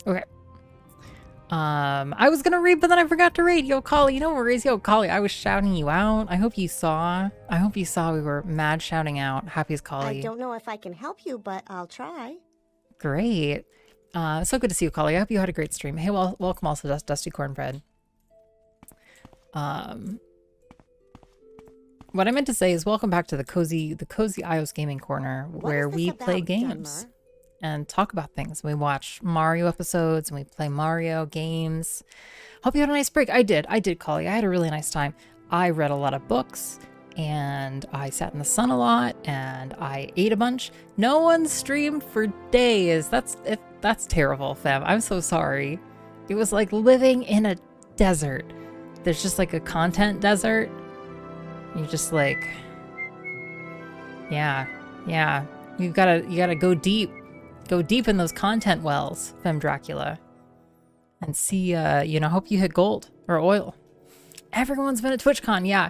Okay. I was gonna read, but then I forgot to read. Yo, Collie, no worries. Yo, Collie, I was shouting you out. I hope you saw. We were mad shouting out. Happy as I Collie. don't know if I can help you, but I'll try. Great. So good to see you, Collie. I hope you had a great stream. Hey, well, welcome also to Dusty Cornbread. What I meant to say is welcome back to the cozy iOS gaming corner, where we play games and talk about things. We watch Mario episodes and we play Mario games. Hope you had a nice break. I did, Collie. I had a really nice time. I read a lot of books and I sat in the sun a lot and I ate a bunch. No one streamed for days. That's terrible, fam. I'm so sorry. It was like living in a desert. There's just like a content desert. You just like, yeah. You gotta go deep in those content wells, Fem Dracula, and see, hope you hit gold or oil. Everyone's been at TwitchCon, yeah.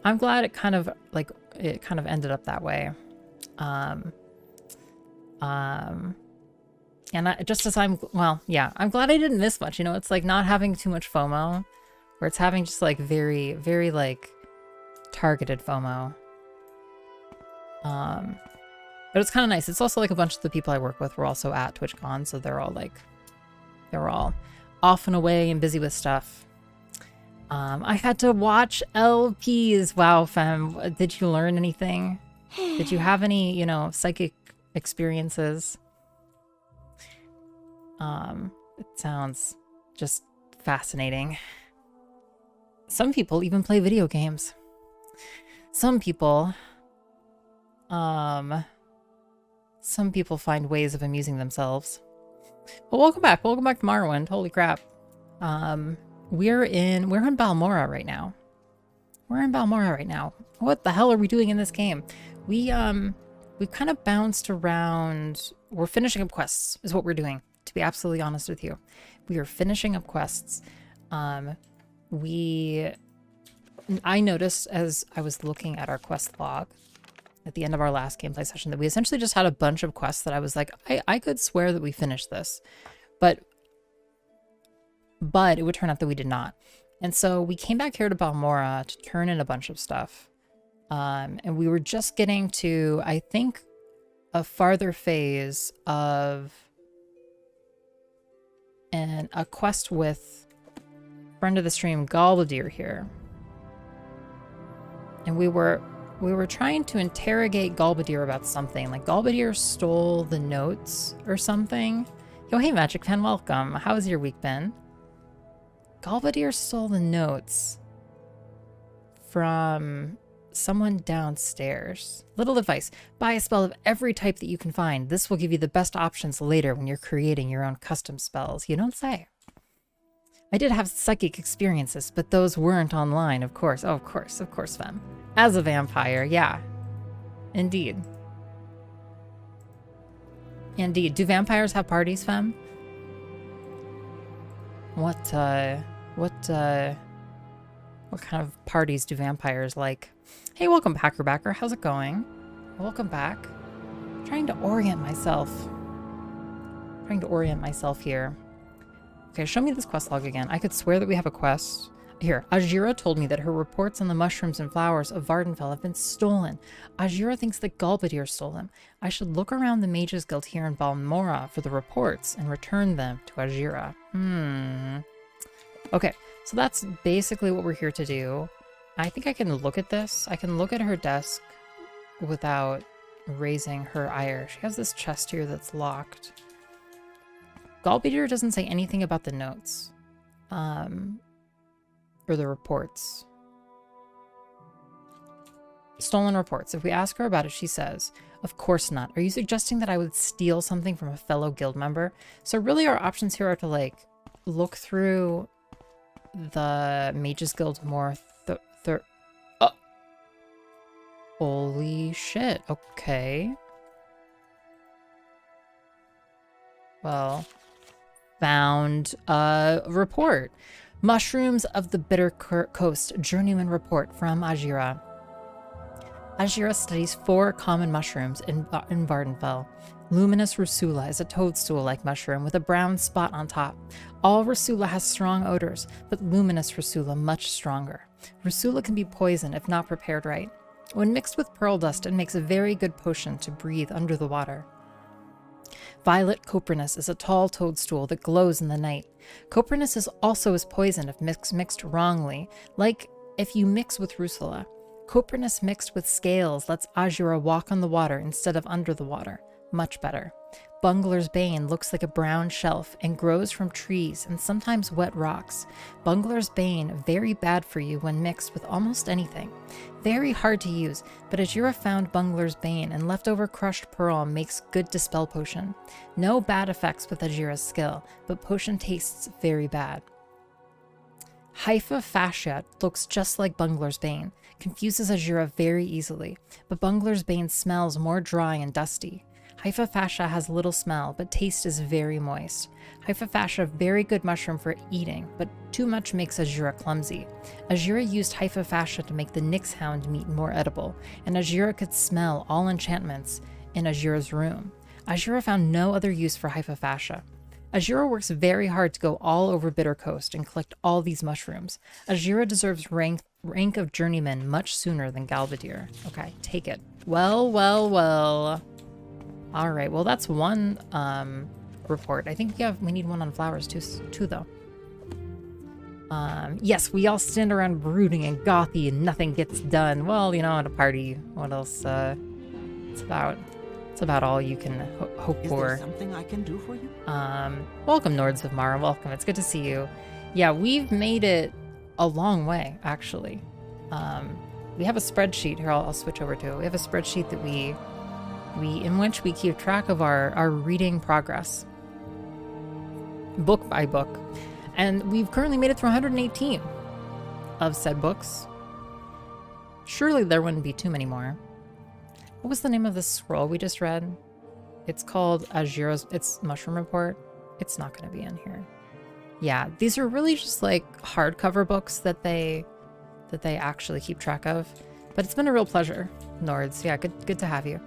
I'm glad it kind of ended up that way. And I'm glad I didn't miss much. It's like not having too much FOMO, where it's having just like very, very like targeted FOMO. But it's kind of nice. It's also like a bunch of the people I work with were also at TwitchCon, so they're all off and away and busy with stuff. I had to watch LPs. Wow, fam. Did you learn anything? Did you have any, psychic experiences? It sounds just fascinating. Some people even play video games. Some people find ways of amusing themselves. But welcome back to Morrowind. Holy crap. We're in Balmora right now. What the hell are we doing in this game? We've kind of bounced around. We're finishing up quests is what we're doing, to be absolutely honest with you. We are finishing up quests. I noticed as I was looking at our quest log at the end of our last gameplay session that we essentially just had a bunch of quests that I was like, I could swear that we finished this, but it would turn out that we did not. And so we came back here to Balmora to turn in a bunch of stuff. And we were just getting to, I think, a farther phase of a quest with friend of the stream Galbadir here. And we were trying to interrogate Galbadir about something. Like Galbadir stole the notes or something. Yo, hey Magic Pen, welcome. How's your week been? Galbadir stole the notes from someone downstairs. Little advice: buy a spell of every type that you can find. This will give you the best options later when you're creating your own custom spells. You don't say. I did have psychic experiences, but those weren't online, of course. Oh, of course, fem. As a vampire, yeah. Indeed. Do vampires have parties, fem? What kind of parties do vampires like? Hey, welcome, Packerbacker. How's it going? Welcome back. I'm trying to orient myself here. Okay, show me this quest log again. I could swear that we have a quest. Here, Ajira told me that her reports on the mushrooms and flowers of Vardenfell have been stolen. Ajira thinks that Galbadir stole them. I should look around the Mages Guild here in Balmora for the reports and return them to Ajira. Okay, so that's basically what we're here to do. I think I can look at this. I can look at her desk without raising her ire. She has this chest here that's locked. Galbadir doesn't say anything about the notes. Or the reports. Stolen reports. If we ask her about it, she says, of course not. Are you suggesting that I would steal something from a fellow guild member? So really our options here are to like look through the Mages Guild more. Holy shit. Okay. Well, found a report. Mushrooms of the Bitter Coast Journeyman report from Ajira. Azura studies 4 common mushrooms in Vardenfell. Luminous Rusula is a toadstool-like mushroom with a brown spot on top. All Rusula has strong odors, but Luminous Rusula much stronger. Rusula can be poison if not prepared right. When mixed with pearl dust, it makes a very good potion to breathe under the water. Violet Coprinus is a tall toadstool that glows in the night. Coprinus is also as poison if mixed wrongly, like if you mix with Rusula. Coprinus mixed with scales lets Azura walk on the water instead of under the water. Much better. Bungler's Bane looks like a brown shelf and grows from trees and sometimes wet rocks. Bungler's Bane, very bad for you when mixed with almost anything. Very hard to use, but Azura found Bungler's Bane and leftover crushed pearl makes good dispel potion. No bad effects with Azura's skill, but potion tastes very bad. Haifa Fascia looks just like Bungler's Bane, confuses Azura very easily, but Bungler's Bane smells more dry and dusty. Haifa Fascia has little smell, but taste is very moist. Haifa Fascia, very good mushroom for eating, but too much makes Azura clumsy. Azura used Haifa Fascia to make the Nyx Hound meat more edible, and Azura could smell all enchantments in Azura's room. Azura found no other use for Haifa Fascia. Azura works very hard to go all over Bitter Coast and collect all these mushrooms. Azura deserves rank of journeyman much sooner than Galbadir. Okay, take it. Well, well, well. All right, well, that's one report. I think we need one on flowers too though. Yes, we all stand around brooding and gothy and nothing gets done. Well, you know, at a party, what else? It's about all you can hope for. Is there something I can do for you? Welcome, Nords of Mara. Welcome. It's good to see you. Yeah, we've made it a long way, actually. We have a spreadsheet here. I'll switch over to. We have a spreadsheet that in which we keep track of our reading progress, book by book, and we've currently made it through 118 of said books. Surely there wouldn't be too many more. What was the name of the scroll we just read? It's called Azura's. It's Mushroom Report. It's not going to be in here. Yeah, these are really just like hardcover books that they actually keep track of. But it's been a real pleasure, Nords. Yeah, good to have you.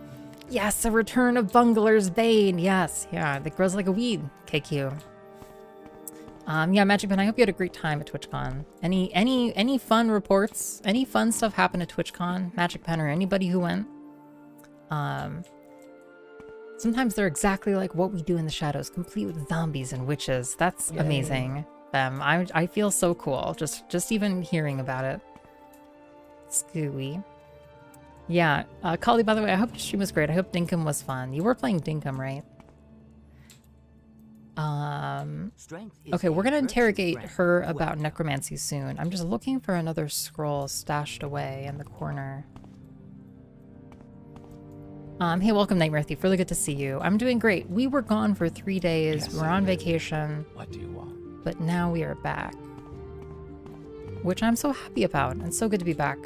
Yes, a return of Bungler's Bane. Yes, yeah, that grows like a weed. KQ. Yeah, Magic Pen, I hope you had a great time at TwitchCon. Any fun reports? Any fun stuff happened at TwitchCon? Magic Pen or anybody who went? Sometimes they're exactly like what we do in the shadows, complete with zombies and witches. That's amazing. I feel so cool just even hearing about it. Scooey. Yeah, Kali, by the way, I hope your stream was great. I hope Dinkum was fun. You were playing Dinkum, right? Okay, we're gonna interrogate her about necromancy soon. I'm just looking for another scroll stashed away in the corner. Hey, welcome, Nightmare Thief. Really good to see you. I'm doing great. We were gone for 3 days. Yes, we're on vacation. What do you want? But now we are back, which I'm so happy about, and so good to be back.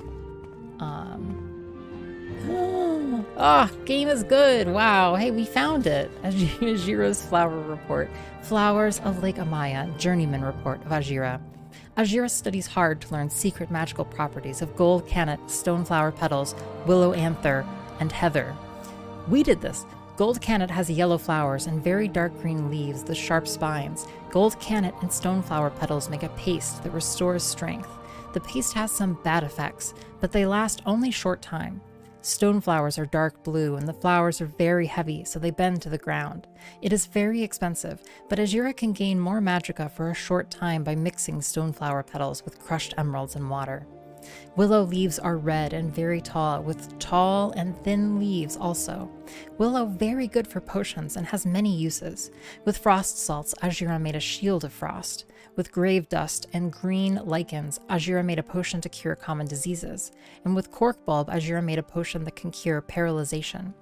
Game is good. Wow. Hey, we found it. Ajira's Flower Report. Flowers of Lake Amaya, Journeyman Report of Ajira. Ajira studies hard to learn secret magical properties of gold cannet, stoneflower petals, willow anther, and heather. We did this. Gold cannet has yellow flowers and very dark green leaves with sharp spines. Gold cannet and stoneflower petals make a paste that restores strength. The paste has some bad effects, but they last only short time. Stoneflowers are dark blue and the flowers are very heavy, so they bend to the ground. It is very expensive, but Ajira can gain more magicka for a short time by mixing stoneflower petals with crushed emeralds and water. Willow leaves are red and very tall, with tall and thin leaves also. Willow very good for potions and has many uses. With frost salts, Ajira made a shield of frost. With grave dust and green lichens, Ajira made a potion to cure common diseases. And with cork bulb, Ajira made a potion that can cure paralyzation.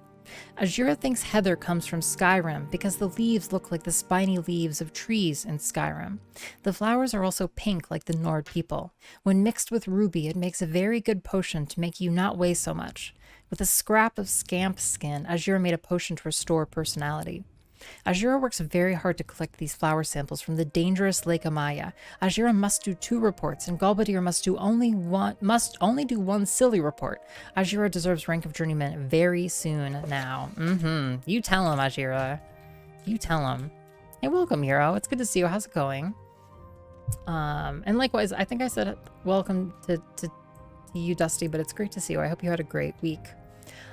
Ajira thinks heather comes from Skyrim because the leaves look like the spiny leaves of trees in Skyrim. The flowers are also pink like the Nord people. When mixed with ruby, it makes a very good potion to make you not weigh so much. With a scrap of scamp skin, Ajira made a potion to restore personality. Azura works very hard to collect these flower samples from the dangerous Lake Amaya. Azura must do 2 reports, and Galbadir must only do 1 silly report. Azura deserves rank of journeyman very soon now. You tell him, Azura. You tell him. Hey, welcome, Hero. It's good to see you. How's it going? And likewise, I think I said welcome to you, Dusty, but it's great to see you. I hope you had a great week.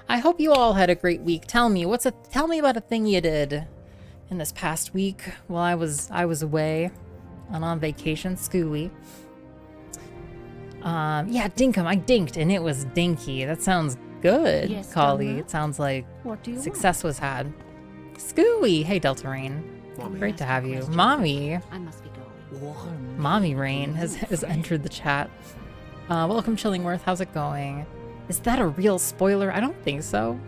I hope you all had a great week. Tell me about a thing you did in this past week while I was away and on vacation. Scooey. Yeah, dinkum. I dinked and it was dinky. That sounds good, Yes, Collie. Donna? It sounds like What do you success was had. Scooey. Hey, Delta Rain. Great to have you. Mommy. I must be going. Mommy Rain has entered the chat. Welcome, Chillingworth. How's it going? Is that a real spoiler? I don't think so.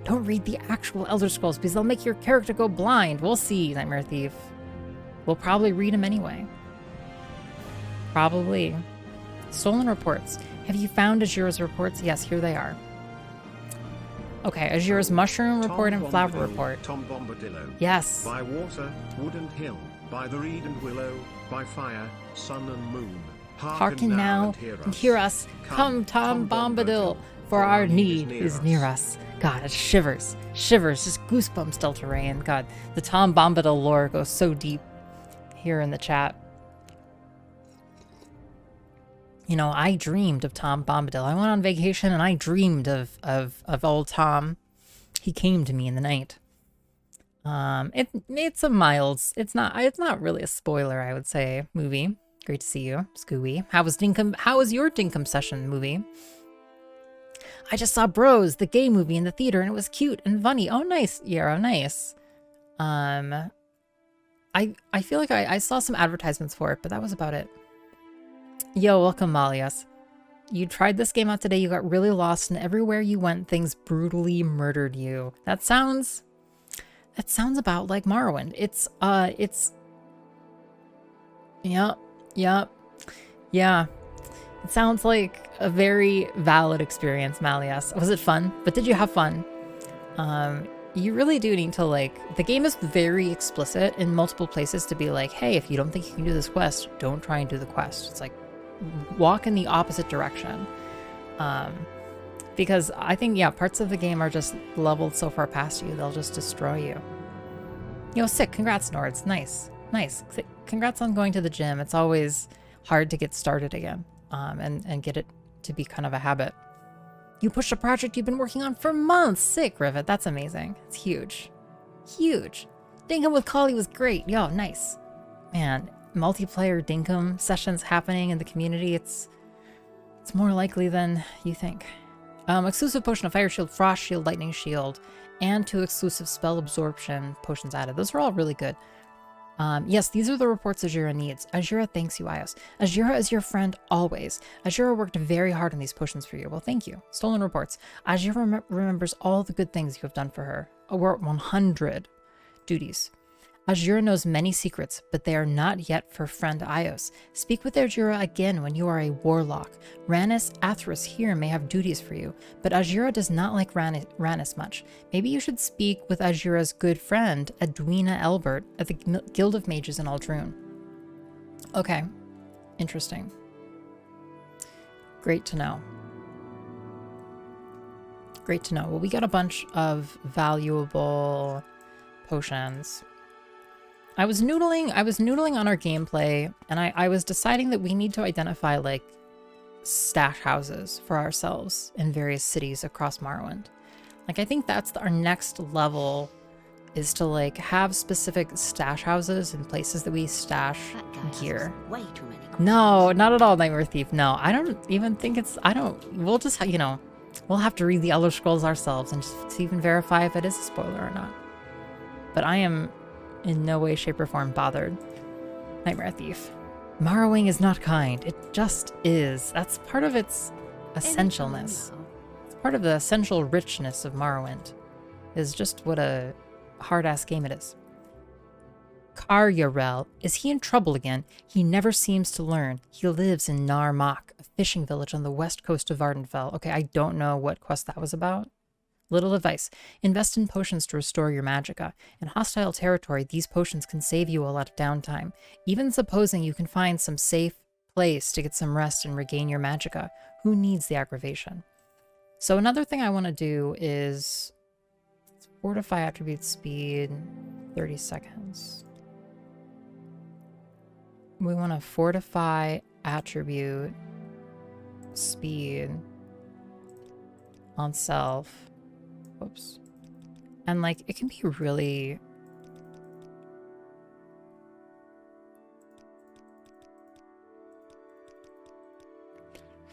Don't read the actual Elder Scrolls because they'll make your character go blind. We'll see, Nightmare Thief. We'll probably read them anyway. Probably. Stolen reports. Have you found Azura's reports? Yes, here they are. Okay, Azura's mushroom report and flower report. Tom Bombadillo. Yes. By water, wood and hill, by the reed and willow, by fire, sun and moon. Hearken now and hear us. Come, Tom Bombadil, for our need is near us. God, it shivers. Shivers, just goosebumps, Delta Rain. God, the Tom Bombadil lore goes so deep here in the chat. You know, I dreamed of Tom Bombadil. I went on vacation and I dreamed of old Tom. He came to me in the night. It's a mild, it's not really a spoiler, I would say, movie. Great to see you, Scooey. How was your Dinkum session, movie? I just saw Bros, the gay movie in the theater, and it was cute and funny. Oh, nice, Yarrow, nice. I feel like I saw some advertisements for it, but that was about it. Yo, welcome, Malias. You tried this game out today, you got really lost, and everywhere you went, things brutally murdered you. That sounds about like Morrowind. Yep. Yeah. It sounds like a very valid experience, Malias. Was it fun? But did you have fun? You really do need to, like, the game is very explicit in multiple places to be like, hey, if you don't think you can do this quest, don't try and do the quest. It's like, walk in the opposite direction. Because I think, yeah, parts of the game are just leveled so far past you, they'll just destroy you. You know, sick. Congrats, Nords. Nice. Nice. Congrats on going to the gym. It's always hard to get started again, and get it to be kind of a habit. You pushed a project you've been working on for months. Sick, Rivet. That's amazing. It's huge. Huge. Dinkum with Collie was great. Yo, nice. Man, multiplayer Dinkum sessions happening in the community. It's more likely than you think. Exclusive potion of Fire Shield, Frost Shield, Lightning Shield, and 2 exclusive spell absorption potions added. Those are all really good. Yes, these are the reports Azura needs. Azura thanks you, iios. Azura is your friend always. Azura worked very hard on these potions for you. Well, thank you. Stolen reports. Azura remembers all the good things you have done for her. Over 100 duties. Azura knows many secrets, but they are not yet for friend iios. Speak with Azura again when you are a warlock. Rannis Athras here may have duties for you, but Azura does not like Rannis much. Maybe you should speak with Azura's good friend, Edwina Elbert, at the Guild of Mages in Ald'ruhn. Okay. Interesting. Great to know. Great to know. Well, we got a bunch of valuable potions. I was noodling on our gameplay, and I was deciding that we need to identify, like, stash houses for ourselves in various cities across Morrowind. Like, I think that's our next level, is to, like, have specific stash houses and places that we stash gear. Way too many questions. No, not at all, Nightmare Thief. No, I don't even think it's, we'll just, you know, we'll have to read the Elder Scrolls ourselves and just to even verify if it is a spoiler or not. But I am in no way, shape, or form bothered. Nightmare Thief. Morrowing is not kind. It just is. That's part of its essentialness. It's part of the essential richness of Morrowind. Is just what a hard-ass game it is. Karyarel. Is he in trouble again? He never seems to learn. He lives in Narmak, a fishing village on the west coast of Vardenfell. Okay, I don't know what quest that was about. Little advice. Invest in potions to restore your magicka. In hostile territory, these potions can save you a lot of downtime. Even supposing you can find some safe place to get some rest and regain your magicka, who needs the aggravation? So another thing I want to do is fortify attribute speed, 30 seconds. We want to fortify attribute speed on self. Whoops. And like, it can be really...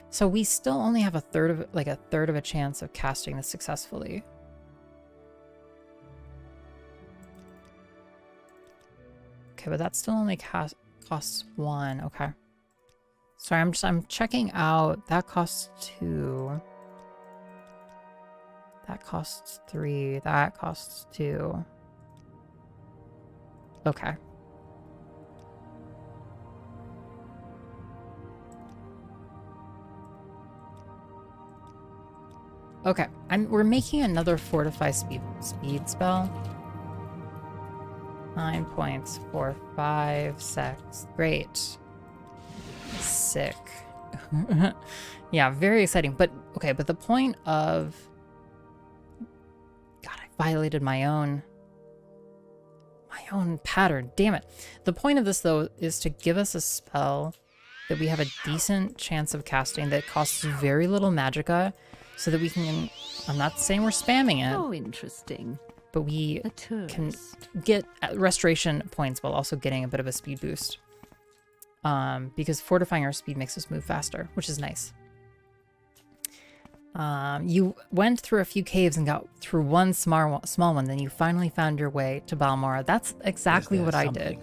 So we still only have a third of a chance of casting this successfully. Okay, but that still only costs 1. Okay. Sorry, I'm checking out. That costs 2. That costs 3. That costs 2. Okay. Okay. We're making another fortify speed spell. 9 points for 5 secs. Great. Sick. Yeah, very exciting. But okay, but the point of... God, I violated my own pattern. Damn it. The point of this, though, is to give us a spell that we have a decent chance of casting that costs very little magicka, so that we can... I'm not saying we're spamming it. Oh, interesting. But we can get restoration points while also getting a bit of a speed boost. Because fortifying our speed makes us move faster, which is nice. You went through a few caves and got through one small one, then you finally found your way to Balmora. That's exactly what I did,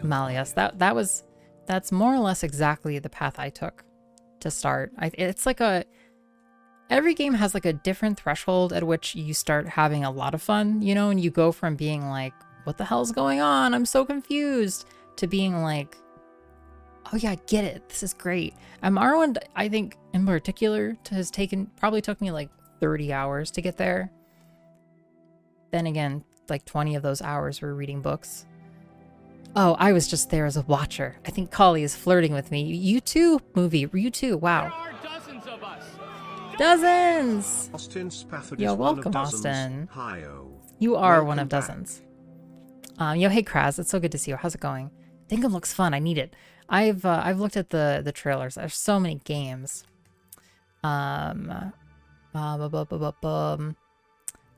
Malias. That's more or less exactly the path I took to start. It's like every game has like a different threshold at which you start having a lot of fun, you know, and you go from being like, what the hell's going on? I'm so confused, to being like, oh yeah, I get it. This is great. And Morrowind, I think in particular, probably took me like 30 hours to get there. Then again, like 20 of those hours were reading books. Oh, I was just there as a watcher. I think Kali is flirting with me. You too, movie. You too. Wow. There are dozens of us. Dozens! Austin Spafford Yo, is one welcome, of dozens. Austin. Hi-oh. You are Welcome one of back. dozens. Yo, hey Kraz, it's so good to see you. How's it going? Dinkum looks fun. I need it. I've looked at the trailers. There's so many games. I'm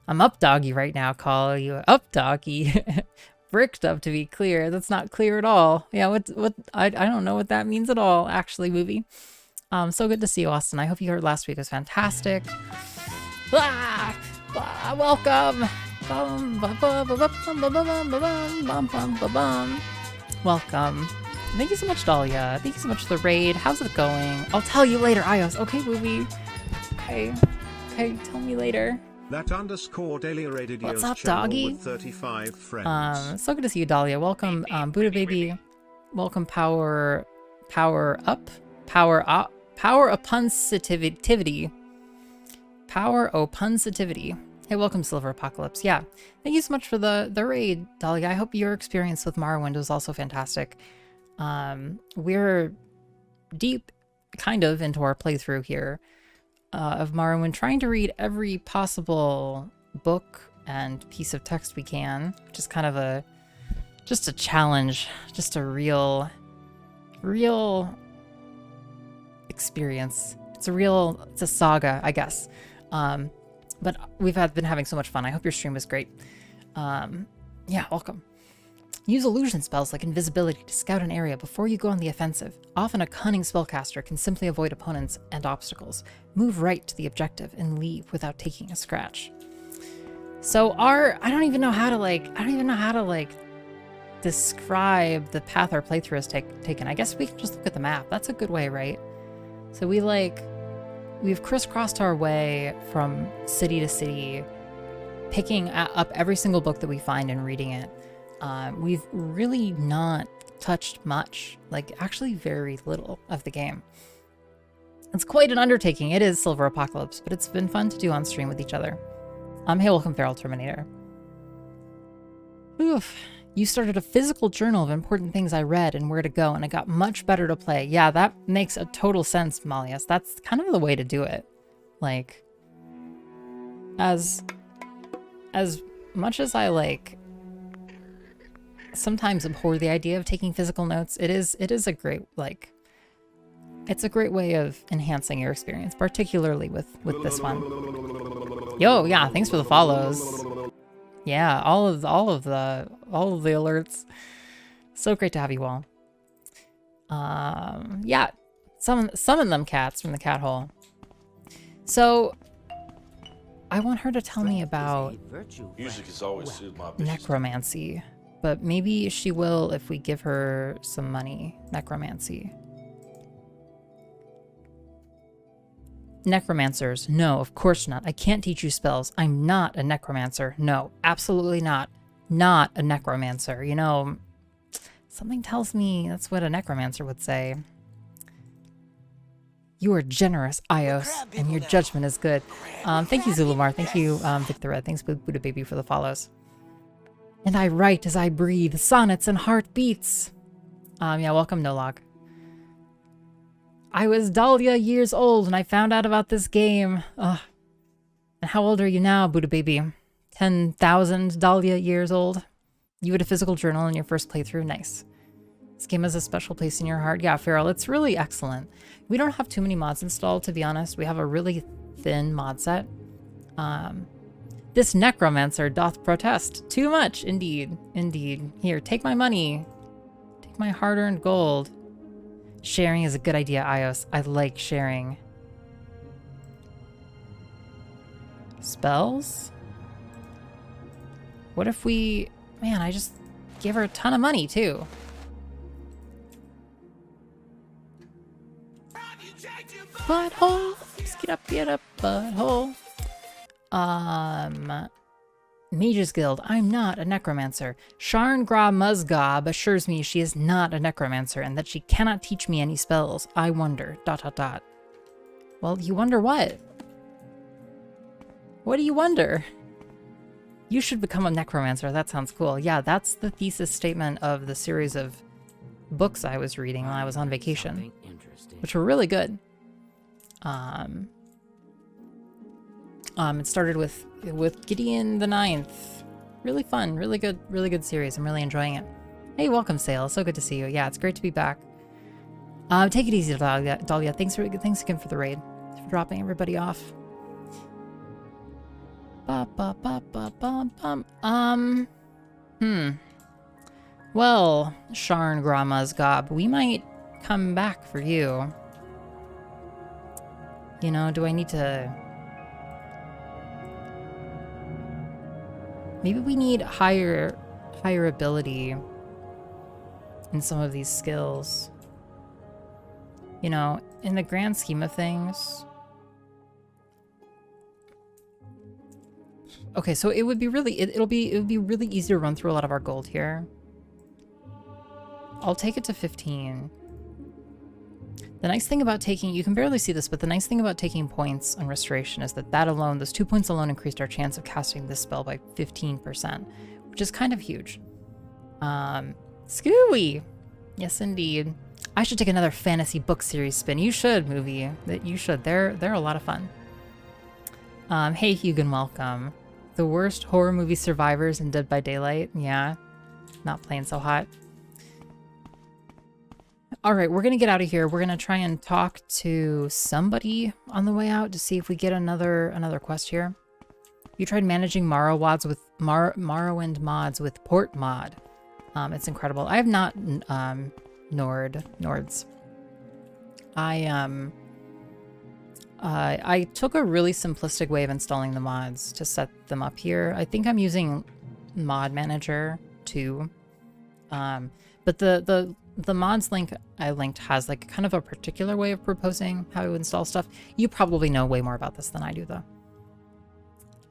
up doggy right now. Call you up doggy. Bricked up, to be clear. That's not clear at all. Yeah, what I don't know what that means at all. Actually, movie. So good to see you, Austin. I hope you heard last week was fantastic. Welcome. Welcome. Thank you so much, Dahlia. Thank you so much for the raid. How's it going? I'll tell you later, iios. Okay, movie. Okay, tell me later. That _Dahlia rated What's Yo's up, channel doggy? with 35 friends. So good to see you, Dahlia. Welcome, Buddha Baby. Welcome, Power upon sensitivity. Power upon sensitivity. Hey, welcome, Silver Apocalypse. Yeah, thank you so much for the raid, Dahlia. I hope your experience with Morrowind was also fantastic. We're deep, kind of, into our playthrough here of Morrowind, trying to read every possible book and piece of text we can. Just kind of just a challenge, just a real experience. It's a saga, I guess. But we've been having so much fun. I hope your stream was great. Yeah, welcome. Use illusion spells like invisibility to scout an area before you go on the offensive. Often a cunning spellcaster can simply avoid opponents and obstacles. Move right to the objective and leave without taking a scratch. So I don't even know how to describe the path our playthrough has taken. I guess we can just look at the map. That's a good way, right? So we've crisscrossed our way from city to city, picking up every single book that we find and reading it. We've really not touched much, like actually very little of the game. It's quite an undertaking. It is Silver Apocalypse, but it's been fun to do on stream with each other. Hey, welcome, Feral Terminator. Oof. You started a physical journal of important things I read and where to go, and it got much better to play. Yeah, that makes a total sense, Malleus. That's kind of the way to do it. Like, as much as I, like, sometimes abhor the idea of taking physical notes, it is a great, like, it's a great way of enhancing your experience, particularly with this one. Yo, yeah, thanks for the follows. Yeah, all of the alerts. So great to have you all. Yeah, summon them cats from the cat hole. So I want her to tell me about Music has always suited my necromancy, but maybe she will if we give her some money. Necromancy. Necromancers. No, of course not. I can't teach you spells. I'm not a necromancer. No, absolutely not. Not a necromancer. You know, something tells me that's what a necromancer would say. You are generous, iios, and your judgment is good. Thank you, Zulumar. Thank you, Victor Red. Thanks, Buddha Baby, for the follows. And I write as I breathe, sonnets and heartbeats. Yeah, welcome, Nolog. I was Dahlia years old when I found out about this game. Ugh. And how old are you now, Buddha Baby? 10,000 Dahlia years old? You had a physical journal in your first playthrough? Nice. This game has a special place in your heart. Yeah, Feral, it's really excellent. We don't have too many mods installed, to be honest. We have a really thin mod set. This necromancer doth protest. Too much, indeed. Indeed. Here, take my money. Take my hard-earned gold. Sharing is a good idea, iios. I like sharing. Spells? What if we... Man, I just gave her a ton of money, too. Butthole! Get up, butthole. Mages Guild. I'm not a necromancer. Sharn Gra Muzgob assures me she is not a necromancer and that she cannot teach me any spells. I wonder. ... Well, you wonder what? What do you wonder? You should become a necromancer. That sounds cool. Yeah, that's the thesis statement of the series of books I was reading when I was on vacation, which were really good. It started with Gideon the Ninth. Really fun, really good series. I'm really enjoying it. Hey, welcome, Sale. So good to see you. Yeah, it's great to be back. Take it easy, Dahlia. Thanks again for the raid. Thanks for dropping everybody off. Well, Sharn Grama's Gob, we might come back for you. You know, do I need to... Maybe we need higher ability in some of these skills. You know, in the grand scheme of things. Okay, so it would be really it would be really easy to run through a lot of our gold here. I'll take it to 15. The nice thing about taking, you can barely see this, but the nice thing about taking points on restoration is that alone, those 2 points alone increased our chance of casting this spell by 15%, which is kind of huge. Scooey! Yes, indeed. I should take another fantasy book series spin. You should, movie. You should. They're a lot of fun. Hey, Hugan, welcome. The worst horror movie survivors in Dead by Daylight. Yeah, not playing so hot. All right, we're going to get out of here. We're going to try and talk to somebody on the way out to see if we get another quest here. You tried managing Morrowind mods with Port Mod. It's incredible. I have not Nords. I took a really simplistic way of installing the mods to set them up here. I think I'm using Mod Manager too. But the mods link I linked has like kind of a particular way of proposing how to install stuff. You probably know way more about this than I do though.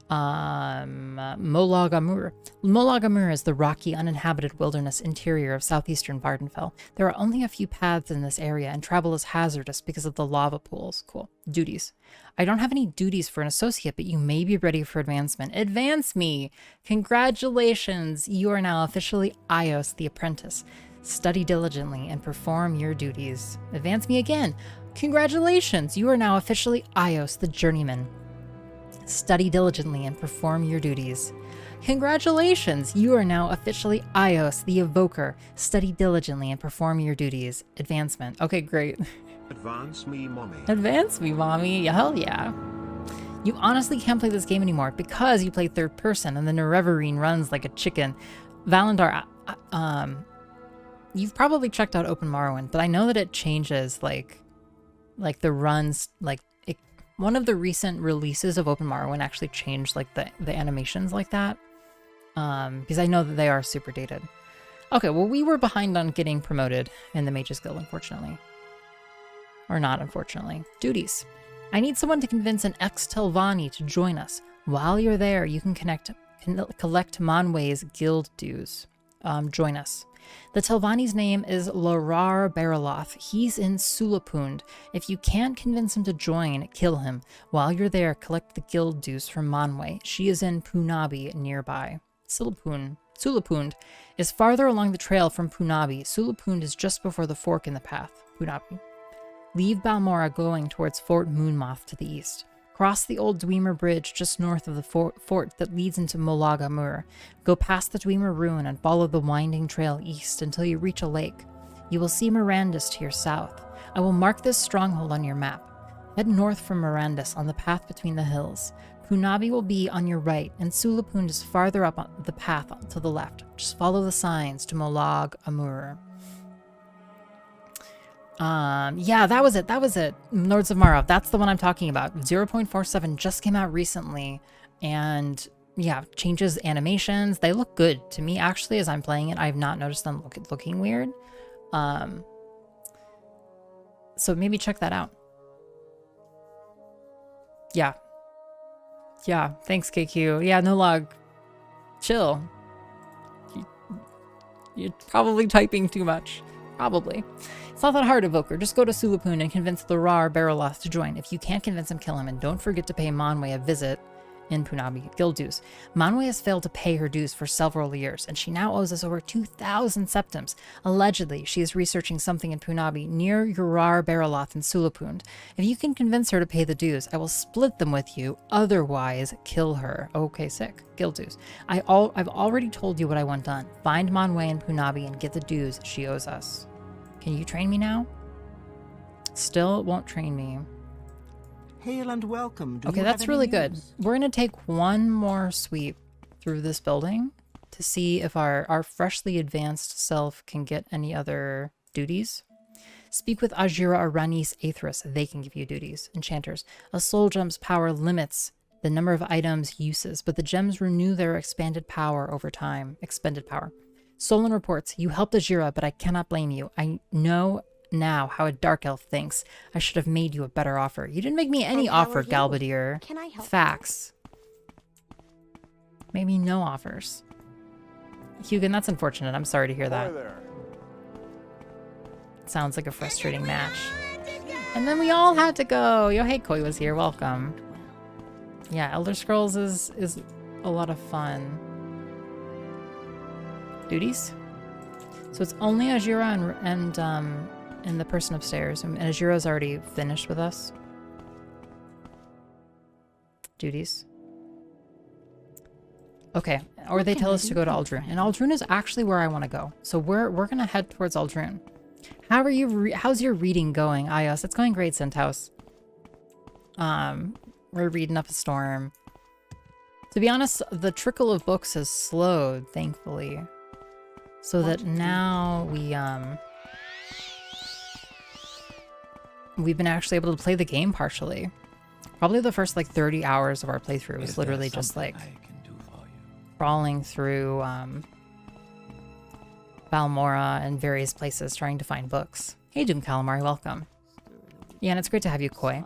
Molag Amur. Molag Amur is the rocky, uninhabited wilderness interior of southeastern Vardenfell. There are only a few paths in this area, and travel is hazardous because of the lava pools. Cool. Duties. I don't have any duties for an associate, but you may be ready for advancement. Advance me! Congratulations! You are now officially iios, the apprentice. Study diligently and perform your duties. Advance me again! Congratulations! You are now officially iios, the journeyman. Study diligently and perform your duties. Congratulations! You are now officially iios, the evoker. Study diligently and perform your duties. Advancement. Okay, great. Advance me, mommy. Advance me, mommy. Hell yeah. You honestly can't play this game anymore because you play third person and the Nerevarine runs like a chicken. Valandar, you've probably checked out Open Morrowind, but I know that it changes like the runs, like one of the recent releases of Open Morrowind actually changed like the animations like that. Because I know that they are super dated. Okay, well, we were behind on getting promoted in the Mages Guild, unfortunately. Or not, unfortunately. Duties. I need someone to convince an ex-Telvanni to join us. While you're there, you can collect Manwë's guild dues. Join us. The Telvanni's name is Lorar Bariloth. He's in Sulapund. If you can't convince him to join, kill him. While you're there, collect the guild dues from Manwë. She is in Punabi nearby. Sulapund is farther along the trail from Punabi. Sulapund is just before the fork in the path. Punabi. Leave Balmora going towards Fort Moonmoth to the east. Cross the old Dwemer Bridge just north of the fort that leads into Molag Amur. Go past the Dwemer Ruin and follow the winding trail east until you reach a lake. You will see Mirandus to your south. I will mark this stronghold on your map. Head north from Mirandus on the path between the hills. Punabi will be on your right, and Sulapund is farther up on the path to the left. Just follow the signs to Molag Amur. Yeah, that was it. Lords of Morrow. That's the one I'm talking about. 0.47 just came out recently. And yeah, changes animations. They look good to me, actually, as I'm playing it. I've not noticed them looking weird. So maybe check that out. Yeah. Yeah, thanks, KQ. Yeah, no log. Chill. You're probably typing too much. Probably. It's not that hard, Evoker. Just go to Sulapund and convince Lorar Bariloth to join. If you can't convince him, kill him. And don't forget to pay Manwë a visit in Punabi. Guild dues. Manwë has failed to pay her dues for several years, and she now owes us over 2,000 septims. Allegedly, she is researching something in Punabi near Lorar Bariloth in Sulapund. If you can convince her to pay the dues, I will split them with you. Otherwise, kill her. Okay, sick. Guild dues. I've already told you what I want done. Find Manwë in Punabi and get the dues she owes us. Can you train me now? Still won't train me. Hail and welcome. Okay, that's really good. We're going to take one more sweep through this building to see if our freshly advanced self can get any other duties. Speak with Ajira Aranis Aethris. They can give you duties. Enchanters. A soul gem's power limits the number of items uses, but the gems renew their expanded power over time. Expended power. Solon reports, you helped Ajira, but I cannot blame you. I know now how a dark elf thinks. I should have made you a better offer. You didn't make me any offer, Galbadir. Can I help? Facts. Maybe no offers. Hugin, that's unfortunate. I'm sorry to hear that. Sounds like a frustrating match. And then we all had to go. Yo, hey, Koi was here. Welcome. Yeah, Elder Scrolls is a lot of fun. Duties? So it's only Ajira and the person upstairs. And Ajira's already finished with us. Duties. Okay, or they tell us to go to Ald'ruhn. And Ald'ruhn is actually where I want to go. So we're gonna head towards Ald'ruhn. How are you? How's your reading going, iios? It's going great, Centhouse. We're reading up a storm. To be honest, the trickle of books has slowed, thankfully. So that now we've been actually able to play the game partially. Probably the first like 30 hours of our playthrough was literally just like crawling through Balmora and various places trying to find books. Hey Doom Calamari, welcome. Yeah, and it's great to have you, Koi.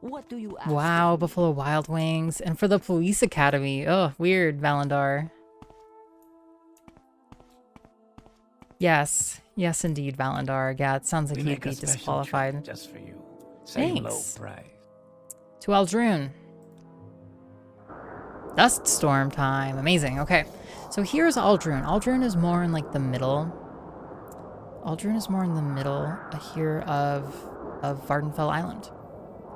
What do you ask? Wow, Buffalo Wild Wings. And for the Police Academy. Oh, weird, Valandar. Yes. Yes, indeed, Valandar. Yeah, it sounds like We he'd make a be special disqualified. treat just for you. Same low Thanks. price. To Ald'ruhn. Dust storm time. Amazing. Okay. So here's Ald'ruhn. Ald'ruhn is more in like the middle. Ald'ruhn is more in the middle here of Vardenfell Island.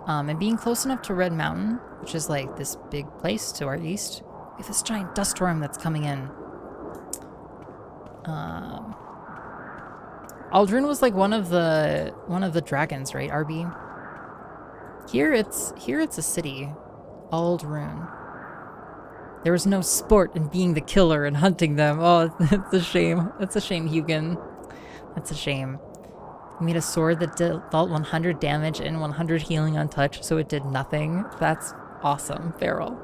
And being close enough to Red Mountain, which is like this big place to our east, we have this giant dust storm that's coming in. Ald'ruhn was like one of the dragons, right, RB? Here it's a city. Ald'ruhn. There was no sport in being the killer and hunting them. Oh, it's a shame. It's a shame, Hugin. That's a shame. You made a sword that dealt 100 damage and 100 healing untouched, so it did nothing. That's awesome, Feral.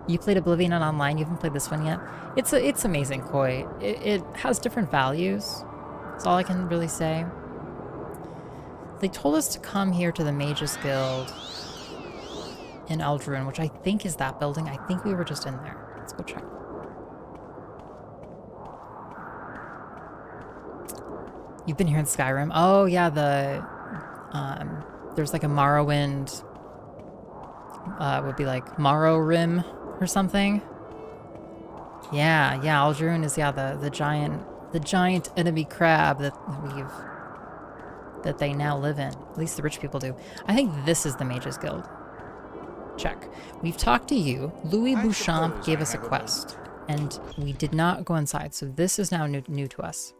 You played Oblivion on online. You haven't played this one yet. It's amazing, Koi. It has different values. That's all I can really say. They told us to come here to the Mages Guild in Ald'ruhn, which I think is that building. I think we were just in there. Let's go check. You've been here in Skyrim. Oh yeah, there's like a Morrowind. Would be like Morrowind or something. Yeah, Ald'ruhn is the giant enemy crab that they now live in. At least the rich people do. I think this is the Mages Guild. Check. We've talked to you. Louis Bouchamp gave us a quest, and we did not go inside, so this is now new to us.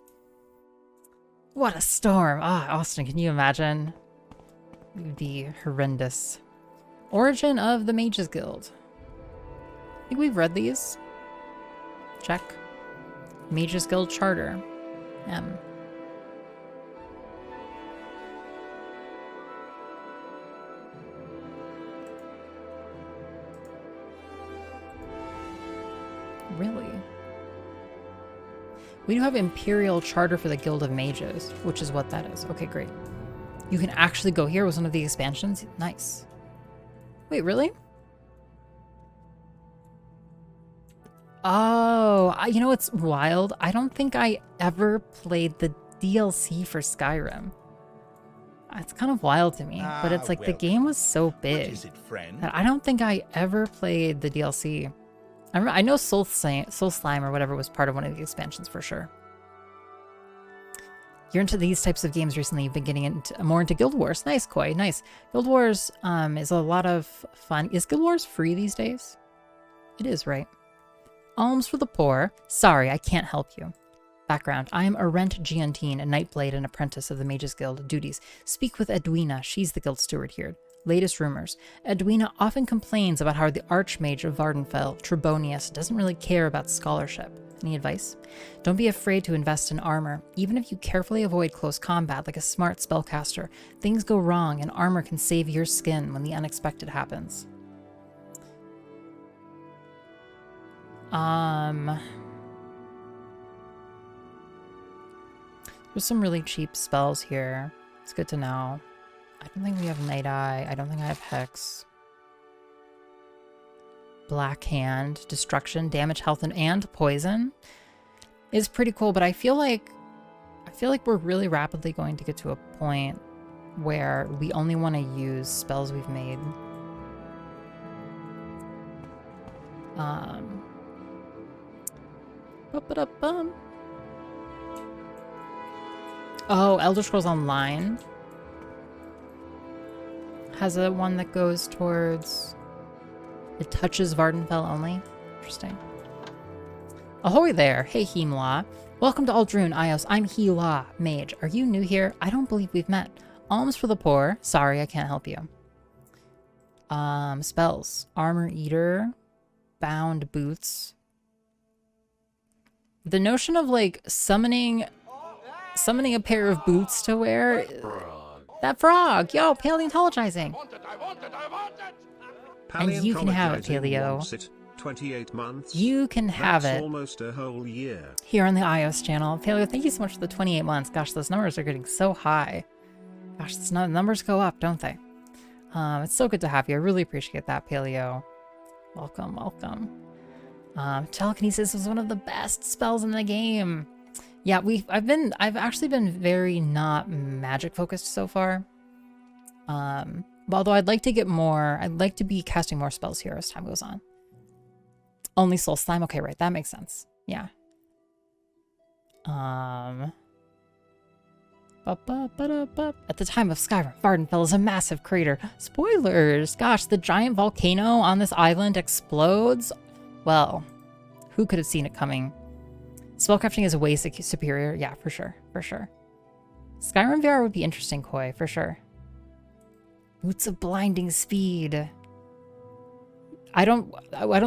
What a storm! Ah, Austin, can you imagine? It would be horrendous. Origin of the Mages Guild. I think we've read these. Check. Mages Guild Charter. M. Really? We do have Imperial Charter for the Guild of Mages, which is what that is. Okay, great. You can actually go here with one of the expansions? Nice. Wait, really? Oh, you know what's wild? I don't think I ever played the DLC for Skyrim. It's kind of wild to me, but it's like the game was so big that I don't think I ever played the DLC. I know Soul Slime or whatever was part of one of the expansions for sure. You're into these types of games recently. You've been getting more into Guild Wars. Nice, Koi. Nice. Guild Wars is a lot of fun. Is Guild Wars free these days? It is, right? Alms for the poor. Sorry, I can't help you. Background. I am Arent Giantine, a Nightblade and apprentice of the Mages Guild. Duties. Speak with Edwina. She's the guild steward here. Latest rumors. Edwina often complains about how the Archmage of Vardenfell, Trebonius, doesn't really care about scholarship. Any advice? Don't be afraid to invest in armor. Even if you carefully avoid close combat like a smart spellcaster, things go wrong and armor can save your skin when the unexpected happens. There's some really cheap spells here. It's good to know. I don't think we have Night Eye. I don't think I have Hex. Black Hand, Destruction, Damage, Health, and Poison is pretty cool, but I feel like we're really rapidly going to get to a point where we only want to use spells we've made. Oh, Elder Scrolls Online has a one that goes towards... It touches Vardenfell only. Interesting. Ahoy there! Hey, Hemla. Welcome to Ald'ruhn, iios. I'm Hela, mage. Are you new here? I don't believe we've met. Alms for the poor. Sorry, I can't help you. Spells. Armor Eater. Bound Boots. The notion of, like, summoning a pair of boots to wear... That frog! Yo, paleontologizing! And you can have it, Paleo. 28 months. You can have That's it. Almost a whole year. Here on the iios channel. Paleo, thank you so much for the 28 months. Gosh, those numbers are getting so high. Gosh, the numbers go up, don't they? It's so good to have you. I really appreciate that, Paleo. Welcome, welcome. Telekinesis was one of the best spells in the game. Yeah, I've actually been very not magic focused so far. Although I'd like to get more, I'd like to be casting more spells here as time goes on. Only soul slime. Okay, right. That makes sense. Yeah. At the time of Skyrim, Vardenfell is a massive crater. Spoilers! Gosh, the giant volcano on this island explodes? Well, who could have seen it coming? Spellcrafting is way superior. Yeah, for sure. For sure. Skyrim VR would be interesting, Koi. For sure. Boots of blinding speed. I don't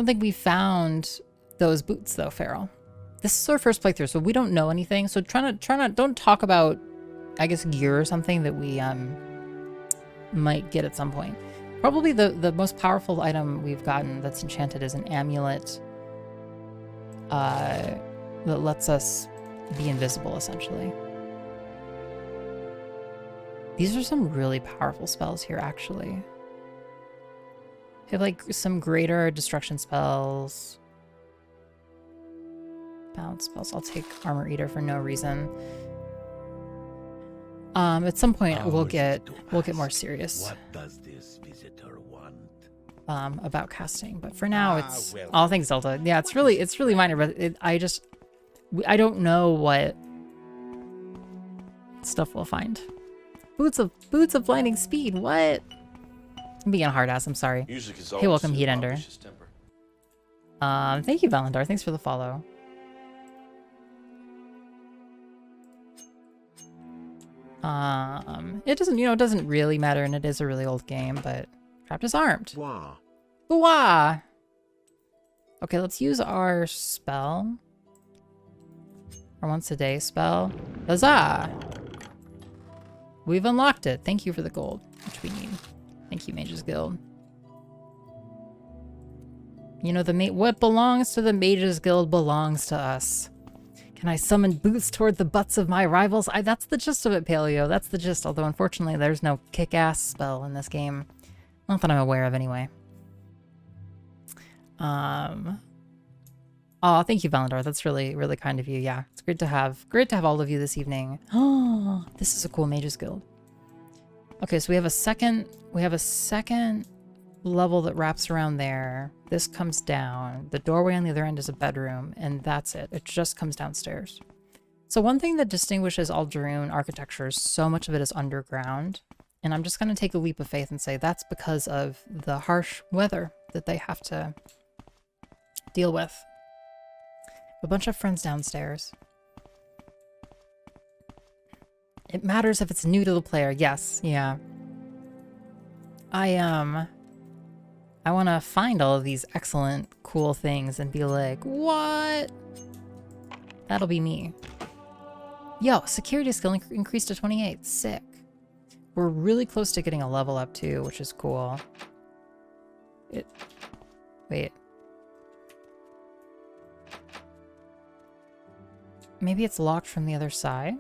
think we found those boots though, Farrell. This is our first playthrough, so we don't know anything. So don't talk about, I guess, gear or something that we might get at some point. Probably the most powerful item we've gotten that's enchanted is an amulet that lets us be invisible, essentially. These are some really powerful spells here, actually. We have like some greater destruction spells. Balance spells. I'll take Armor Eater for no reason. At some point we'll get more serious. What does this visitor want? About casting, but for now it's all things Zelda. Yeah, it's really minor, but I don't know what stuff we'll find. Boots of blinding speed. What? I'm being a hard ass. I'm sorry. Hey, welcome, Heatender. Thank you, Valandar. Thanks for the follow. It doesn't really matter, and it is a really old game, but trapped is armed. Wah. Wah. Okay, let's use our spell. Our once a day spell. Huzzah! We've unlocked it. Thank you for the gold, which we need. Thank you, Mages Guild. You know, what belongs to the Mages Guild belongs to us. Can I summon boots toward the butts of my rivals? That's the gist of it, Paleo. That's the gist, although unfortunately there's no kick-ass spell in this game. Not that I'm aware of, anyway. Oh, thank you, Valandar. That's really, really kind of you. Yeah, it's great to have all of you this evening. Oh, this is a cool Mages Guild. Okay, so we have a second level that wraps around there. This comes down. The doorway on the other end is a bedroom, and that's it. It just comes downstairs. So one thing that distinguishes Ald'ruhn architecture is so much of it is underground, and I'm just going to take a leap of faith and say that's because of the harsh weather that they have to deal with. A bunch of friends downstairs. It matters if it's new to the player. Yes, yeah. I want to find all of these excellent, cool things and be like, what? That'll be me. Yo, security skill increased to 28. Sick. We're really close to getting a level up too, which is cool. Wait. Maybe it's locked from the other side?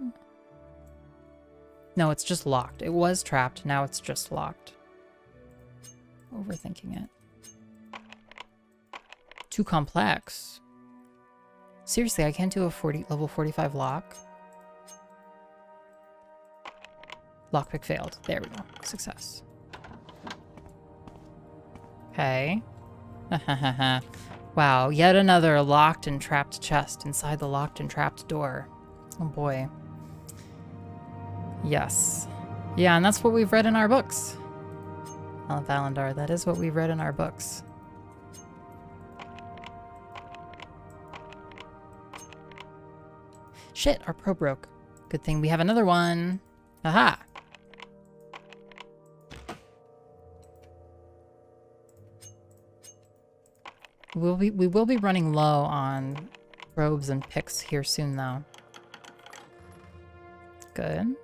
No, it's just locked. It was trapped. Now it's just locked. Overthinking it. Too complex. Seriously, I can't do a level 45 lock. Lockpick failed. There we go. Success. Okay. Wow, yet another locked and trapped chest inside the locked and trapped door. Oh boy. Yes. Yeah, and that's what we've read in our books. Valandar, that is what we've read in our books. Shit, our pro broke. Good thing we have another one. Aha! We will be running low on robes and picks here soon, though. Good.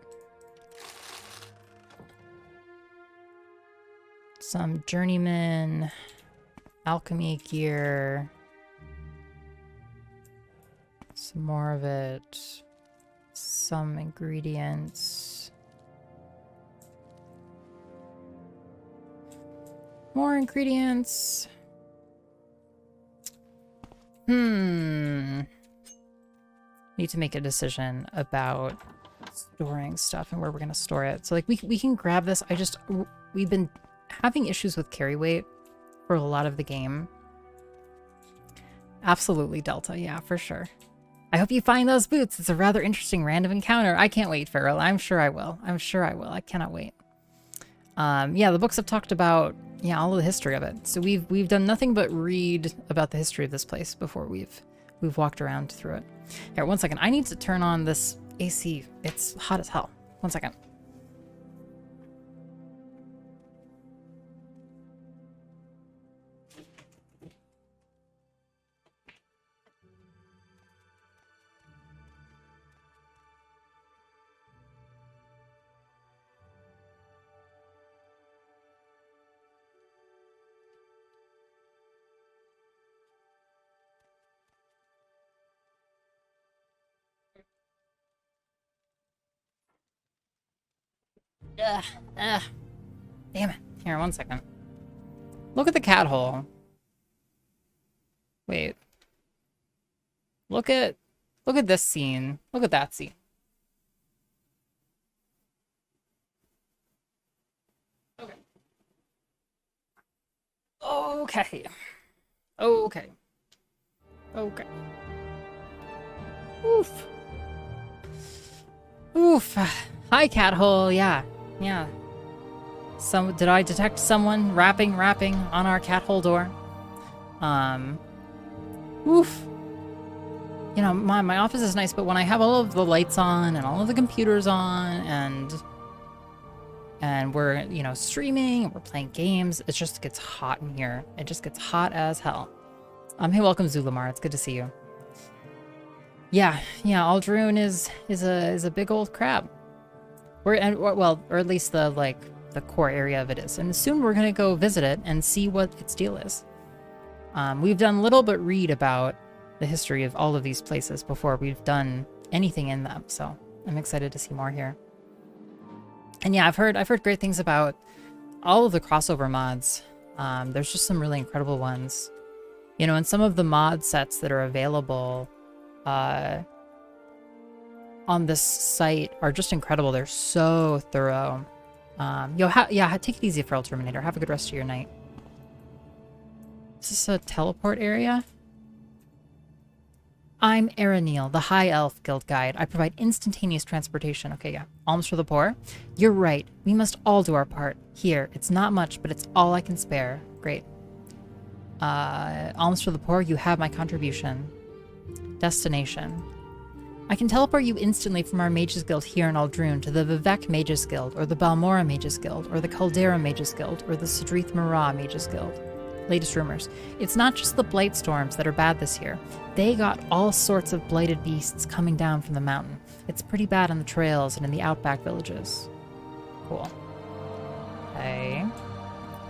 Some journeyman alchemy gear. Some more of it. Some ingredients. More ingredients. Need to make a decision about storing stuff and where we're going to store it. So like we can grab this. We've been having issues with carry weight for a lot of the game. Absolutely, Delta. Yeah, for sure. I hope you find those boots. It's a rather interesting random encounter. I can't wait, Farrell. I'm sure I will. I'm sure I will. I cannot wait. Yeah, the books have talked about, yeah, all of the history of it. So we've done nothing but read about the history of this place before we've walked around through it. Here, one second. I need to turn on this AC. It's hot as hell. One second. Damn it. Here, one second. Look at the cat hole. Wait. Look at this scene. Look at that scene. Okay. Okay. Okay. Okay. Oof. Oof. Hi, cat hole. Yeah. Yeah. Did I detect someone rapping on our cat hole door? Oof. You know, my office is nice, but when I have all of the lights on and all of the computers on and we're, you know, streaming and we're playing games, it just gets hot in here. It just gets hot as hell. Hey, welcome, Zulamar. It's good to see you. Yeah, Ald'ruhn is a big old crab. Or at least the core area of it is. And soon we're gonna go visit it and see what its deal is. We've done little but read about the history of all of these places before we've done anything in them, so I'm excited to see more here. And yeah, I've heard great things about all of the crossover mods. There's just some really incredible ones. You know, and some of the mod sets that are available on this site are just incredible. They're so thorough. Take it easy, Feral Terminator. Have a good rest of your night. Is this a teleport area? I'm Eranil, the High Elf Guild Guide. I provide instantaneous transportation. Okay, yeah. Alms for the poor? You're right. We must all do our part. Here, it's not much, but it's all I can spare. Great. Alms for the poor, you have my contribution. Destination. I can teleport you instantly from our Mages Guild here in Ald'ruhn to the Vivek Mages Guild, or the Balmora Mages Guild, or the Caldera Mages Guild, or the Sidrith Marah Mages Guild. Latest rumors. It's not just the blight storms that are bad this year. They got all sorts of blighted beasts coming down from the mountain. It's pretty bad on the trails and in the outback villages. Cool. Okay.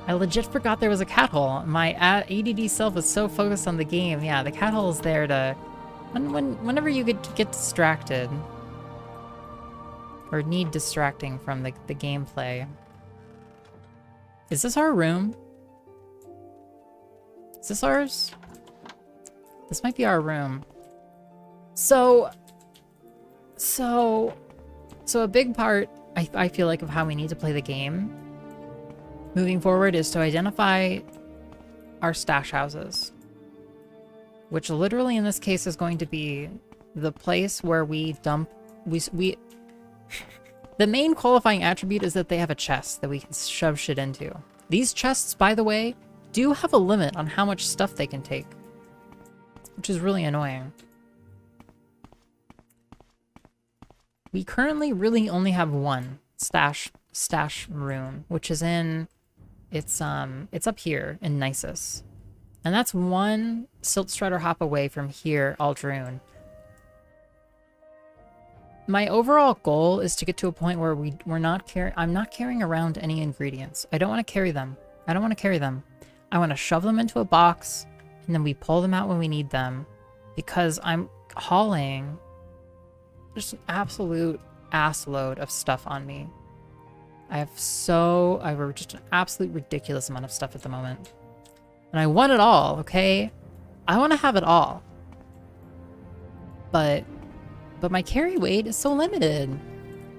I legit forgot there was a cat hole. My ADD self is so focused on the game. Yeah, the cat hole is there to... Whenever you get distracted. Or need distracting from the gameplay. Is this our room? Is this ours? This might be our room. So a big part, I feel like, of how we need to play the game moving forward is to identify our stash houses. Which literally in this case is going to be the place where we dump... The main qualifying attribute is that they have a chest that we can shove shit into. These chests, by the way, do have a limit on how much stuff they can take, which is really annoying. We currently really only have one stash room, which is in... It's up here in Nisus. And that's one Silt Strider hop away from here, Ald'ruhn. My overall goal is to get to a point where I'm not carrying around any ingredients. I don't want to carry them. I don't want to carry them. I want to shove them into a box, and then we pull them out when we need them, because I'm hauling just an absolute ass load of stuff on me. I have just an absolute ridiculous amount of stuff at the moment. And I want it all, okay? I want to have it all. But my carry weight is so limited.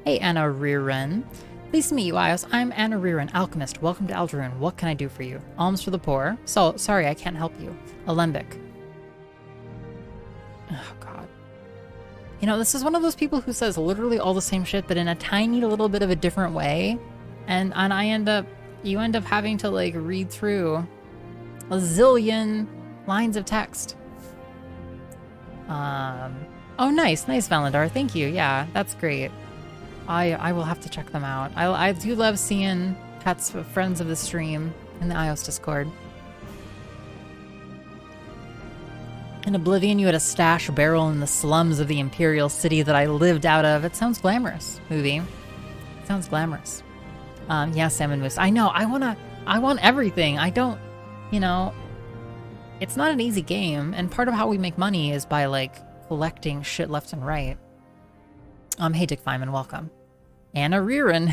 Hey, Ald'ruhn. Pleased to meet you, iios. I'm Ald'ruhn, alchemist. Welcome to Ald'ruhn. What can I do for you? Alms for the poor. So, sorry, I can't help you. Alembic. Oh, God. You know, this is one of those people who says literally all the same shit, but in a tiny little bit of a different way. And you end up having to, like, read through a zillion lines of text. Oh, nice, Valandar. Thank you. Yeah, that's great. I will have to check them out. I do love seeing pets of friends of the stream in the iios Discord. In Oblivion, you had a stash barrel in the slums of the Imperial City that I lived out of. It sounds glamorous, movie. It sounds glamorous. Yeah, Salmon Moose. I know. I want everything. I don't, you know, it's not an easy game, and part of how we make money is by, like, collecting shit left and right. Hey, Dick Feynman, welcome. Ald'ruhn.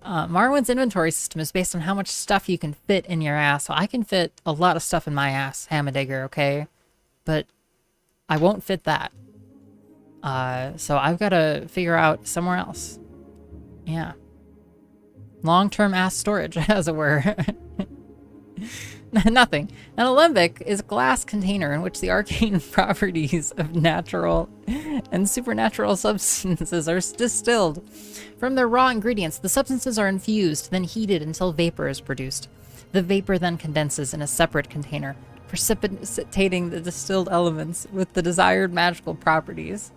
Morrowind's inventory system is based on how much stuff you can fit in your ass. So I can fit a lot of stuff in my ass, Hammerdigger, okay? But I won't fit that. So I've got to figure out somewhere else. Yeah. Long-term ass storage, as it were. Nothing. An alembic is a glass container in which the arcane properties of natural and supernatural substances are distilled from their raw ingredients. The substances are infused, then heated until vapor is produced. The vapor then condenses in a separate container, precipitating the distilled elements with the desired magical properties.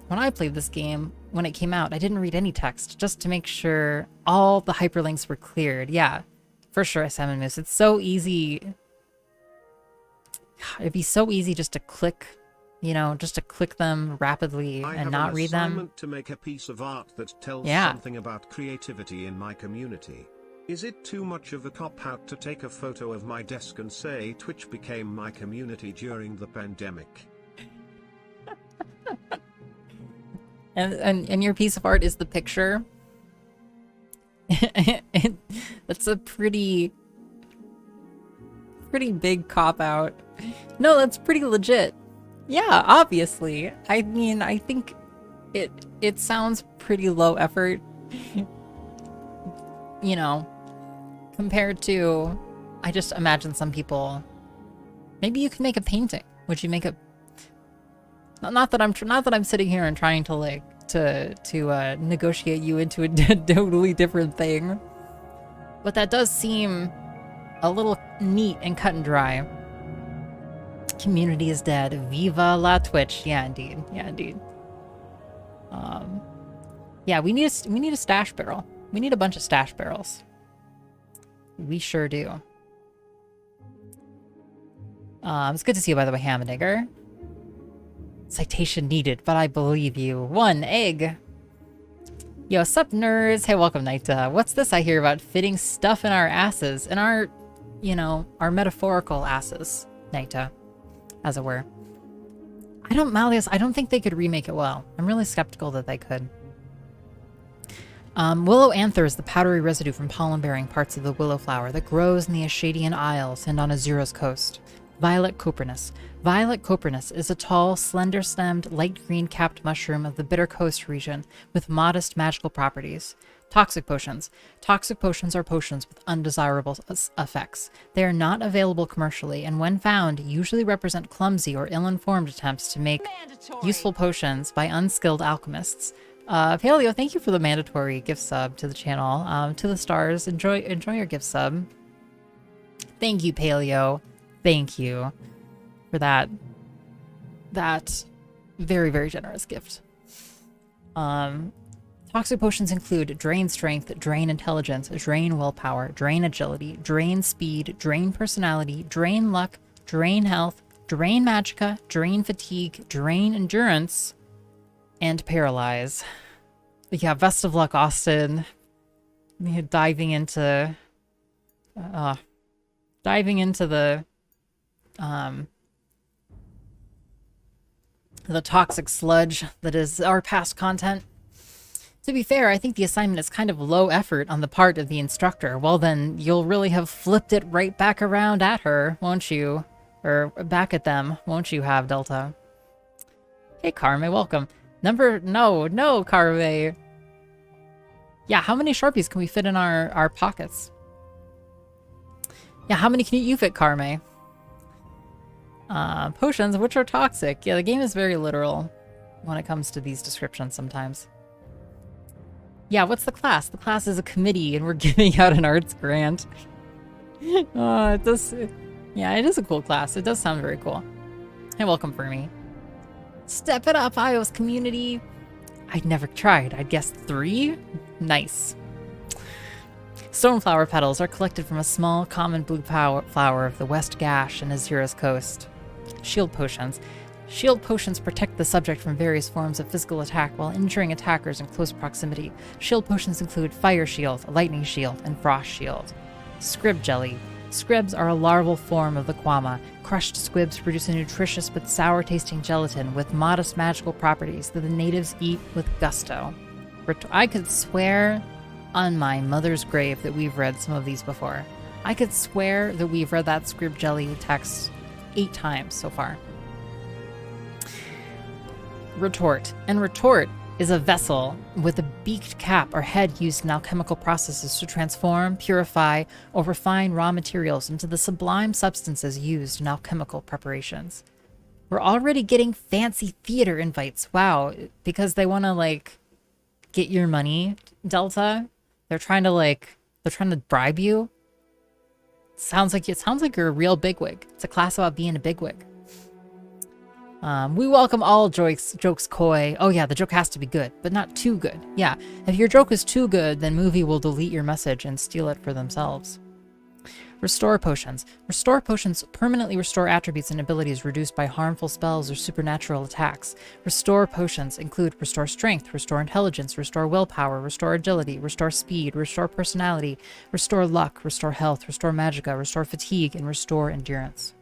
When I played this game, when it came out, I didn't read any text, just to make sure all the hyperlinks were cleared. Yeah. For sure, Salmon Moose. It's so easy. It'd be so easy just to click, you know, just to click them rapidly and not read them. I have an assignment to make a piece of art that tells something about creativity in my community. Is it too much of a cop-out to take a photo of my desk and say Twitch became my community during the pandemic? and your piece of art is the picture. That's a pretty big cop-out. No, that's pretty legit. Yeah, obviously. I mean, I think it sounds pretty low effort, you know, compared to, I just imagine some people, maybe you could make a painting. Would you make a, not that I'm sitting here and trying to, like, to negotiate you into a totally different thing. But that does seem a little neat and cut and dry. Community is dead. Viva la Twitch. Yeah, indeed. Yeah, indeed. Yeah, we need a stash barrel. We need a bunch of stash barrels. We sure do. It's good to see you, by the way, Hammerdigger. Citation needed, but I believe you. 1 egg. Yo, sup nerds? Hey, welcome, Naita. What's this I hear about fitting stuff in our asses? In our, you know, our metaphorical asses, Naita, as it were. Malleus, I don't think they could remake it well. I'm really skeptical that they could. Willow anther is the powdery residue from pollen-bearing parts of the willow flower that grows in the Ashadian Isles and on Azuro's coast. Violet copernus. Violet copernus is a tall, slender-stemmed, light green-capped mushroom of the Bitter Coast region with modest magical properties. Toxic potions. Toxic potions are potions with undesirable effects. They are not available commercially, and when found, usually represent clumsy or ill-informed attempts to make useful potions by unskilled alchemists. Paleo, thank you for the mandatory gift sub to the channel. To the stars, enjoy your gift sub. Thank you, Paleo. Thank you for that very, very generous gift. Toxic potions include drain strength, drain intelligence, drain willpower, drain agility, drain speed, drain personality, drain luck, drain health, drain magicka, drain fatigue, drain endurance, and paralyze. Yeah, best of luck, Austin. Diving into the toxic sludge that is our past content. To be fair, I think the assignment is kind of low effort on the part of the instructor. Well then, you'll really have flipped it right back around at her, won't you? Or back at them, won't you have, Delta? Hey, Carme, welcome. No, Carme. Yeah, how many Sharpies can we fit in our pockets? Yeah, how many can you fit, Carme? Potions, which are toxic. Yeah, the game is very literal when it comes to these descriptions sometimes. Yeah, what's the class? The class is a committee and we're giving out an arts grant. It does... Yeah, it is a cool class. It does sound very cool. Hey, welcome, Fermi. Step it up, iOS community. I'd never tried. I'd guess 3? Nice. Stoneflower petals are collected from a small, common blue flower of the West Gash and Azura's coast. Shield potions. Shield potions protect the subject from various forms of physical attack while injuring attackers in close proximity. Shield potions include Fire Shield, Lightning Shield, and Frost Shield. Scrib jelly. Scribs are a larval form of the Kwama. Crushed squibs produce a nutritious but sour-tasting gelatin with modest magical properties that the natives eat with gusto. I could swear on my mother's grave that we've read some of these before. I could swear that we've read that scrib jelly text 8 times so far. Retort. And retort is a vessel with a beaked cap or head used in alchemical processes to transform, purify, or refine raw materials into the sublime substances used in alchemical preparations. We're already getting fancy theater invites. Wow, because they want to, like, get your money, Delta. They're trying to bribe you. It sounds like you're a real bigwig. It's a class about being a bigwig. We welcome all jokes coy. Oh yeah, the joke has to be good, but not too good. Yeah, if your joke is too good, then movie will delete your message and steal it for themselves. Restore potions. Restore potions permanently restore attributes and abilities reduced by harmful spells or supernatural attacks. Restore potions include restore strength, restore intelligence, restore willpower, restore agility, restore speed, restore personality, restore luck, restore health, restore magicka, restore fatigue, and restore endurance.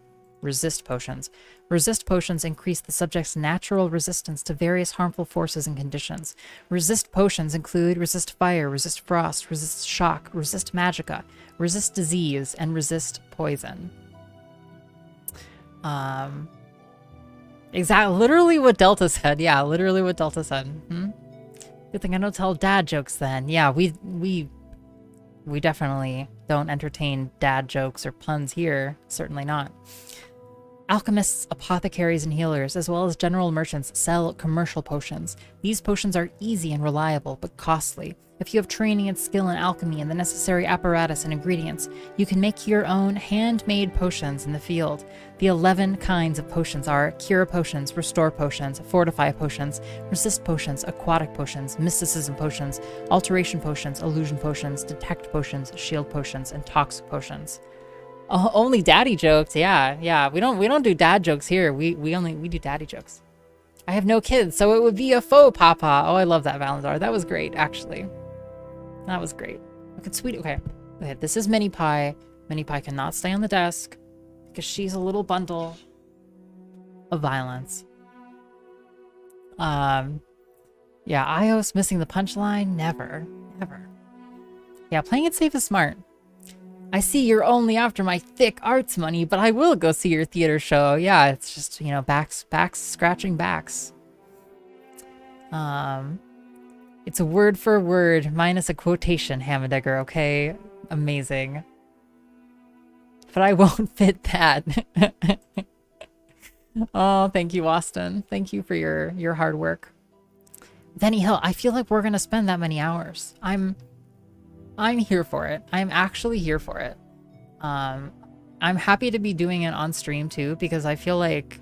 Resist potions. Resist potions increase the subject's natural resistance to various harmful forces and conditions. Resist potions include resist fire, resist frost, resist shock, resist magicka, resist disease, and resist poison. Literally what Delta said. Yeah, literally what Delta said. Good thing I don't tell dad jokes then. Yeah, we definitely don't entertain dad jokes or puns here. Certainly not. Alchemists, apothecaries, and healers, as well as general merchants, sell commercial potions. These potions are easy and reliable, but costly. If you have training and skill in alchemy and the necessary apparatus and ingredients, you can make your own handmade potions in the field. The 11 kinds of potions are cure potions, restore potions, fortify potions, resist potions, aquatic potions, mysticism potions, alteration potions, illusion potions, detect potions, shield potions, and toxic potions. Oh, only daddy jokes. Yeah. We don't do dad jokes here. We do daddy jokes. I have no kids, so it would be a faux papa. Oh, I love that, Valandar. That was great, actually. That was great. Look at sweetie. Okay. This is Mini Pie. Mini Pie cannot stay on the desk because she's a little bundle of violence. Yeah, iOS missing the punchline. Never. Yeah, playing it safe is smart. I see you're only after my thick arts money, but I will go see your theater show. Yeah, it's just, you know, backs scratching backs. It's a word for word minus a quotation, Hammerdegger, okay? Amazing. But I won't fit that. Oh, thank you, Austin. Thank you for your hard work. Benny Hill, I feel like we're gonna spend that many hours. I'm here for it. I'm actually here for it. I'm happy to be doing it on stream too, because I feel like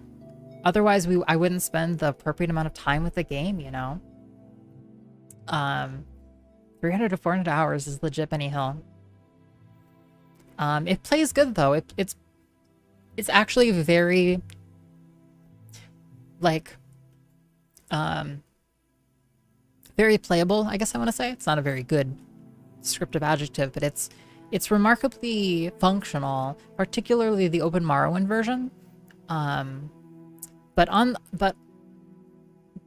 otherwise I wouldn't spend the appropriate amount of time with the game, you know? 300 to 400 hours is legit Benny Hill. It plays good though. It's actually very like very playable, I guess I want to say. It's not a very good descriptive adjective, but it's remarkably functional, particularly the open Morrowind version.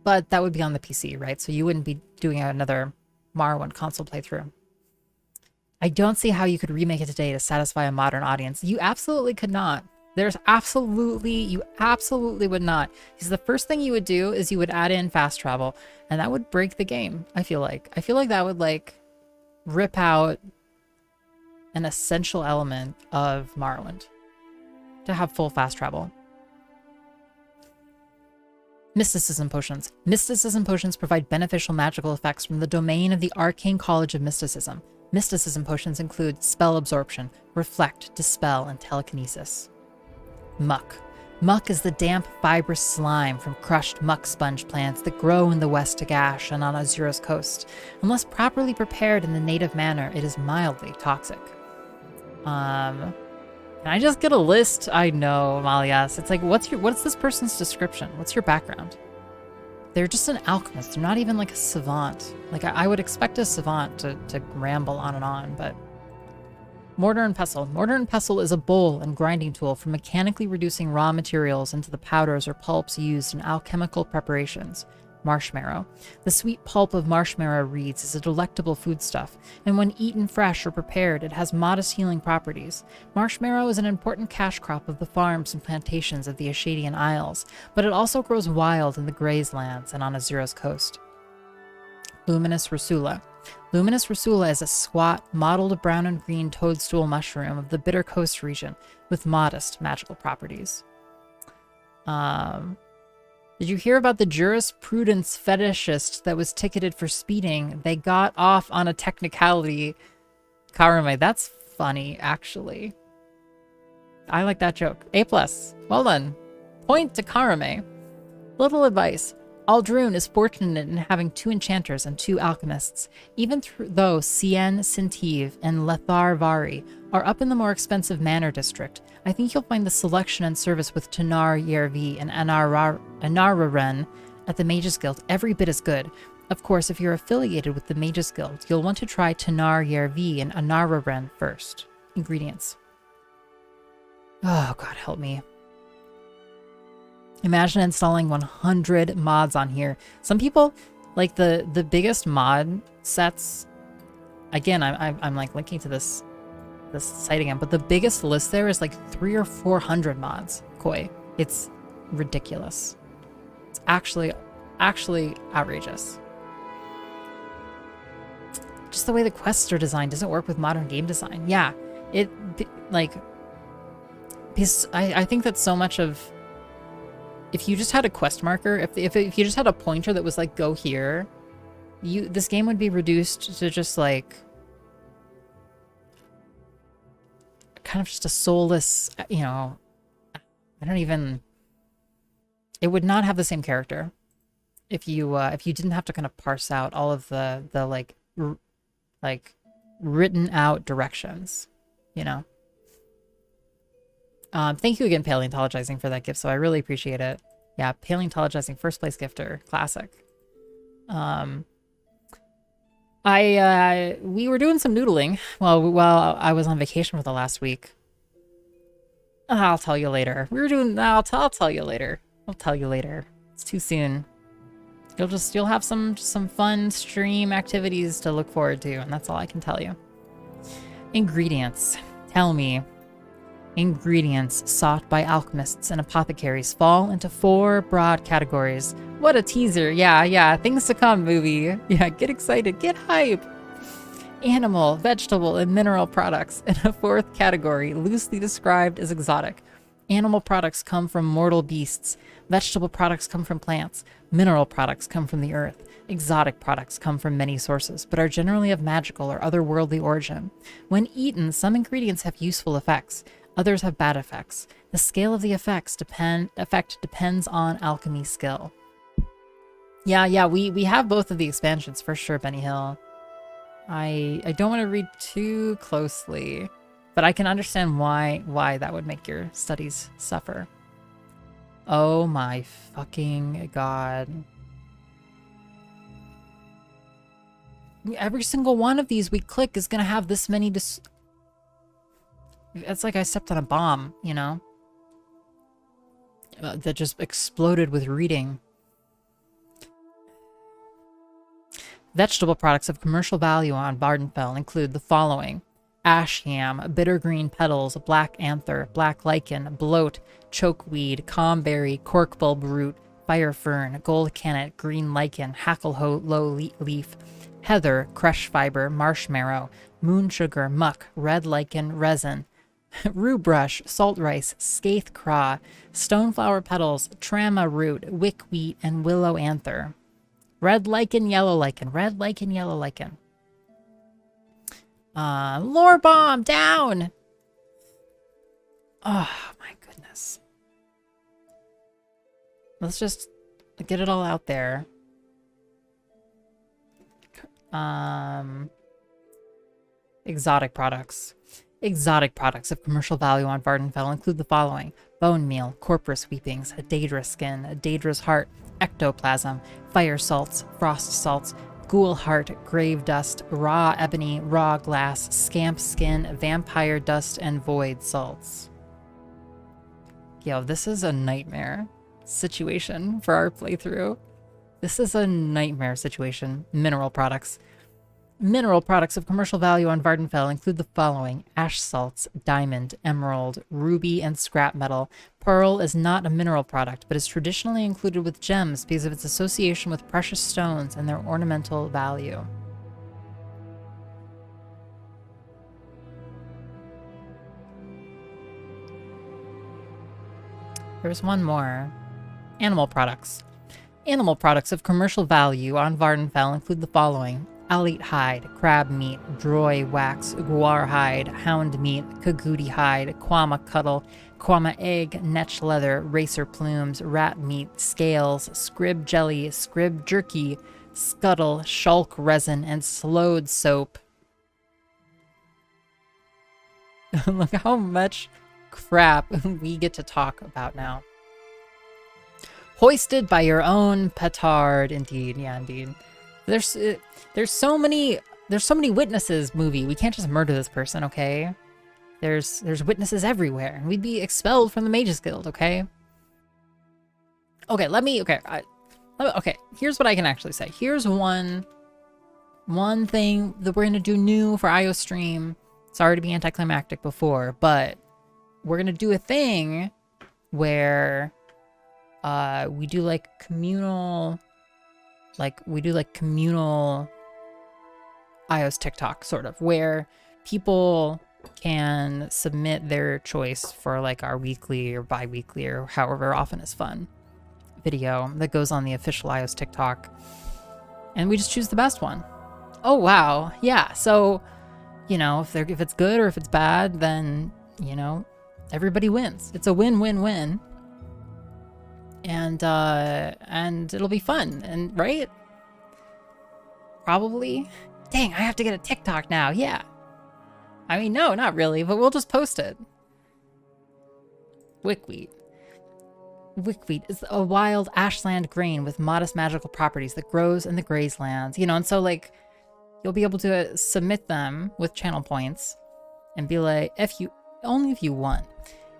But that would be on the PC, right? So you wouldn't be doing another Morrowind console playthrough. I don't see how you could remake it today to satisfy a modern audience. You absolutely could not. You absolutely would not. Because the first thing you would do is you would add in fast travel, and that would break the game, I feel like. I feel like that would, like, rip out an essential element of Morrowind to have full fast travel. Mysticism potions. Mysticism potions provide beneficial magical effects from the domain of the Arcane College of Mysticism. Mysticism potions include spell absorption, reflect, dispel, and telekinesis. Muck. Muck is the damp, fibrous slime from crushed muck sponge plants that grow in the West Tagash and on Azuro's coast. Unless properly prepared in the native manner, it is mildly toxic. Can I just get a list? I know, Malias. It's like, what's this person's description? What's your background? They're just an alchemist. They're not even like a savant. Like, I would expect a savant to ramble on and on, but... Mortar and pestle. Mortar and pestle is a bowl and grinding tool for mechanically reducing raw materials into the powders or pulps used in alchemical preparations. Marshmallow. The sweet pulp of marshmallow reeds is a delectable foodstuff, and when eaten fresh or prepared, it has modest healing properties. Marshmallow is an important cash crop of the farms and plantations of the Ashadian Isles, but it also grows wild in the Grazelands and on Azuro's coast. Luminous Rusula. Luminous Rusula is a squat, mottled brown and green toadstool mushroom of the Bitter Coast region with modest magical properties. Did you hear about the jurisprudence fetishist that was ticketed for speeding? They got off on a technicality. Karame, that's funny, actually. I like that joke. A+. Well done. Point to Karame. Little advice. Ald'ruhn is fortunate in having 2 enchanters and 2 alchemists. Even though Cien, Sintive, and Lethar Vari are up in the more expensive Manor District, I think you'll find the selection and service with Tanar Yervi and Anararen at the Mages Guild every bit as good. Of course, if you're affiliated with the Mages Guild, you'll want to try Tanar Yervi and Anararen first. Ingredients. Oh, God help me. Imagine installing 100 mods on here. Some people, like the biggest mod sets, again, I'm like linking to this site again, but the biggest list there is like 300 or 400 mods. Koi. It's ridiculous. It's actually outrageous. Just the way the quests are designed doesn't work with modern game design. Yeah, because I think that so much of, if you just had a quest marker, if you just had a pointer that was like, go here, this game would be reduced to just like kind of just a soulless, you know, it would not have the same character if you didn't have to kind of parse out all of the like written out directions, you know. Thank you again, Paleontologizing, for that gift, so I really appreciate it. Yeah, Paleontologizing, first place gifter, classic. We were doing some noodling while I was on vacation for the last week. I'll tell you later. I'll tell you later. I'll tell you later. It's too soon. You'll have some fun stream activities to look forward to, and that's all I can tell you. Ingredients. Tell me. Ingredients sought by alchemists and apothecaries fall into 4 broad categories. What a teaser. Yeah, things to come, movie. Yeah, get excited, get hype. Animal, vegetable, and mineral products in a 4th category, loosely described as exotic. Animal products come from mortal beasts. Vegetable products come from plants. Mineral products come from the earth. Exotic products come from many sources, but are generally of magical or otherworldly origin. When eaten, some ingredients have useful effects. Others have bad effects. The scale of the effect depends on alchemy skill. Yeah, we have both of the expansions for sure, Benny Hill. I don't want to read too closely, but I can understand why that would make your studies suffer. Oh my fucking God. Every single one of these we click is gonna have this many it's like I stepped on a bomb, you know? That just exploded with reading. Vegetable products of commercial value on Vardenfell include the following: ash yam, bitter green petals, black anther, black lichen, bloat, chokeweed, comberry, corkbulb root, fire fern, gold cannet, green lichen, hacklehoe leaf, heather, crush fiber, marshmallow, moon sugar, muck, red lichen, resin, rue brush, salt rice, scathe craw, stoneflower petals, trama root, wickweed, and willow anther. Red lichen, yellow lichen, red lichen, yellow lichen. Lore bomb down. Oh my goodness. Let's just get it all out there. Exotic products. Exotic products of commercial value on Vardenfell include the following: bone meal, corpus weepings, a daedra skin, a daedra's heart, ectoplasm, fire salts, frost salts, ghoul heart, grave dust, raw ebony, raw glass, scamp skin, vampire dust, and void salts. Yo, this is a nightmare situation for our playthrough. This is a nightmare situation. Mineral products. Mineral products of commercial value on Vardenfell include the following: ash salts, diamond, emerald, ruby, and scrap metal. Pearl is not a mineral product, but is traditionally included with gems because of its association with precious stones and their ornamental value. There's one more. Animal products. Animal products of commercial value on Vardenfell include the following: owlet hide, crab meat, droy wax, guar hide, hound meat, kagudi hide, quama cuttle, quama egg, netch leather, racer plumes, rat meat, scales, scrib jelly, scrib jerky, scuttle, shulk resin, and slowed soap. Look how much crap we get to talk about now. Hoisted by your own petard. Indeed, yeah, indeed. There's so many witnesses, movie. We can't just murder this person, okay? There's witnesses everywhere, and we'd be expelled from the Mages Guild, okay? Okay, here's what I can actually say. Here's one thing that we're gonna do new for iios stream. Sorry to be anticlimactic before, but we're gonna do a thing where we do like communal iios TikTok, sort of, where people can submit their choice for like our weekly or bi-weekly or however often is fun video that goes on the official iios TikTok, and we just choose the best one. Oh wow, yeah. So, you know, if it's good or if it's bad, then, you know, everybody wins. It's a win-win-win. And it'll be fun, and right? Probably. Dang, I have to get a TikTok now. Yeah. I mean, no, not really, but we'll just post it. Wickweed. Wickweed is a wild ashland grain with modest magical properties that grows in the grazelands. You know, and so like you'll be able to submit them with channel points and be like, only if you want,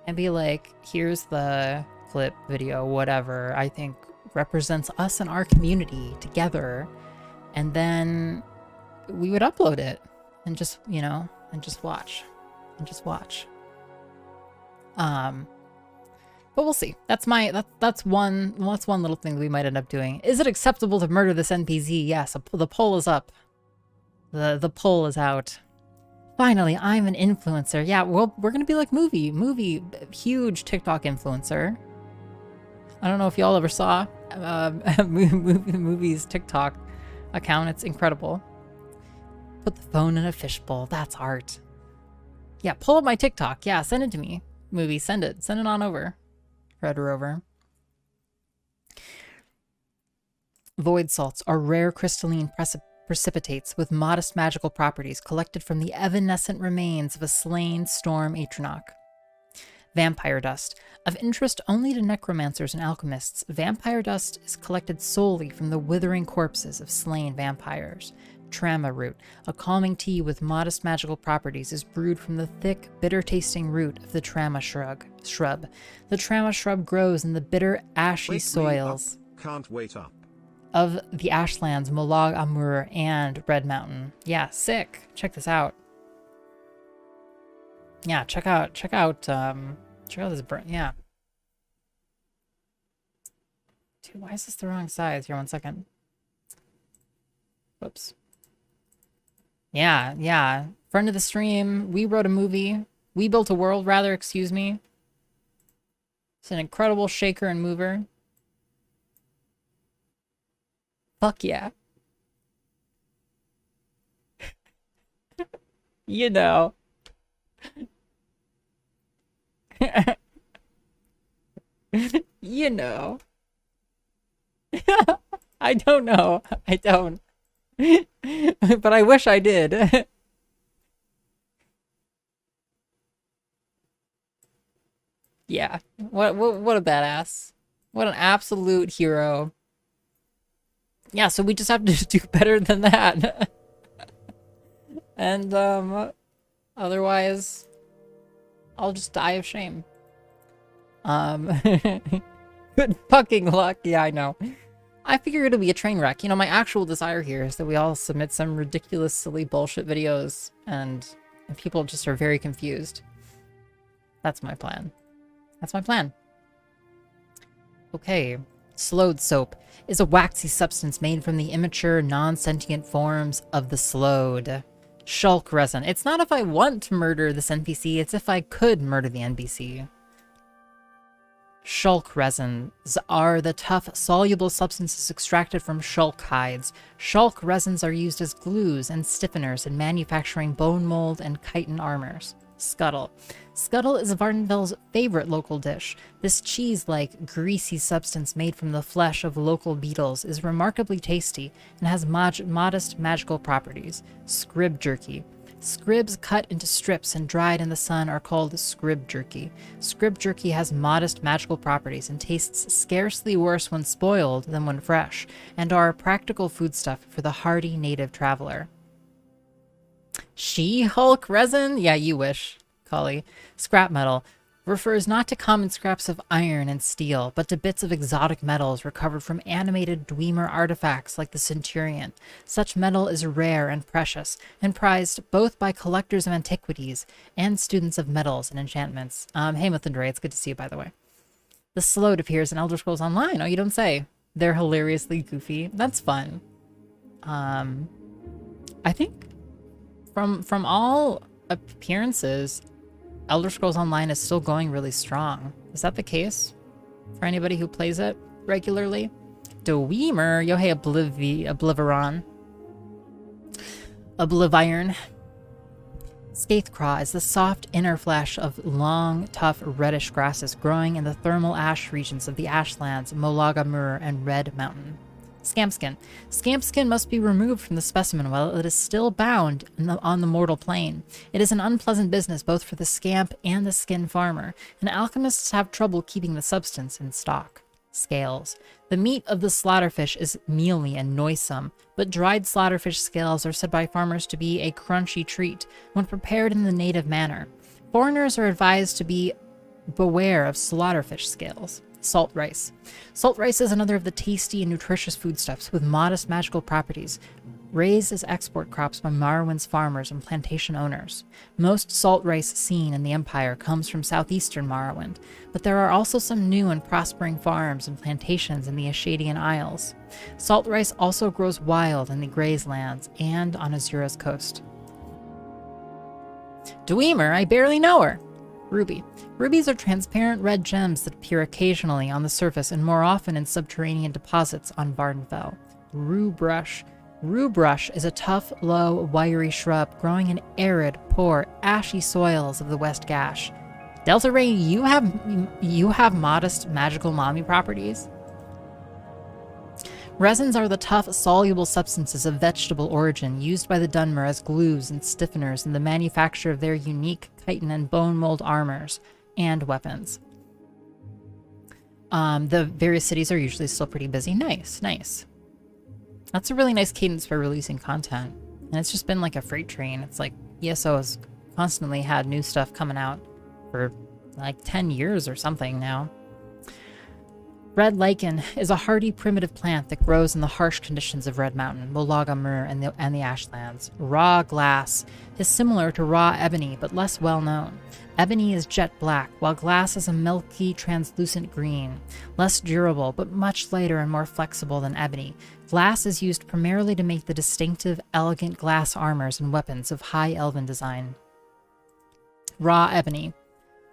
and be like, here's the clip, video, whatever I think represents us and our community together, and then we would upload it and just, you know, and just watch. But we'll see. That's one little thing that we might end up doing. Is it acceptable to murder this NPC? Yes, the poll is up. The poll is out. Finally, I'm an influencer. Yeah, well, we're gonna be like movie, huge TikTok influencer. I don't know if y'all ever saw movie's TikTok account. It's incredible. Put the phone in a fishbowl. That's art. Yeah, pull up my TikTok. Yeah, send it to me. Movie, send it on over. Red Rover. Void salts are rare crystalline precipitates with modest magical properties collected from the evanescent remains of a slain storm Atronach. Vampire dust. Of interest only to necromancers and alchemists, vampire dust is collected solely from the withering corpses of slain vampires. Trama root, a calming tea with modest magical properties, is brewed from the thick, bitter-tasting root of the trama shrub. The trama shrub grows in the bitter, ashy soils. Can't wait up. of the Ashlands, Molag Amur, and Red Mountain. Yeah, sick. Check this out. Yeah, check out this burn. Yeah. Dude, why is this the wrong size? Here, 1 second. Whoops. Yeah. Friend of the stream. We wrote a movie. We built a world, rather, excuse me. It's an incredible shaker and mover. Fuck yeah. You know. You know. I don't know. I don't. But I wish I did. Yeah. What a badass. What an absolute hero. Yeah, so we just have to do better than that. And otherwise I'll just die of shame. Good fucking luck. Yeah, I know. I figure it'll be a train wreck. You know, my actual desire here is that we all submit some ridiculous, silly bullshit videos and people just are very confused. That's my plan. That's my plan. Okay. Slowed soap is a waxy substance made from the immature, non-sentient forms of the slowed. Shulk resin. It's not if I want to murder this NPC, it's if I could murder the NPC. Shulk resins are the tough, soluble substances extracted from shulk hides. Shulk resins are used as glues and stiffeners in manufacturing bone mold and chitin armors. Scuttle. Scuttle is Vardenfell's favorite local dish. This cheese-like, greasy substance made from the flesh of local beetles is remarkably tasty and has modest magical properties. Scrib jerky. Scribs cut into strips and dried in the sun are called scrib jerky. Scrib jerky has modest magical properties and tastes scarcely worse when spoiled than when fresh, and are a practical foodstuff for the hardy native traveler. She-Hulk resin? Yeah, you wish, Collie. Scrap metal refers not to common scraps of iron and steel, but to bits of exotic metals recovered from animated Dwemer artifacts like the Centurion. Such metal is rare and precious, and prized both by collectors of antiquities and students of metals and enchantments. Hey, Mythindray, it's good to see you, by the way. The Slowed appears in Elder Scrolls Online. Oh, you don't say. They're hilariously goofy. That's fun. I think from all appearances, Elder Scrolls Online is still going really strong. Is that the case for anybody who plays it regularly? Dwemer, yo hey, Obliviron. Obliviron. Skaithcraw is the soft inner flesh of long, tough, reddish grasses growing in the thermal ash regions of the Ashlands, Molag Amur, and Red Mountain. Scampskin. Scampskin must be removed from the specimen while it is still bound on the mortal plane. It is an unpleasant business both for the scamp and the skin farmer, and alchemists have trouble keeping the substance in stock. Scales. The meat of the slaughterfish is mealy and noisome, but dried slaughterfish scales are said by farmers to be a crunchy treat when prepared in the native manner. Foreigners are advised to beware of slaughterfish scales. Salt rice. Salt rice is another of the tasty and nutritious foodstuffs with modest magical properties, raised as export crops by Morrowind's farmers and plantation owners. Most salt rice seen in the Empire comes from southeastern Morrowind, but there are also some new and prospering farms and plantations in the Ashadian Isles. Salt rice also grows wild in the Grazelands and on Azura's coast. Dwemer, I barely know her. Ruby. Rubies are transparent red gems that appear occasionally on the surface and more often in subterranean deposits on Vardenfell. Ruebrush. Ruebrush is a tough, low, wiry shrub growing in arid, poor, ashy soils of the West Gash. Delta Ray, you have modest magical mommy properties? Resins are the tough, soluble substances of vegetable origin used by the Dunmer as glues and stiffeners in the manufacture of their unique chitin and bone mold armors and weapons. The various cities are usually still pretty busy. Nice, nice. That's a really nice cadence for releasing content. And it's just been like a freight train. It's like ESO has constantly had new stuff coming out for like 10 years or something now. Red lichen is a hardy primitive plant that grows in the harsh conditions of Red Mountain, Molaga Mur, and the Ashlands. Raw glass is similar to raw ebony, but less well known. Ebony is jet black, while glass is a milky, translucent green. Less durable, but much lighter and more flexible than ebony. Glass is used primarily to make the distinctive, elegant glass armors and weapons of high elven design. Raw ebony.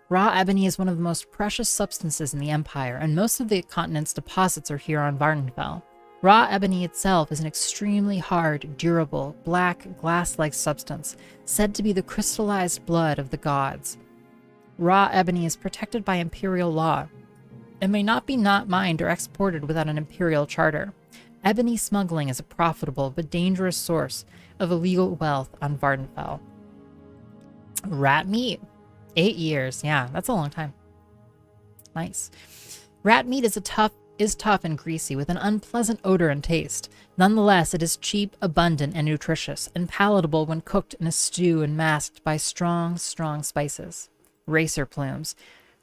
Raw ebony is one of the most precious substances in the Empire, and most of the continent's deposits are here on Vardenfell. Raw ebony itself is an extremely hard, durable, black, glass-like substance, said to be the crystallized blood of the gods. Raw ebony is protected by imperial law, and may not be mined or exported without an imperial charter. Ebony smuggling is a profitable but dangerous source of illegal wealth on Vardenfell. Rat meat. 8 years. Yeah, that's a long time. Nice. Rat meat is tough and greasy with an unpleasant odor and taste. Nonetheless, it is cheap, abundant, and nutritious, and palatable when cooked in a stew and masked by strong, strong spices. Racer plumes.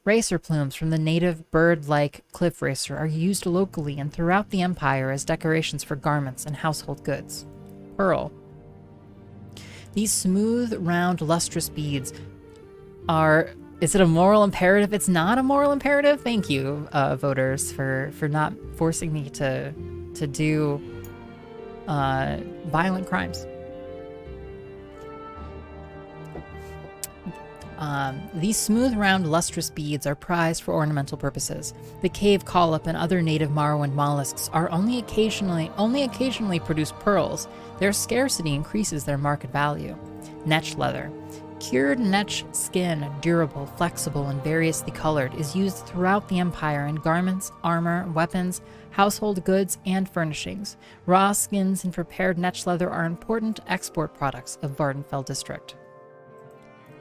Racer plumes from the native bird-like cliff racer are used locally and throughout the Empire as decorations for garments and household goods. Pearl. These smooth, round, lustrous beads are... Is it a moral imperative? It's not a moral imperative? Thank you, voters, for not forcing me to do violent crimes. These smooth, round, lustrous beads are prized for ornamental purposes. The cave collop and other native Morrowind mollusks are only occasionally produce pearls. Their scarcity increases their market value. Netch leather. Cured netch skin, durable, flexible, and variously colored, is used throughout the Empire in garments, armor, weapons, household goods, and furnishings. Raw skins and prepared netch leather are important export products of Vardenfell district.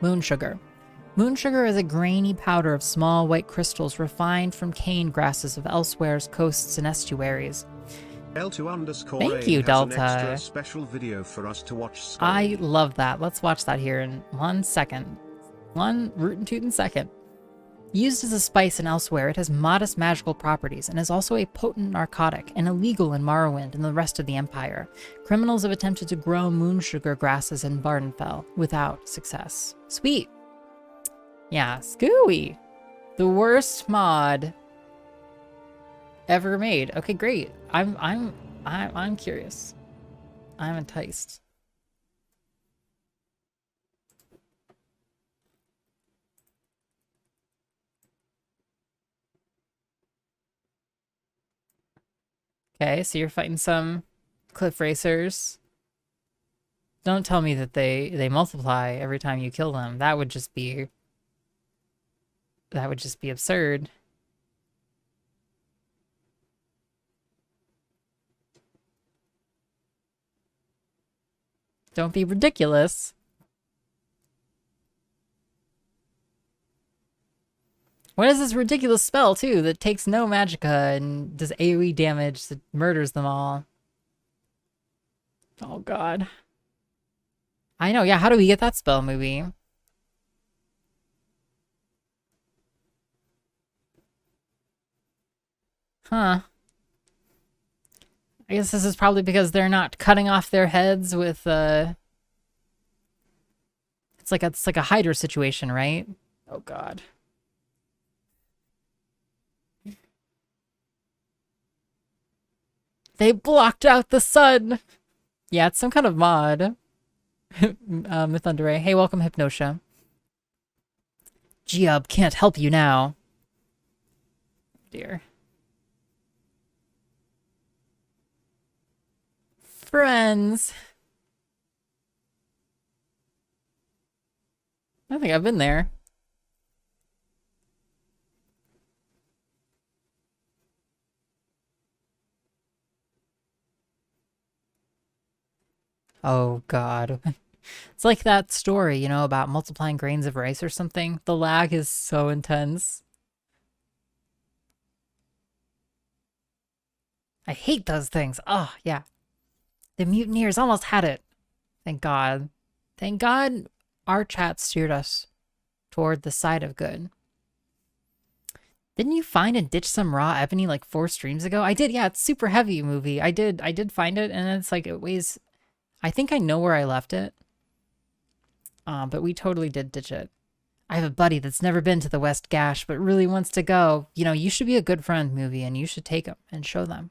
Moon sugar. Moon sugar is a grainy powder of small white crystals refined from cane grasses of Elsewhere's coasts and estuaries. Thank you, Delta. Special video for us to watch. I love that. Let's watch that here in 1 second. One rootin' tootin' second. Used as a spice in Elsewhere, it has modest magical properties and is also a potent narcotic and illegal in Morrowind and the rest of the Empire. Criminals have attempted to grow moon sugar grasses in Vardenfell without success. Sweet. Yeah, Scooey. The worst mod ever made. Okay, great. I'm curious. I'm enticed. Okay, so you're fighting some cliff racers. Don't tell me that they multiply every time you kill them. That would just be absurd. Don't be ridiculous. What is this ridiculous spell, too, that takes no magicka and does AoE damage that murders them all? Oh, God. I know, yeah, how do we get that spell, movie? Huh. I guess this is probably because they're not cutting off their heads with it's like a hider situation, right? Oh God. They blocked out the sun. Yeah, it's some kind of mod. Mythundere. Hey, welcome, Hypnotia. Geob can't help you now. Dear. Friends. I think I've been there. Oh, God. It's like that story, you know, about multiplying grains of rice or something. The lag is so intense. I hate those things. Oh, yeah. The mutineers almost had it. Thank God. Thank God our chat steered us toward the side of good. Didn't you find and ditch some raw ebony like 4 streams ago? I did, yeah, it's super heavy movie. I did find it, and it's like, it weighs, I think I know where I left it. But we totally did ditch it. I have a buddy that's never been to the West Gash, but really wants to go. You know, you should be a good friend, movie, and you should take them and show them.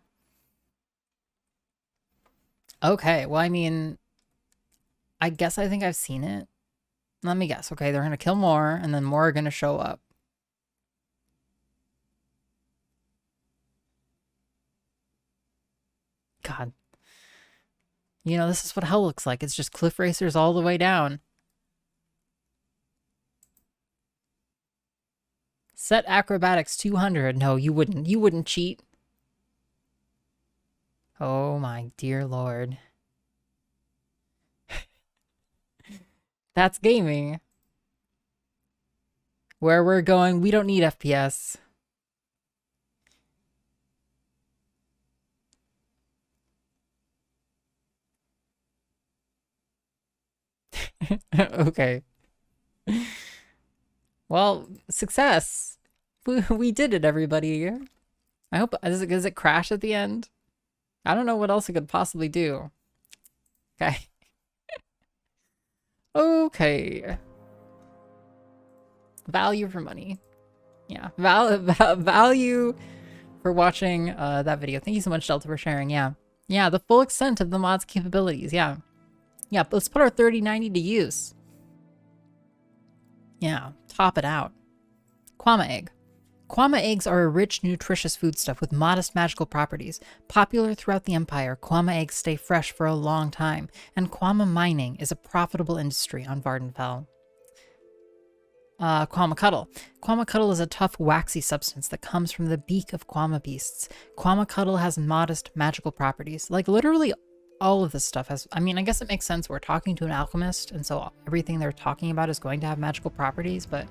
Okay, well, I mean, I guess I think I've seen it. Let me guess. Okay, they're going to kill more, and then more are going to show up. God. You know, this is what hell looks like. It's just cliff racers all the way down. Set acrobatics 200. No, you wouldn't. You wouldn't cheat. Oh my dear Lord. That's gaming. Where we're going, we don't need FPS. Okay. Well, success. We did it, everybody. I hope, does it crash at the end? I don't know what else it could possibly do. Okay. Okay. Value for money. Yeah. Value for watching that video. Thank you so much, Delta, for sharing. Yeah. Yeah, the full extent of the mod's capabilities. Yeah. Yeah, let's put our 3090 to use. Yeah, top it out. Kwama egg. Kwama eggs are a rich, nutritious foodstuff with modest magical properties. Popular throughout the Empire, Kwama eggs stay fresh for a long time, and Kwama mining is a profitable industry on Vardenfell. Kwama Cuddle. Kwama Cuddle is a tough, waxy substance that comes from the beak of Kwama beasts. Kwama Cuddle has modest magical properties. Like, literally all of this stuff has, I mean, I guess it makes sense. We're talking to an alchemist, and so everything they're talking about is going to have magical properties, but...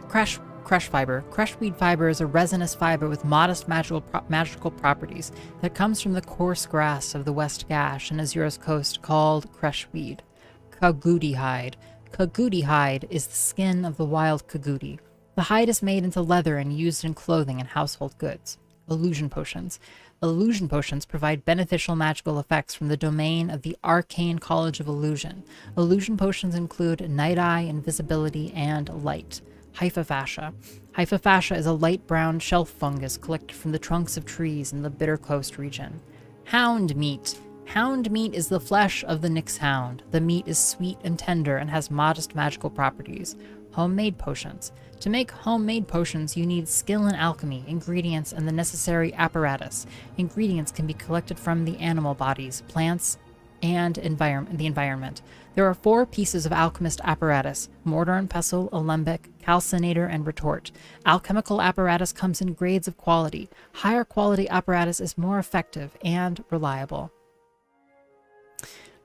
Crush fiber. Crushed weed fiber is a resinous fiber with modest magical properties that comes from the coarse grass of the West Gash and Azura's coast called crush weed. Kagudi hide. Kagudi hide is the skin of the wild kagudi. The hide is made into leather and used in clothing and household goods. Illusion potions. Illusion potions provide beneficial magical effects from the domain of the Arcane College of Illusion. Illusion potions include Night Eye, Invisibility, and Light. Hyphophagia. Hyphophagia is a light brown shelf fungus collected from the trunks of trees in the Bitter Coast region. Hound meat. Hound meat is the flesh of the Nyx hound. The meat is sweet and tender and has modest magical properties. Homemade potions. To make homemade potions, you need skill in alchemy, ingredients, and the necessary apparatus. Ingredients can be collected from the animal bodies, plants, and the environment. There are 4 pieces of alchemist apparatus: mortar and pestle, alembic, calcinator, and retort. Alchemical apparatus comes in grades of quality. Higher quality apparatus is more effective and reliable.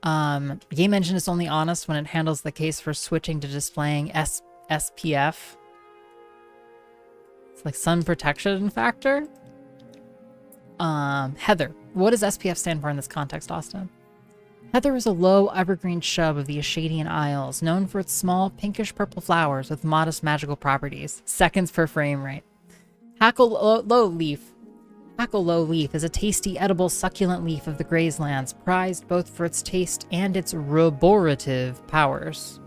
Game engine is only honest when it handles the case for switching to displaying SPF. It's like sun protection factor. Heather. What does SPF stand for in this context, Austin? Heather is a low evergreen shrub of the Ashadian Isles, known for its small pinkish-purple flowers with modest magical properties. Seconds per frame rate. Hackle-low leaf. Hackle-low leaf is a tasty, edible, succulent leaf of the Grazelands, prized both for its taste and its restorative powers.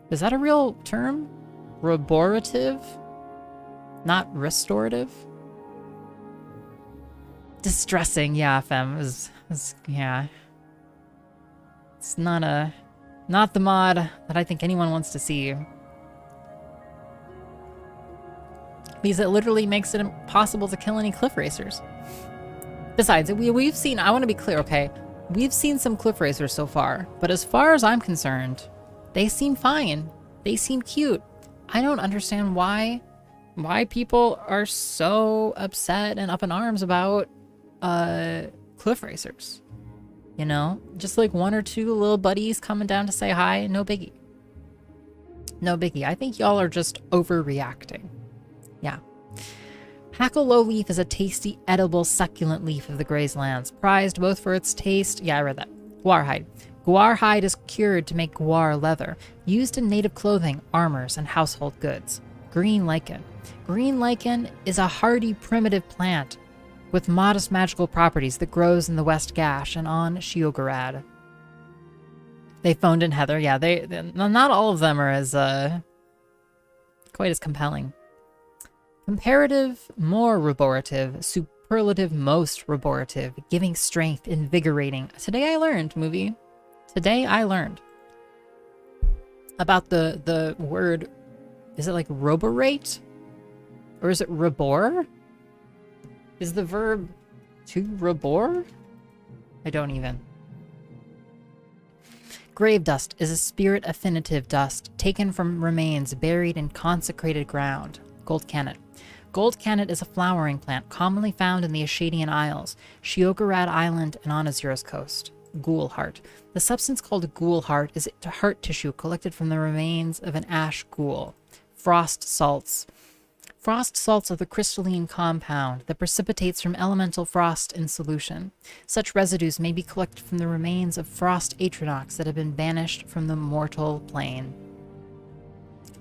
Is that a real term? Restorative? Not restorative? Distressing, yeah, fem. Yeah. It's not the mod that I think anyone wants to see. Because it literally makes it impossible to kill any cliff racers. Besides, we've seen, I want to be clear, okay? We've seen some cliff racers so far, but as far as I'm concerned, they seem fine. They seem cute. I don't understand why people are so upset and up in arms about cliff racers. You know, just like 1 or 2 little buddies coming down to say hi, no biggie. No biggie. I think y'all are just overreacting. Yeah. Hackle-low leaf is a tasty, edible, succulent leaf of the Grazelands, prized both for its taste. Yeah, I read that. Guar hide. Guar hide is cured to make guar leather, used in native clothing, armors, and household goods. Green lichen. Green lichen is a hardy primitive plant with modest magical properties that grows in the West Gash and on Sheogarad. They phoned in Heather. Yeah, they not all of them are as quite as compelling. Comparative, more reborrative. Superlative, most reborrative. Giving strength, invigorating. Today I learned, movie. Today I learned about the word. Is it like roborate? Or is it rebor? Is the verb to rebor? I don't even. Grave dust is a spirit affinitive dust taken from remains buried in consecrated ground. Gold cannet. Gold cannet is a flowering plant commonly found in the Ashadian Isles, Sheogarad Island, and on Azura's coast. Ghoul heart. The substance called ghoul heart is heart tissue collected from the remains of an ash ghoul. Frost salts. Frost salts are the crystalline compound that precipitates from elemental frost in solution. Such residues may be collected from the remains of frost atronox that have been banished from the mortal plane.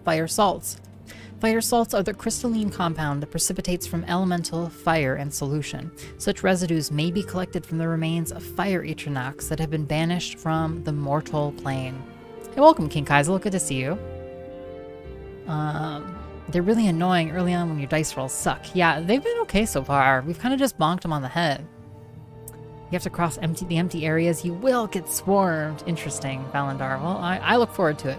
Fire salts. Fire salts are the crystalline compound that precipitates from elemental fire in solution. Such residues may be collected from the remains of fire atronox that have been banished from the mortal plane. Hey, welcome, King Kaizel. Good to see you. They're really annoying early on when your dice rolls suck. Yeah, they've been okay so far. We've kind of just bonked them on the head. You have to cross the empty areas. You will get swarmed. Interesting, Valandar. Well, I look forward to it.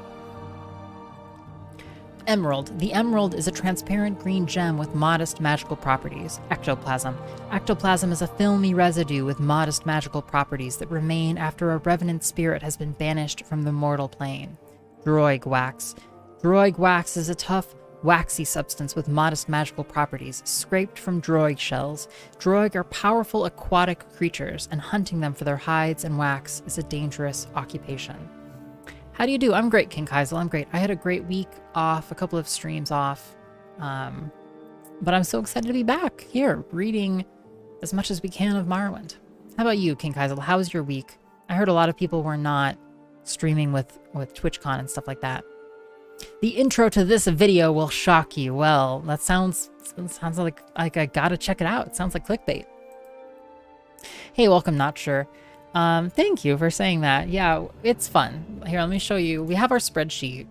Emerald. The emerald is a transparent green gem with modest magical properties. Ectoplasm. Ectoplasm is a filmy residue with modest magical properties that remain after a revenant spirit has been banished from the mortal plane. Droig wax. Droig wax is a tough, waxy substance with modest magical properties, scraped from droig shells. Droig are powerful aquatic creatures, and hunting them for their hides and wax is a dangerous occupation. How do you do? I'm great, King Kaizel. I'm great. I had a great week off, a couple of streams off. But I'm so excited to be back here, reading as much as we can of Morrowind. How about you, King Kaizel? How was your week? I heard a lot of people were not streaming with TwitchCon and stuff like that. The intro to this video will shock you. Well, that sounds like I gotta check it out. It sounds like clickbait. Hey, welcome, Not Sure. Thank you for saying that. Yeah, it's fun. Here, let me show you. We have our spreadsheet,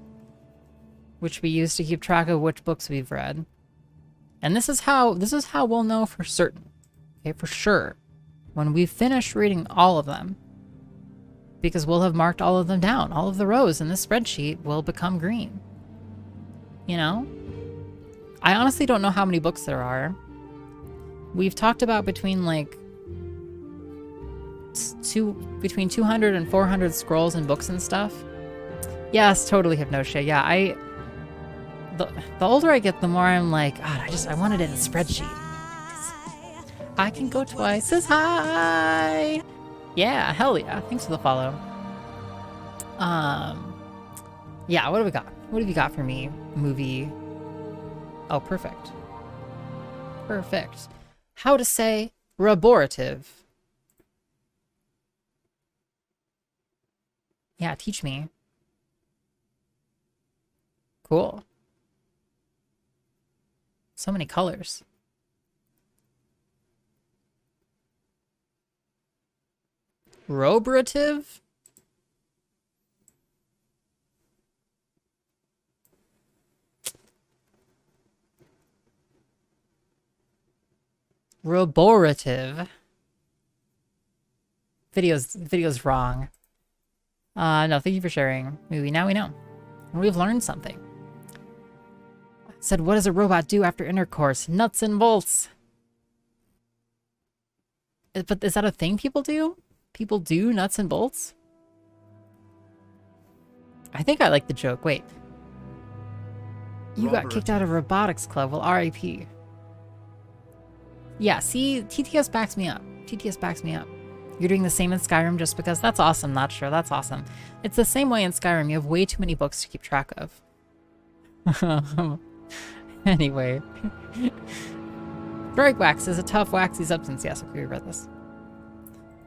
which we use to keep track of which books we've read. And this is how we'll know for certain. Okay, for sure. When we've finished reading all of them. Because we'll have marked all of them down. All of the rows in this spreadsheet will become green. You know? I honestly don't know how many books there are. We've talked about between like between 200 and 400 scrolls and books and stuff. Yes, totally Hypnotia. Yeah, the older I get, the more I'm like, God, I wanted it in a spreadsheet. I can go twice as high. Yeah, hell yeah. Thanks for the follow. Yeah, what do we got? What have you got for me? Movie. Oh, perfect. Perfect. How to say reborrative. Yeah, teach me. Cool. So many colors. Roborative? Roborative. Video's wrong. No, thank you for sharing. Movie, now we know. We've learned something. Said, what does a robot do after intercourse? Nuts and bolts. But is that a thing people do? People do nuts and bolts? I think I like the joke. Wait. You got kicked out of robotics club. Well, RIP. Yeah, see, TTS backs me up. TTS backs me up. You're doing the same in Skyrim just because? That's awesome, Not Sure. That's awesome. It's the same way in Skyrim. You have way too many books to keep track of. Anyway. Droig wax is a tough, waxy substance. Yes, okay, we read this.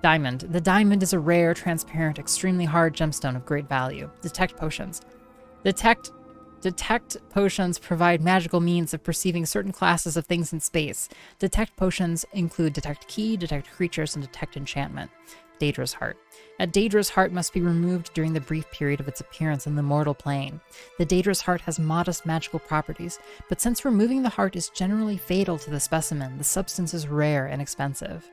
Diamond. The diamond is a rare, transparent, extremely hard gemstone of great value. Detect potions. Detect Detect potions provide magical means of perceiving certain classes of things in space. Detect potions include detect key, detect creatures, and detect enchantment. Daedra's Heart. A Daedra's Heart must be removed during the brief period of its appearance in the mortal plane. The Daedra's Heart has modest magical properties, but since removing the heart is generally fatal to the specimen, the substance is rare and expensive.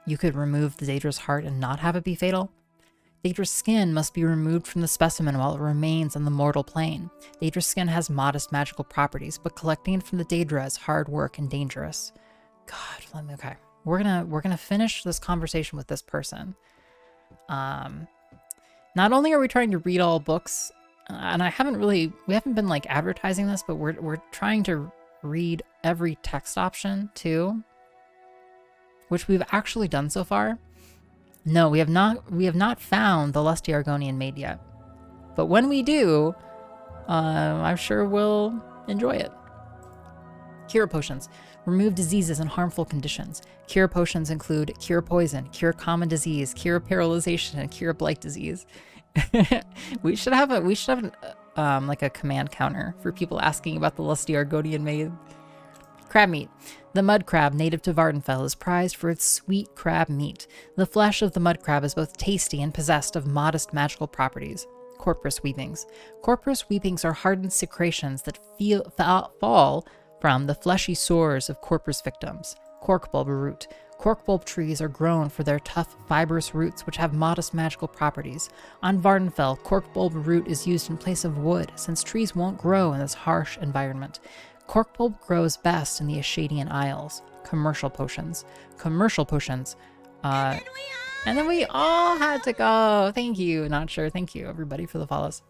You could remove the Daedra's Heart and not have it be fatal? Daedra's skin must be removed from the specimen while it remains on the mortal plane. Daedra's skin has modest magical properties, but collecting it from the Daedra is hard work and dangerous. God, okay. We're gonna finish this conversation with this person. Not only are we trying to read all books, and we haven't been like advertising this, but we're trying to read every text option too, which we've actually done so far. No, we have not found the lusty Argonian maid yet. But when we do, I'm sure we'll enjoy it. Cure potions. Remove diseases and harmful conditions. Cure potions include cure poison, cure common disease, cure paralyzation, and cure blight disease. we should have like a command counter for people asking about the lusty Argonian maid. Crab meat. The mud crab, native to Vardenfell, is prized for its sweet crab meat. The flesh of the mud crab is both tasty and possessed of modest magical properties. Corpus weepings. Corpus weepings are hardened secretions that fall from the fleshy sores of corpus victims. Corkbulb root. Corkbulb trees are grown for their tough, fibrous roots which have modest magical properties. On Vardenfell, corkbulb root is used in place of wood, since trees won't grow in this harsh environment. Corkbulb grows best in the Ashadian Isles. Commercial potions. Commercial potions. And then we all had to go. Thank you. Not sure. Thank you, everybody, for the follows.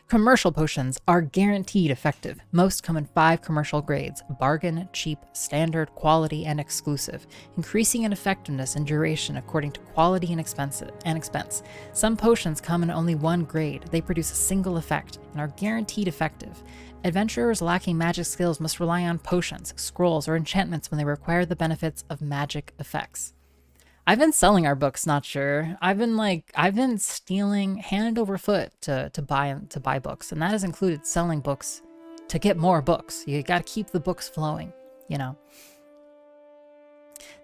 Commercial potions are guaranteed effective. Most come in 5 commercial grades: bargain, cheap, standard, quality, and exclusive, increasing in effectiveness and duration according to quality and expense. Some potions come in only 1 grade. They produce a single effect and are guaranteed effective. Adventurers lacking magic skills must rely on potions, scrolls, or enchantments when they require the benefits of magic effects. I've been selling our books, not sure. I've been stealing hand over foot to buy books, and that has included selling books to get more books. You gotta keep the books flowing, you know.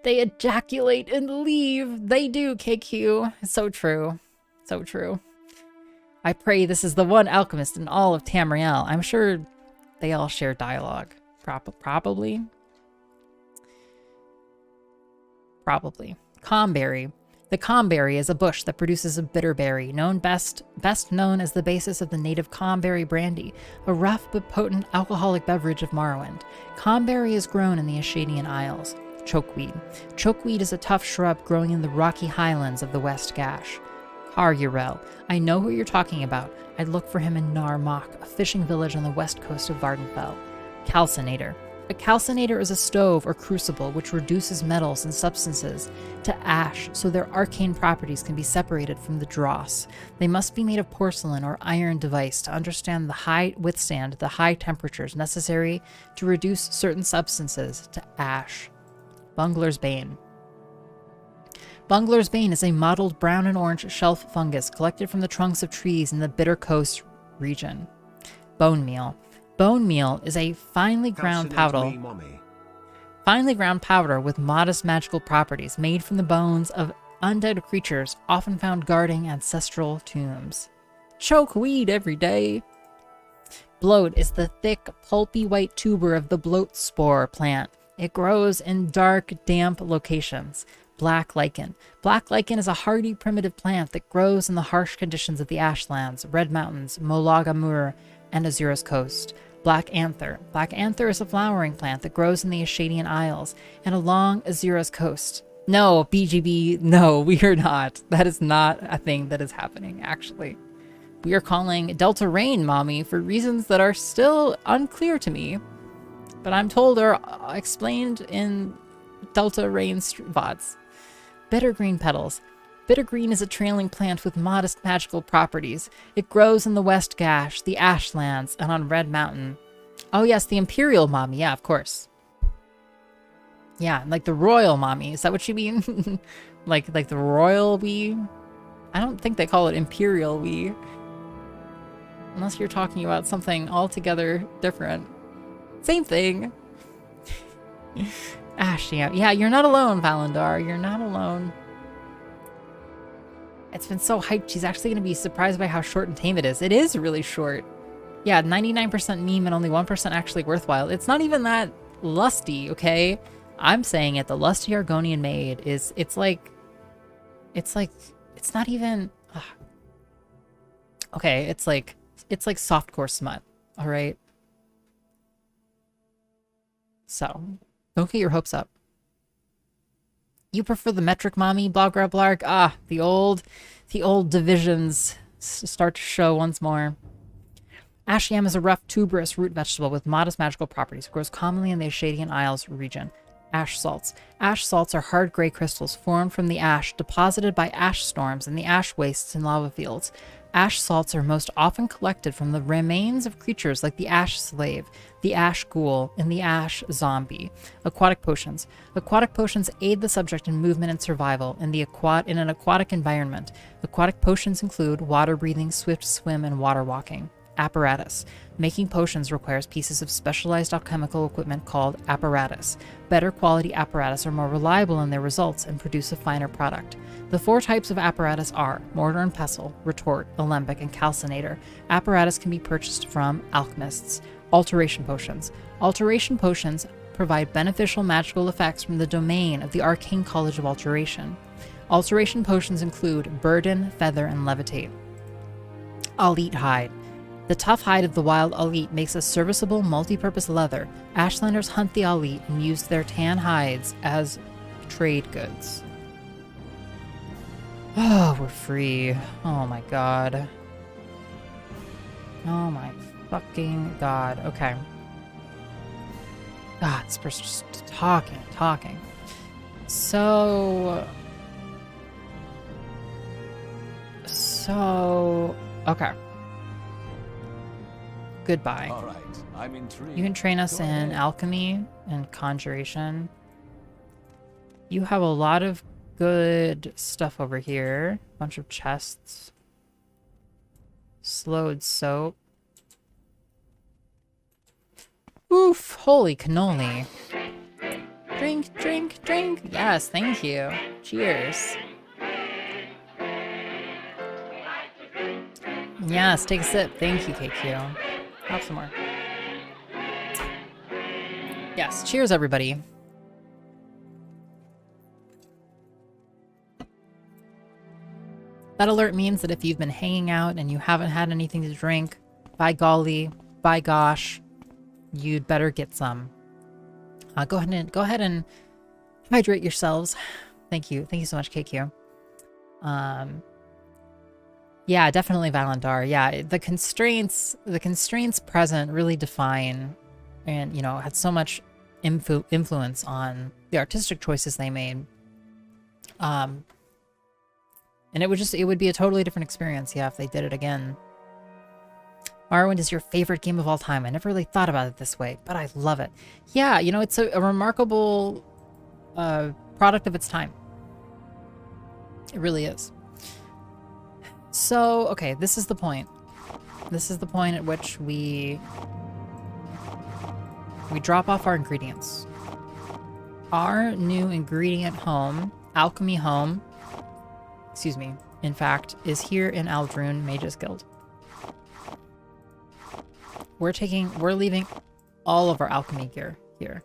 They ejaculate and leave. They do, KQ. It's so true. So true. I pray this is the one alchemist in all of Tamriel. I'm sure they all share dialogue. Probably. Comberry. The comberry is a bush that produces a bitter berry, best known as the basis of the native comberry brandy, a rough but potent alcoholic beverage of Morrowind. Comberry is grown in the Ashadian Isles. Chokeweed. Chokeweed is a tough shrub growing in the rocky highlands of the West Gash. Har'Urel. I know who you're talking about. I'd look for him in Nar Mok, a fishing village on the west coast of Vardenfell. Calcinator. A calcinator is a stove or crucible which reduces metals and substances to ash so their arcane properties can be separated from the dross. They must be made of porcelain or iron device to withstand the high temperatures necessary to reduce certain substances to ash. Bungler's Bane. Bungler's Bane is a mottled brown and orange shelf fungus collected from the trunks of trees in the Bitter Coast region. Bone meal. Bone meal is a finely ground powder with modest magical properties made from the bones of undead creatures often found guarding ancestral tombs. Choke weed every day. Bloat is the thick, pulpy white tuber of the bloat spore plant. It grows in dark, damp locations. Black lichen. Black lichen is a hardy primitive plant that grows in the harsh conditions of the Ashlands, Red Mountains, Molagamur, and Azura's Coast. Black anther. Black anther is a flowering plant that grows in the Ashadian Isles and along Azura's Coast. No, BGB, no, we are not. That is not a thing that is happening, actually. We are calling Delta Rain Mommy for reasons that are still unclear to me, but I'm told are explained in Delta Rain's VODs. Bittergreen petals. Bittergreen is a trailing plant with modest magical properties. It grows in the West Gash, the Ashlands, and on Red Mountain. Oh yes, the Imperial Mommy, yeah, of course. Yeah, like the Royal Mommy, is that what you mean? like the Royal Wee? I don't think they call it Imperial Wee. Unless you're talking about something altogether different. Same thing. Ash, yeah, you're not alone, Valandar. You're not alone. It's been so hyped. She's actually going to be surprised by how short and tame it is. It is really short. Yeah, 99% meme and only 1% actually worthwhile. It's not even that lusty, okay? I'm saying it. The lusty Argonian maid is, it's not even, okay, it's like softcore smut, all right? So, don't get your hopes up. You prefer the metric mommy, blogger blarg? Ah, the old divisions start to show once more. Ash yam is a rough, tuberous root vegetable with modest magical properties. It grows commonly in the Ashadian Isles region. Ash salts. Ash salts are hard gray crystals formed from the ash deposited by ash storms in the ash wastes and lava fields. Ash salts are most often collected from the remains of creatures like the ash slave, the ash ghoul, and the ash zombie. Aquatic potions. Aquatic potions aid the subject in movement and survival in an aquatic environment. Aquatic potions include water breathing, swift swim, and water walking. Apparatus. Making potions requires pieces of specialized alchemical equipment called apparatus. Better quality apparatus are more reliable in their results and produce a finer product. The 4 types of apparatus are mortar and pestle, retort, alembic, and calcinator. Apparatus can be purchased from alchemists. Alteration potions. Alteration potions provide beneficial magical effects from the domain of the Arcane College of Alteration. Alteration potions include burden, feather, and levitate. Alite hide. The tough hide of the wild Alite makes a serviceable multi-purpose leather. Ashlanders hunt the Alite and use their tan hides as trade goods. Oh, we're free. Oh my god. Oh my fucking god. Okay. God, this person's just talking. So, okay. Goodbye. All right, I'm intrigued. You can train us in alchemy and conjuration. You have a lot of good stuff over here. Bunch of chests. Slowed soap. Oof, holy cannoli. Drink, drink, drink. Yes, thank you. Cheers. Yes, take a sip. Thank you, KQ. Have some more. Yes, cheers, everybody. That alert means that if you've been hanging out and you haven't had anything to drink, by golly, by gosh, you'd better get some. Go ahead and hydrate yourselves. Thank you so much, KQ. Yeah, definitely Valandar. Yeah, the constraints present really define and, had so much influence on the artistic choices they made. And it would be a totally different experience, yeah, if they did it again. Morrowind is your favorite game of all time. I never really thought about it this way, but I love it. Yeah, it's a remarkable product of its time. It really is. So, okay, this is the point. This is the point at which we drop off our ingredients. Our new ingredient home, alchemy home, excuse me, in fact, is here in Ald'ruhn Mages Guild. We're leaving all of our alchemy gear here.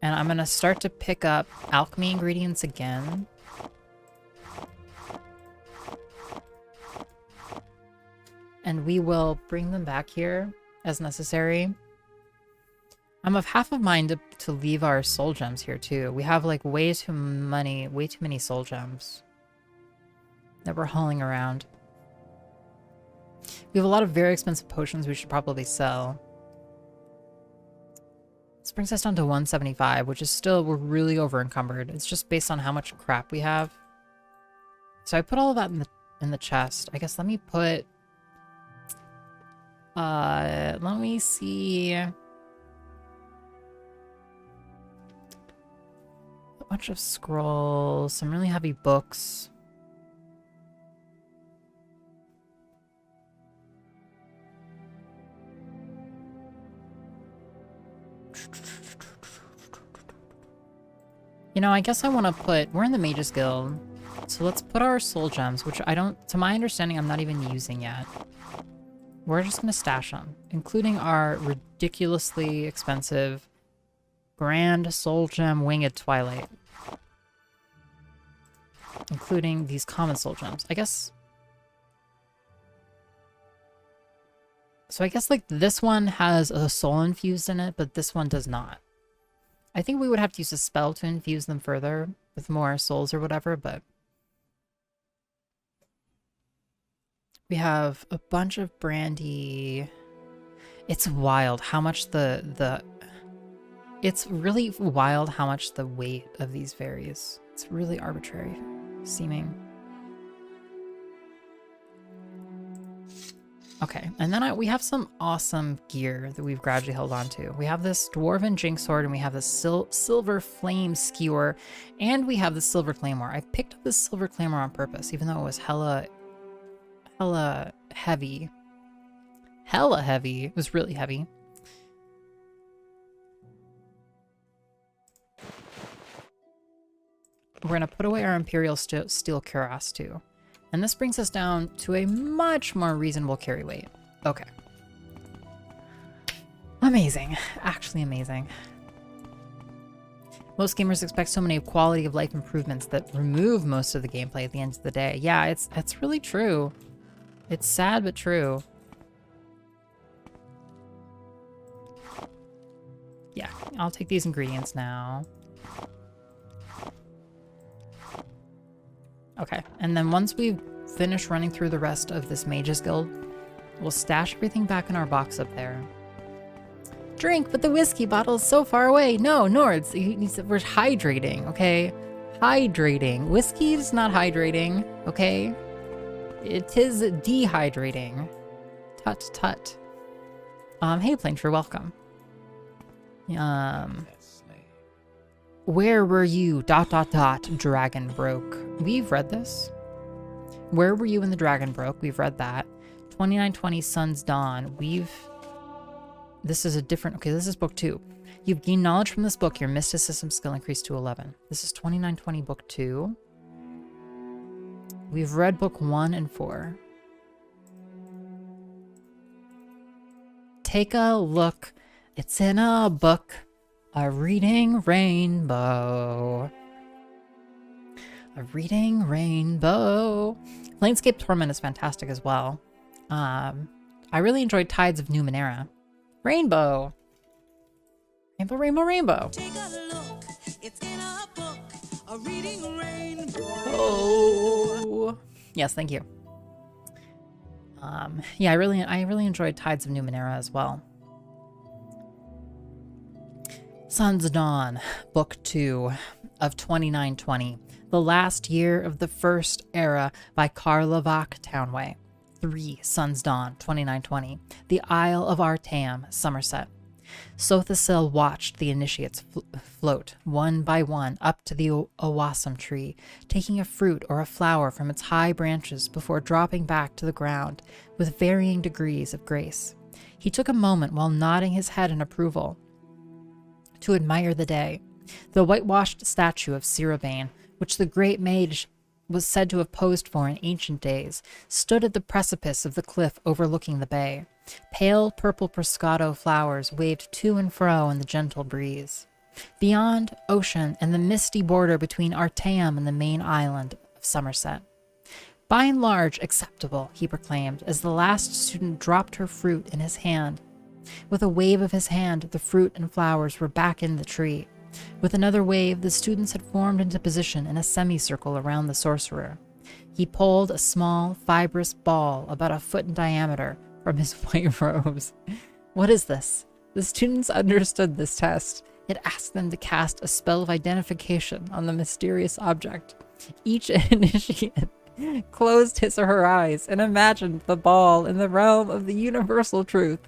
And I'm gonna start to pick up alchemy ingredients again. And we will bring them back here as necessary. I'm of half of mind to leave our soul gems here too. We have like way too many soul gems that we're hauling around. We have a lot of very expensive potions we should probably sell. This brings us down to 175, which is still, we're really over encumbered. It's just based on how much crap we have. So I put all of that in the chest. I guess let me put, let me see. bunch of scrolls, some really heavy books. You know, I guess I want to put... We're in the Mages Guild, so let's put our soul gems, which I don't... To my understanding, I'm not even using yet. We're just going to stash them, including our ridiculously expensive Grand Soul Gem Winged Twilight. Including these common soul gems. I guess... So I guess, like, this one has a soul infused in it, but this one does not. I think we would have to use a spell to infuse them further with more souls or whatever, but... We have a bunch of brandy. It's wild how much It's really wild how much the weight of these varies. It's really arbitrary seeming. Okay, and then we have some awesome gear that we've gradually held on to. We have this Dwarven Jinx Sword, and we have this Silver Flame Skewer, and we have the Silver Claymore. I picked up this Silver Claymore on purpose, even though it was hella heavy. Hella heavy. It was really heavy. We're going to put away our Imperial Steel Cuirass, too. And this brings us down to a much more reasonable carry weight. Okay. Amazing. Actually amazing. Most gamers expect so many quality of life improvements that remove most of the gameplay at the end of the day. Yeah, it's really true. It's sad but true. Yeah, I'll take these ingredients now. Okay, and then once we finish running through the rest of this Mages Guild, we'll stash everything back in our box up there. Drink, but the whiskey bottle is so far away. No, Nords, we're hydrating, okay? Hydrating. Whiskey is not hydrating, okay? It is dehydrating. Tut tut. Hey Plaintrue, welcome. Where were you? ... Dragon broke. We've read this. Where were you when the dragon broke? We've read that. 2920 Sun's Dawn. This is a different... Okay, this is book 2. You've gained knowledge from this book. Your mysticism skill increased to 11. This is 2920 book 2. We've read book 1 and 4. Take a look. It's in a book. A reading rainbow. A reading rainbow. Planescape Torment is fantastic as well. I really enjoyed Tides of Numenera. Rainbow. Rainbow, rainbow, rainbow. Take a look. It's in a book. A reading rainbow. Oh. Yes, thank you. Yeah, I really enjoyed Tides of Numenera as well. Sun's Dawn, Book 2 of 2920. The Last Year of the First Era by Karlavak Townway. 3. Sun's Dawn, 2920. The Isle of Artaeum, Somerset. Sothasil watched the initiates float, one by one, up to the Owasam tree, taking a fruit or a flower from its high branches before dropping back to the ground with varying degrees of grace. He took a moment while nodding his head in approval to admire the day. The whitewashed statue of Sirabane, which the great mage was said to have posed for in ancient days, stood at the precipice of the cliff overlooking the bay. Pale purple prosciutto flowers waved to and fro in the gentle breeze. Beyond, ocean and the misty border between Artaeum and the main island of Somerset. By and large, acceptable, he proclaimed, as the last student dropped her fruit in his hand. With a wave of his hand, the fruit and flowers were back in the tree. With another wave, the students had formed into position in a semicircle around the sorcerer. He pulled a small, fibrous ball about a foot in diameter from his white robes. What is this? The students understood this test. It asked them to cast a spell of identification on the mysterious object. Each initiate closed his or her eyes and imagined the ball in the realm of the universal truth.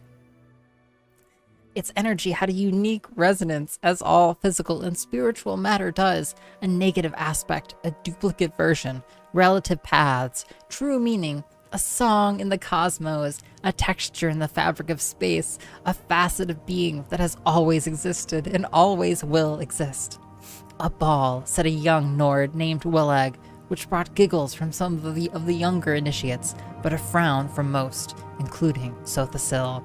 Its energy had a unique resonance, as all physical and spiritual matter does, a negative aspect, a duplicate version, relative paths, true meaning, a song in the cosmos, a texture in the fabric of space, a facet of being that has always existed and always will exist. A ball, said a young Nord named Willeg, which brought giggles from some of the younger initiates, but a frown from most, including Sothasil.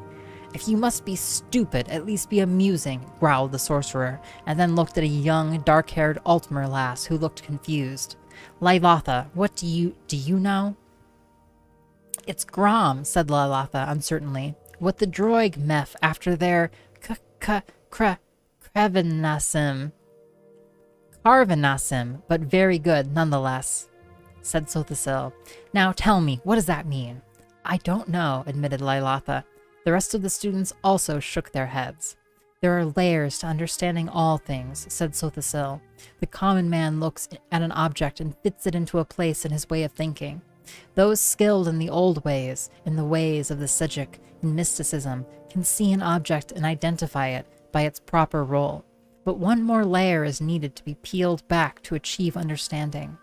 If you must be stupid, at least be amusing, growled the sorcerer, and then looked at a young, dark-haired Altmer lass who looked confused. Lylatha, what do you know? It's Grom, said Lylatha uncertainly. What the droig meth after their Crevenasim. Carvenasim, but very good nonetheless, said Sothasil. Now tell me, what does that mean? I don't know, admitted Lylatha. The rest of the students also shook their heads. There are layers to understanding all things, said Sothasil. The common man looks at an object and fits it into a place in his way of thinking. Those skilled in the old ways, in the ways of the Sejic, in mysticism, can see an object and identify it by its proper role. But one more layer is needed to be peeled back to achieve understanding.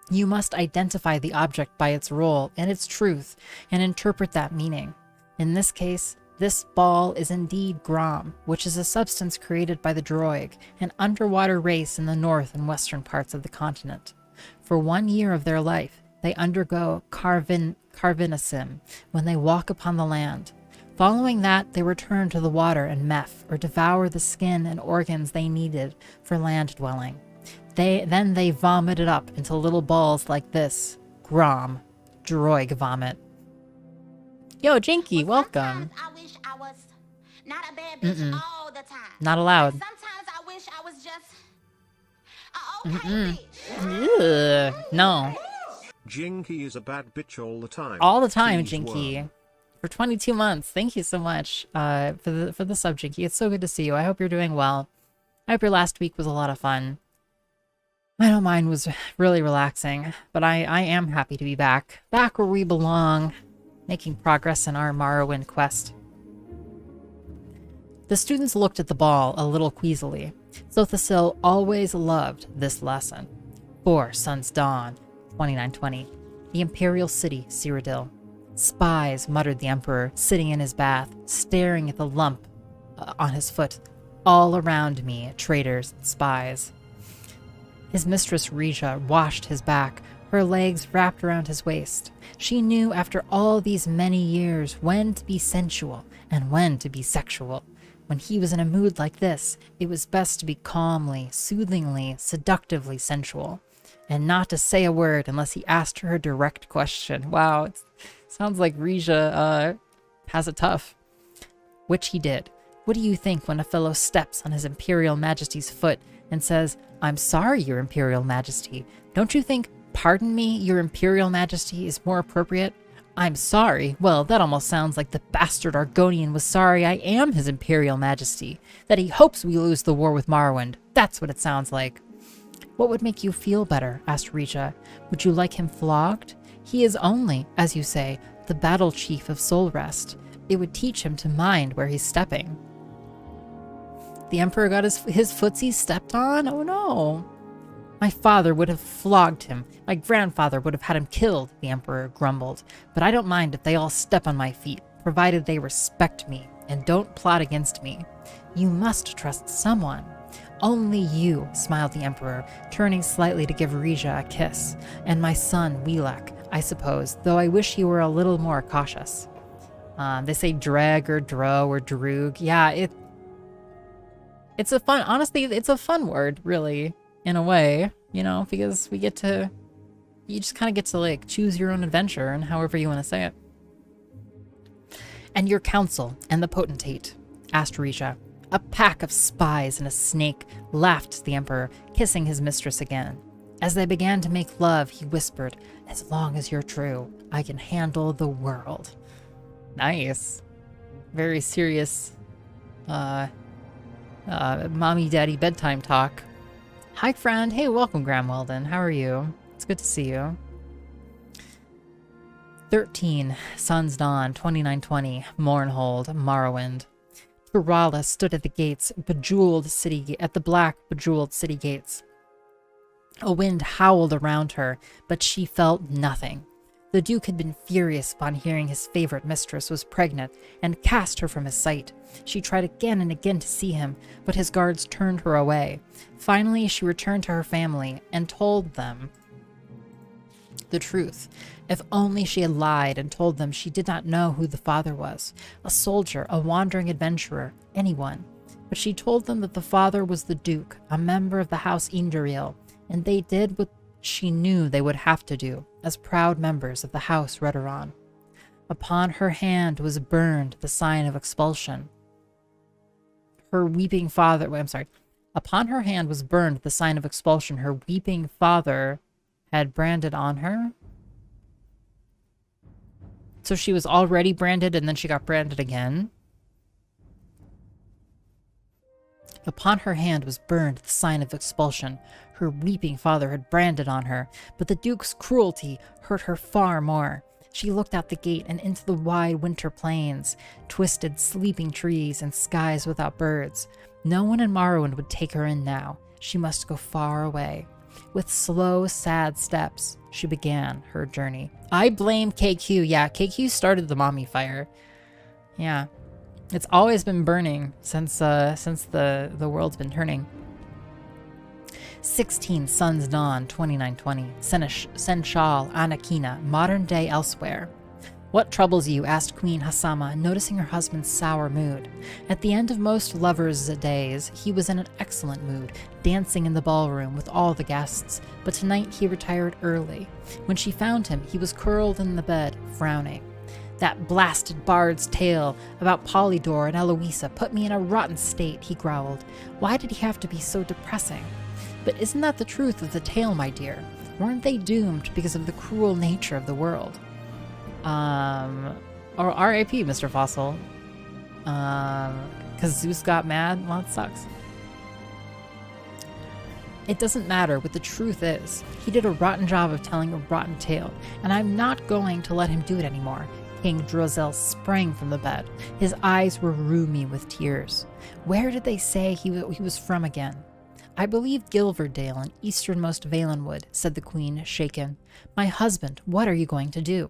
You must identify the object by its role and its truth and interpret that meaning. In this case, this ball is indeed Grom, which is a substance created by the Droig, an underwater race in the north and western parts of the continent. For 1 year of their life, they undergo Carvinasim when they walk upon the land. Following that, they return to the water and meth, or devour the skin and organs they needed for land dwelling. Then they vomit it up into little balls like this. Grom. Droig vomit. Yo, Jinky, welcome. I wish I was not a bad bitch all the time. Not allowed. Sometimes I wish I was just a okay bitch. Ugh, no. Jinky is a bad bitch all the time. All the time, Please Jinky. worm. For 22 months. Thank you so much for the sub, Jinky. It's so good to see you. I hope you're doing well. I hope your last week was a lot of fun. I know mine was really relaxing, but I am happy to be back. Back where we belong, making progress in our Morrowind quest. The students looked at the ball a little queasily. Sothasil always loved this lesson. 4 Sun's Dawn, 2920. The Imperial City, Cyrodiil. Spies, muttered the Emperor, sitting in his bath, staring at the lump on his foot. All around me, traitors and spies. His mistress Rija washed his back, her legs wrapped around his waist. She knew after all these many years when to be sensual and when to be sexual. When he was in a mood like this, it was best to be calmly, soothingly, seductively sensual, and not to say a word unless he asked her a direct question. Wow, it sounds like Rija has it tough. Which he did. What do you think when a fellow steps on his Imperial Majesty's foot and says, "I'm sorry, Your Imperial Majesty"? Don't you think, "Pardon me, Your Imperial Majesty" is more appropriate? "I'm sorry." Well, that almost sounds like the bastard Argonian was sorry I am his Imperial Majesty, that he hopes we lose the war with Morrowind. That's what it sounds like. What would make you feel better? Asked Rija. Would you like him flogged? He is only, as you say, the battle chief of Solrest. It would teach him to mind where he's stepping. The Emperor got his footsie stepped on? Oh no. My father would have flogged him. My grandfather would have had him killed, the Emperor grumbled. But I don't mind if they all step on my feet, provided they respect me and don't plot against me. You must trust someone. Only you, smiled the Emperor, turning slightly to give Rija a kiss. And my son, Wielek, I suppose, though I wish he were a little more cautious. They say dreg or dro or droog. Yeah, it's a fun, honestly, it's a fun word, really, in a way, you know, because you just kind of get to, like, choose your own adventure and however you want to say it. And your council and the potentate, asked Rija. A pack of spies and a snake, laughed the Emperor, kissing his mistress again. As they began to make love, he whispered, as long as you're true, I can handle the world. Nice. Very serious, mommy daddy bedtime talk. Hi friend, hey, welcome Graham Weldon, how are you? It's good to see you. 13 Sun's Dawn 2920 Mournhold Morrowind. Kerala stood at the gates, at the black, bejeweled city gates. A wind howled around her, but she felt nothing. The Duke had been furious upon hearing his favorite mistress was pregnant and cast her from his sight. She tried again and again to see him, but his guards turned her away. Finally, she returned to her family and told them the truth. If only she had lied and told them she did not know who the father was, a soldier, a wandering adventurer, anyone. But she told them that the father was the Duke, a member of the House Induriel, and they did what she knew they would have to do, as proud members of the House Redoran. Upon her hand was burned the sign of expulsion. Upon her hand was burned the sign of expulsion her weeping father had branded on her. So she was already branded and then she got branded again. Upon her hand was burned the sign of expulsion her weeping father had branded on her, but the Duke's cruelty hurt her far more. She looked out the gate and into the wide winter plains, twisted sleeping trees and skies without birds. No one in Morrowind would take her in now. She must go far away. With slow, sad steps, she began her journey. I blame KQ. Yeah, KQ started the mommy fire. Yeah. It's always been burning since the world's been turning. 16 Suns Dawn 2920. Senchal Anakina, modern day elsewhere. What troubles you? Asked Queen Hassama, noticing her husband's sour mood. At the end of most lovers' days, he was in an excellent mood, dancing in the ballroom with all the guests, but tonight he retired early. When she found him, he was curled in the bed, frowning. That blasted bard's tale about Polydor and Eloisa put me in a rotten state, he growled. Why did he have to be so depressing? But isn't that the truth of the tale, my dear? Weren't they doomed because of the cruel nature of the world? Or R.I.P. Mr. Fossil. Because Zeus got mad? Well, that sucks. It doesn't matter what the truth is. He did a rotten job of telling a rotten tale, and I'm not going to let him do it anymore. King Drozel sprang from the bed. His eyes were roomy with tears. Where did they say he was from again? I believe Gilverdale in easternmost Valenwood, said the queen, shaken. My husband, what are you going to do?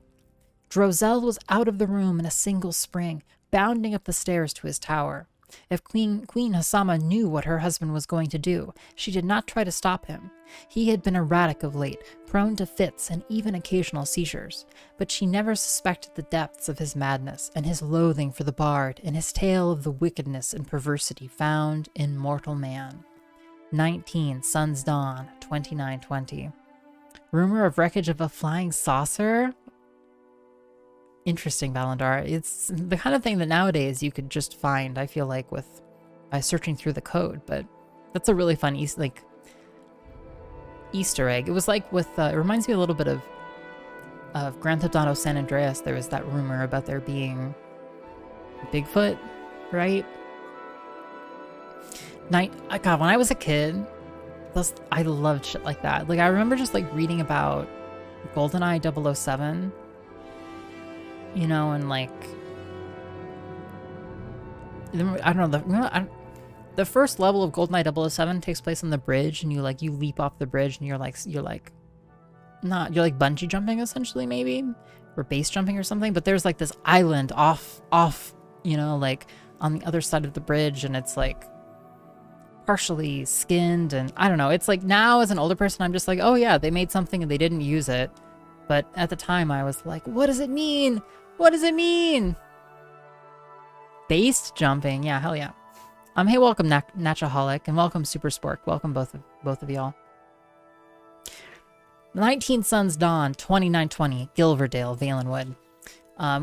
Drozel was out of the room in a single spring, bounding up the stairs to his tower. If Queen Hassama knew what her husband was going to do, she did not try to stop him. He had been erratic of late, prone to fits and even occasional seizures, but she never suspected the depths of his madness and his loathing for the bard and his tale of the wickedness and perversity found in mortal man. 19 Suns Dawn 2920. Rumor of wreckage of a flying saucer? Interesting, Valandar. It's the kind of thing that nowadays you could just find, I feel like, by searching through the code, but that's a really fun Easter egg. It was like with, it reminds me a little bit of Grand Theft Auto San Andreas. There was that rumor about there being Bigfoot, right? God, when I was a kid, I loved shit like that. Like, I remember just like reading about GoldenEye 007, you know, and like, I don't know, the first level of GoldenEye 007 takes place on the bridge, and you leap off the bridge, and you're like bungee jumping essentially, maybe, or base jumping or something. But there's like this island off, you know, like on the other side of the bridge, and it's like partially skinned, and I don't know. It's like now as an older person, I'm just like, oh yeah, they made something and they didn't use it. But at the time, I was like, what does it mean? What does it mean? Base jumping, yeah, hell yeah. Hey, welcome Naturaholic, and welcome Super Spork. Welcome both of y'all. 19 Suns Dawn 2920, Gilverdale, Valenwood.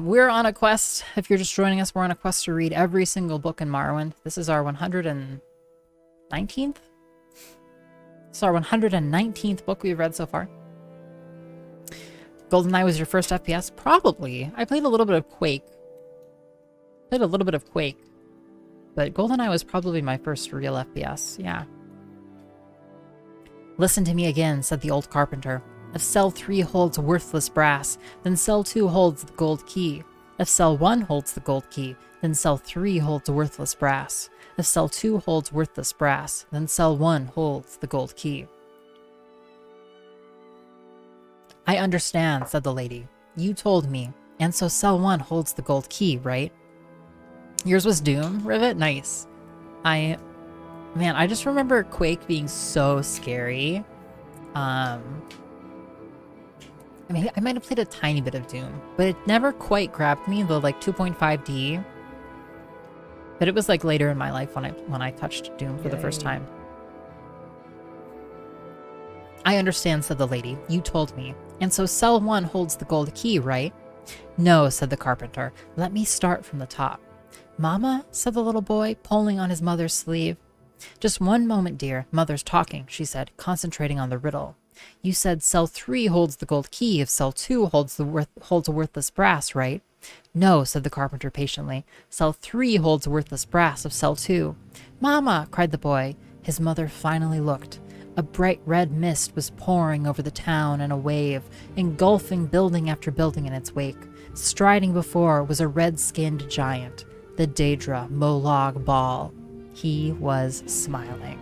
We're on a quest. If you're just joining us, we're on a quest to read every single book in Morrowind. This is our 119th? This is our 119th book we've read so far. GoldenEye was your first FPS? Probably. I played a little bit of Quake. But GoldenEye was probably my first real FPS, yeah. Listen to me again, said the old carpenter. If Cell 3 holds worthless brass, then Cell 2 holds the gold key. If cell 1 holds the gold key, then cell 3 holds worthless brass. If cell 2 holds worthless brass, then cell 1 holds the gold key. I understand, said the lady. You told me, and so cell 1 holds the gold key, right? Yours was Doom, Rivet? Nice. Man, I just remember Quake being so scary. I mean, I might have played a tiny bit of Doom, but it never quite grabbed me, the like 2.5D. But it was like later in my life when I touched Doom for the first time. I understand, said the lady. You told me. And so cell 1 holds the gold key, right? No, said the carpenter. Let me start from the top. Mama, said the little boy, pulling on his mother's sleeve. Just one moment, dear. Mother's talking, she said, concentrating on the riddle. You said cell 3 holds the gold key if cell 2 holds a worthless brass, right? No, said the carpenter patiently. Cell 3 holds worthless brass of cell 2. Mama, cried the boy. His mother finally looked. A bright red mist was pouring over the town in a wave, engulfing building after building in its wake. Striding before was a red-skinned giant, the Daedra Molag Bal. He was smiling.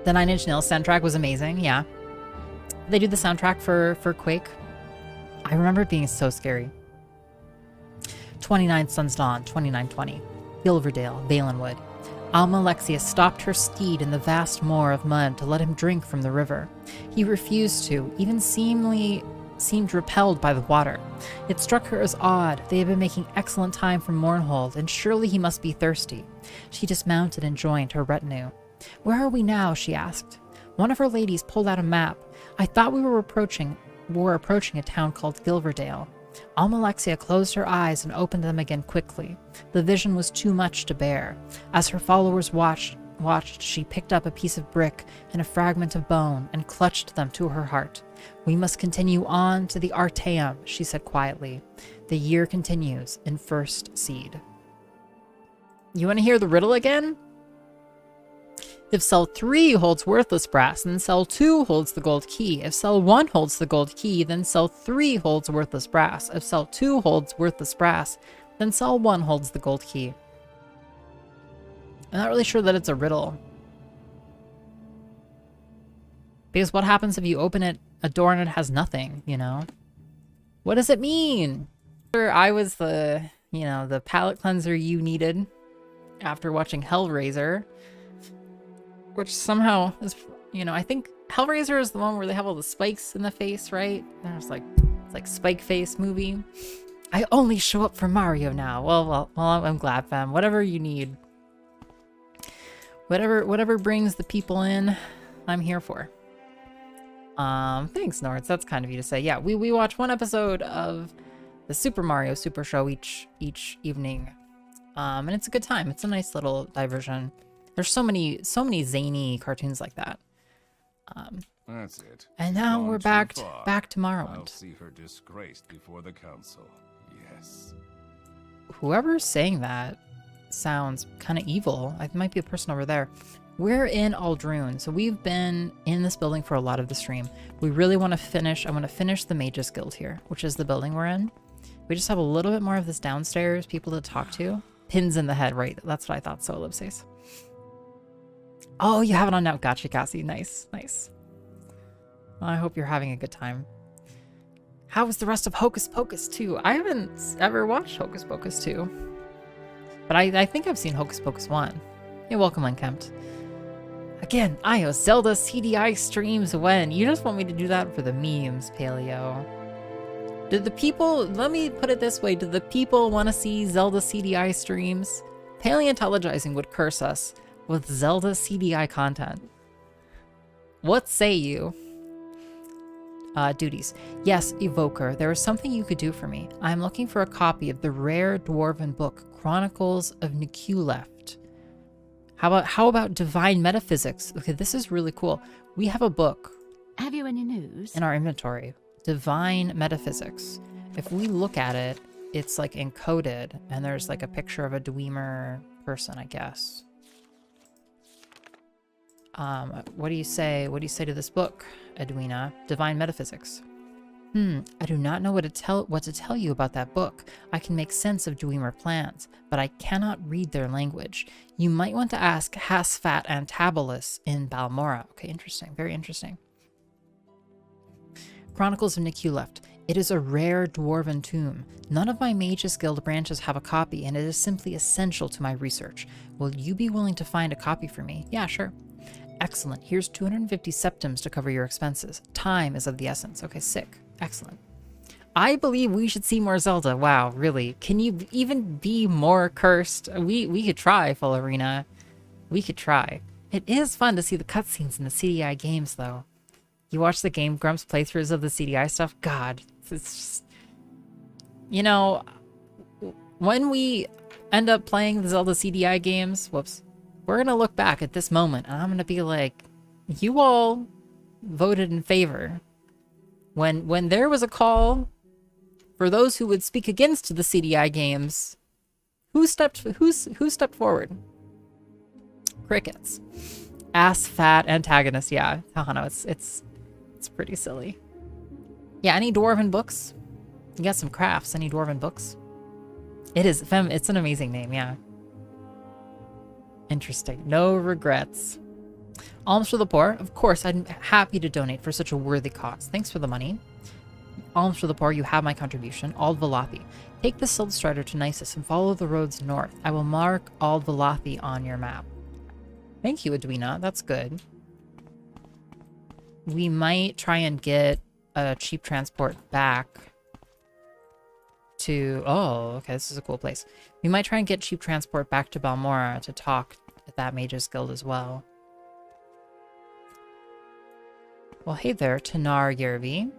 The 9 Inch Nails soundtrack was amazing, yeah. They do the soundtrack for Quake. I remember it being so scary. 29 Sun's Dawn, 2920. Gilverdale, Valenwood. Alma Alexia stopped her steed in the vast moor of mud to let him drink from the river. He refused to, even seemed repelled by the water. It struck her as odd. They had been making excellent time from Mournhold, and surely he must be thirsty. She dismounted and joined her retinue. Where are we now? She asked. One of her ladies pulled out a map. I thought we were approaching a town called Gilverdale. Alma Alexia closed her eyes and opened them again quickly. The vision was too much to bear. As her followers watched, she picked up a piece of brick and a fragment of bone and clutched them to her heart. We must continue on to the Artaeum, she said quietly. The year continues in first seed. You want to hear the riddle again? If cell 3 holds worthless brass, then cell 2 holds the gold key. If cell 1 holds the gold key, then cell 3 holds worthless brass. If cell 2 holds worthless brass, then cell 1 holds the gold key. I'm not really sure that it's a riddle. Because what happens if you open a door and it has nothing, you know? What does it mean? I was the palate cleanser you needed after watching Hellraiser. Which somehow is, I think Hellraiser is the one where they have all the spikes in the face, right? And it's like Spike Face movie. I only show up for Mario now. Well, I'm glad, fam. Whatever you need. Whatever brings the people in, I'm here for. Thanks, Nords. That's kind of you to say. Yeah, we watch one episode of the Super Mario Super Show each evening. And it's a good time. It's a nice little diversion. There's so many zany cartoons like that. That's it. And now we're back to Morrowind. I'll see her disgraced before the council. Yes. Whoever's saying that sounds kind of evil. It might be a person over there. We're in Ald'ruhn, so we've been in this building for a lot of the stream. We really want to finish. I want to finish the Mages Guild here, which is the building we're in. We just have a little bit more of this downstairs, people to talk to. Pins in the head, right? That's what I thought. So Ellipses. Oh, you have it on now. Gotcha, Cassie. Nice, nice. Well, I hope you're having a good time. How was the rest of Hocus Pocus 2? I haven't ever watched Hocus Pocus 2. But I think I've seen Hocus Pocus 1. Hey, welcome, Unkempt. Again, iios Zelda CDI streams when? You just want me to do that for the memes, Paleo. Did the people, let me put it this way, do the people want to see Zelda CDI streams? Paleontologizing would curse us with Zelda CDI content. What say you? Duties. Yes, Evoker, there is something you could do for me. I am looking for a copy of the rare dwarven book, Chronicles of Nikuleft. How about Divine Metaphysics? Okay, this is really cool. We have a book. Have you any news? In our inventory. Divine Metaphysics. If we look at it, it's like encoded, and there's like a picture of a Dwemer person, I guess. What do you say? What do you say to this book, Edwina? Divine Metaphysics. I do not know what to tell you about that book. I can make sense of Dwemer plans, but I cannot read their language. You might want to ask Hasfat Antabolus in Balmora. Okay, interesting. Very interesting. Chronicles of Nikuleft. It is a rare dwarven tomb. None of my Mages Guild branches have a copy, and it is simply essential to my research. Will you be willing to find a copy for me? Yeah, sure. Excellent. Here's 250 septims to cover your expenses. Time is of the essence. Okay, sick. Excellent. I believe we should see more Zelda. Wow, really? Can you even be more cursed? We could try, Full Arena. We could try. It is fun to see the cutscenes in the CDI games, though. You watch the Game Grumps playthroughs of the CDI stuff? God, it's just... You know, when we end up playing the Zelda CDI games, whoops, we're going to look back at this moment, and I'm going to be like, you all voted in favor. When there was a call for those who would speak against the CDI games, who stepped forward? Crickets. Ass fat antagonist, yeah. No, it's pretty silly. Yeah, any dwarven books? You got some crafts, any dwarven books? It's an amazing name, yeah. Interesting. No regrets. Alms for the poor. Of course, I'm happy to donate for such a worthy cause. Thanks for the money. Alms for the poor, you have my contribution. Ald Valathi. Take the Silt Strider to Nisus and follow the roads north. I will mark Ald Valathi on your map. Thank you, Edwina. That's good. We might try and get a cheap transport back to... Oh, okay, this is a cool place. We might try and get cheap transport back to Balmora to talk at that Mages Guild as well. Well, hey there, Tanar Yervi.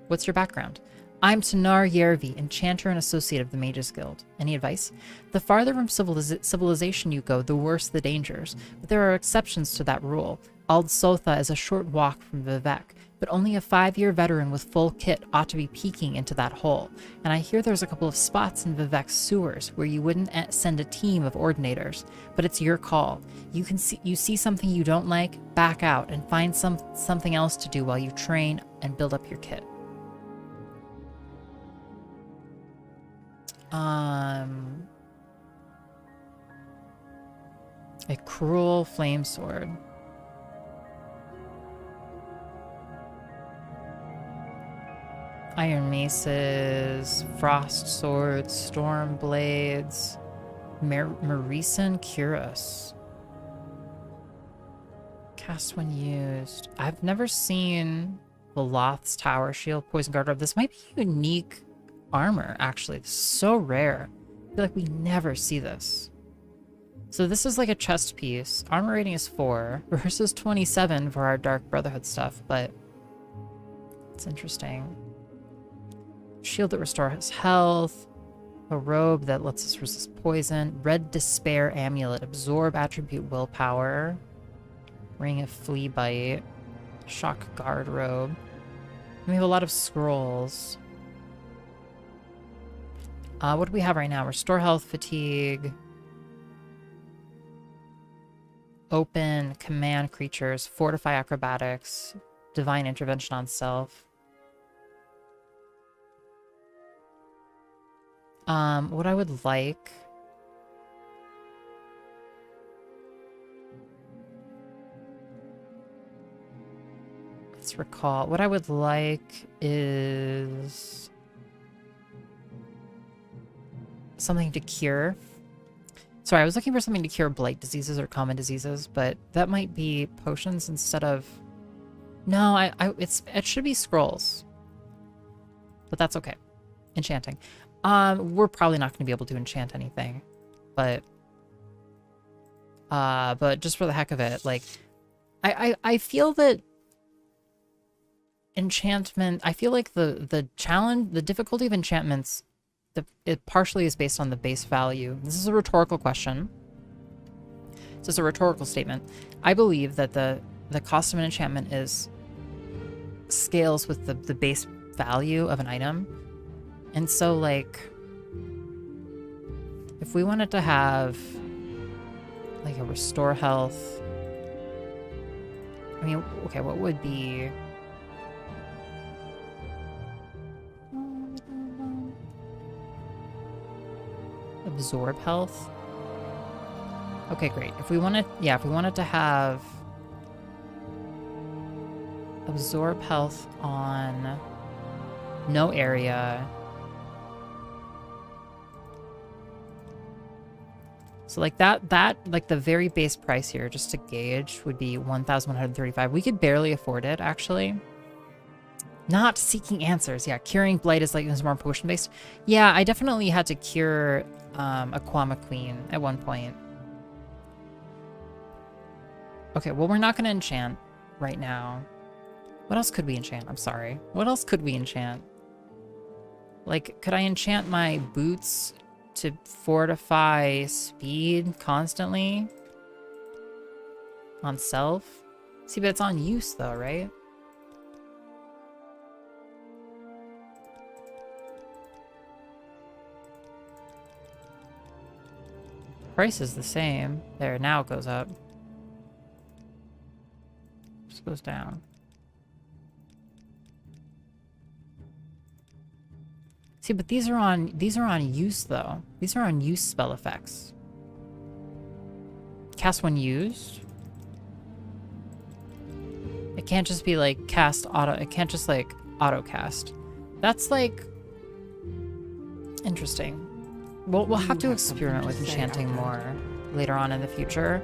What's your background? I'm Tanar Yervi, enchanter and associate of the Mages Guild. Any advice? The farther from civilization you go, the worse the dangers. But there are exceptions to that rule. Ald Sotha is a short walk from Vivek, but only a 5-year veteran with full kit ought to be peeking into that hole. And I hear there's a couple of spots in Vivek's sewers where you wouldn't send a team of ordinators, but it's your call. You see something you don't like, back out and find something else to do while you train and build up your kit. A cruel flame sword. Iron maces, frost swords, storm blades, Marisen Cuirass. Cast when used. I've never seen Veloth's Tower Shield, Poison Guard Robe. This might be unique armor, actually. It's so rare. I feel like we never see this. So this is like a chest piece. Armor rating is 4 versus 27 for our Dark Brotherhood stuff, but it's interesting. Shield that restores health. A robe that lets us resist poison. Red Despair Amulet. Absorb attribute willpower. Ring of Flea Bite. Shock Guard Robe. And we have a lot of scrolls. What do we have right now? Restore health, fatigue. Open, command creatures, fortify acrobatics, divine intervention on self. What I would like... Let's recall. What I would like is... something to cure. Sorry, I was looking for something to cure blight diseases or common diseases, but that might be potions instead of... No, it should be scrolls. But that's okay. Enchanting. We're probably not going to be able to enchant anything, but just for the heck of it, like, I feel that enchantment, I feel like the challenge, the difficulty of enchantments, it partially is based on the base value. This is a rhetorical question. This is a rhetorical statement. I believe that the cost of an enchantment scales with the base value of an item. And so, like, if we wanted to have, like, a restore health... I mean, okay, what would be... Absorb health. Okay, great. If we wanted, yeah, if we wanted to have absorb health on no area. So like that like the very base price here, just to gauge, would be 1,135. We could barely afford it, actually. Not seeking answers. Yeah, curing blight is like more potion based. Yeah, I definitely had to cure Aquama Queen at one point. Okay, well, we're not going to enchant right now. What else could we enchant? I'm sorry. What else could we enchant? Like, could I enchant my boots to fortify speed constantly? On self? See, but it's on use though, right? Price is the same. There, now it goes up. Just goes down. See, but these are on use though. These are on use spell effects. Cast when used. It can't just be like cast auto. It can't just like auto cast. That's like interesting. We'll have to experiment with enchanting more later on in the future.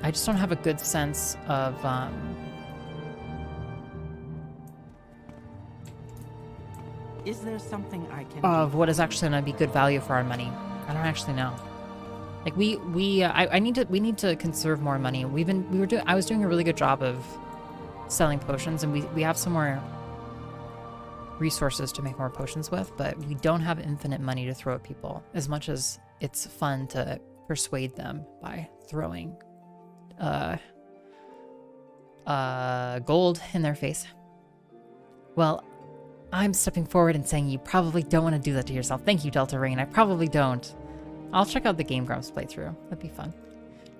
I just don't have a good sense of Is there something I can of what is actually going to be good value for our money. I don't actually know. Like we need to conserve more money. I was doing a really good job of selling potions, and we have some more resources to make more potions with, but we don't have infinite money to throw at people, as much as it's fun to persuade them by throwing gold in their face. Well, I'm stepping forward and saying you probably don't want to do that to yourself. Thank you, Delta Rain. I probably don't. I'll check out the Game Grumps playthrough. That'd be fun.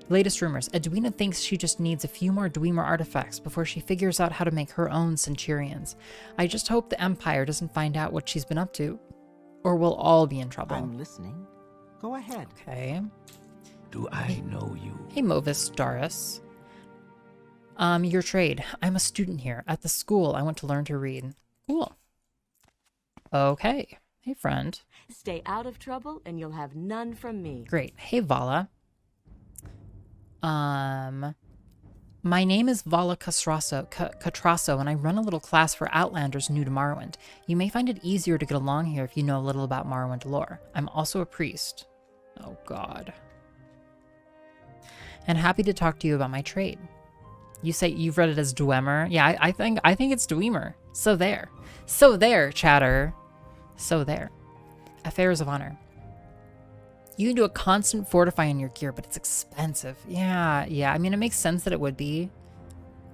Latest rumors. Edwina thinks she just needs a few more Dwemer artifacts before she figures out how to make her own Centurions. I just hope the Empire doesn't find out what she's been up to, or we'll all be in trouble. I'm listening. Go ahead. Okay. Do I know you? Hey, Movis Doris. Your trade. I'm a student here at the school. I want to learn to read. Cool. Okay. Hey, friend. Stay out of trouble and you'll have none from me. Great. Hey, Vala. My name is Vala Catrasso, and I run a little class for Outlanders new to Morrowind. You may find it easier to get along here if you know a little about Morrowind lore. I'm also a priest. Oh, God. And happy to talk to you about my trade. You say you've read it as Dwemer. Yeah, I think it's Dwemer. So there. So there, chatter. So there. Affairs of Honor. You can do a constant fortify on your gear, but it's expensive. Yeah. I mean, it makes sense that it would be.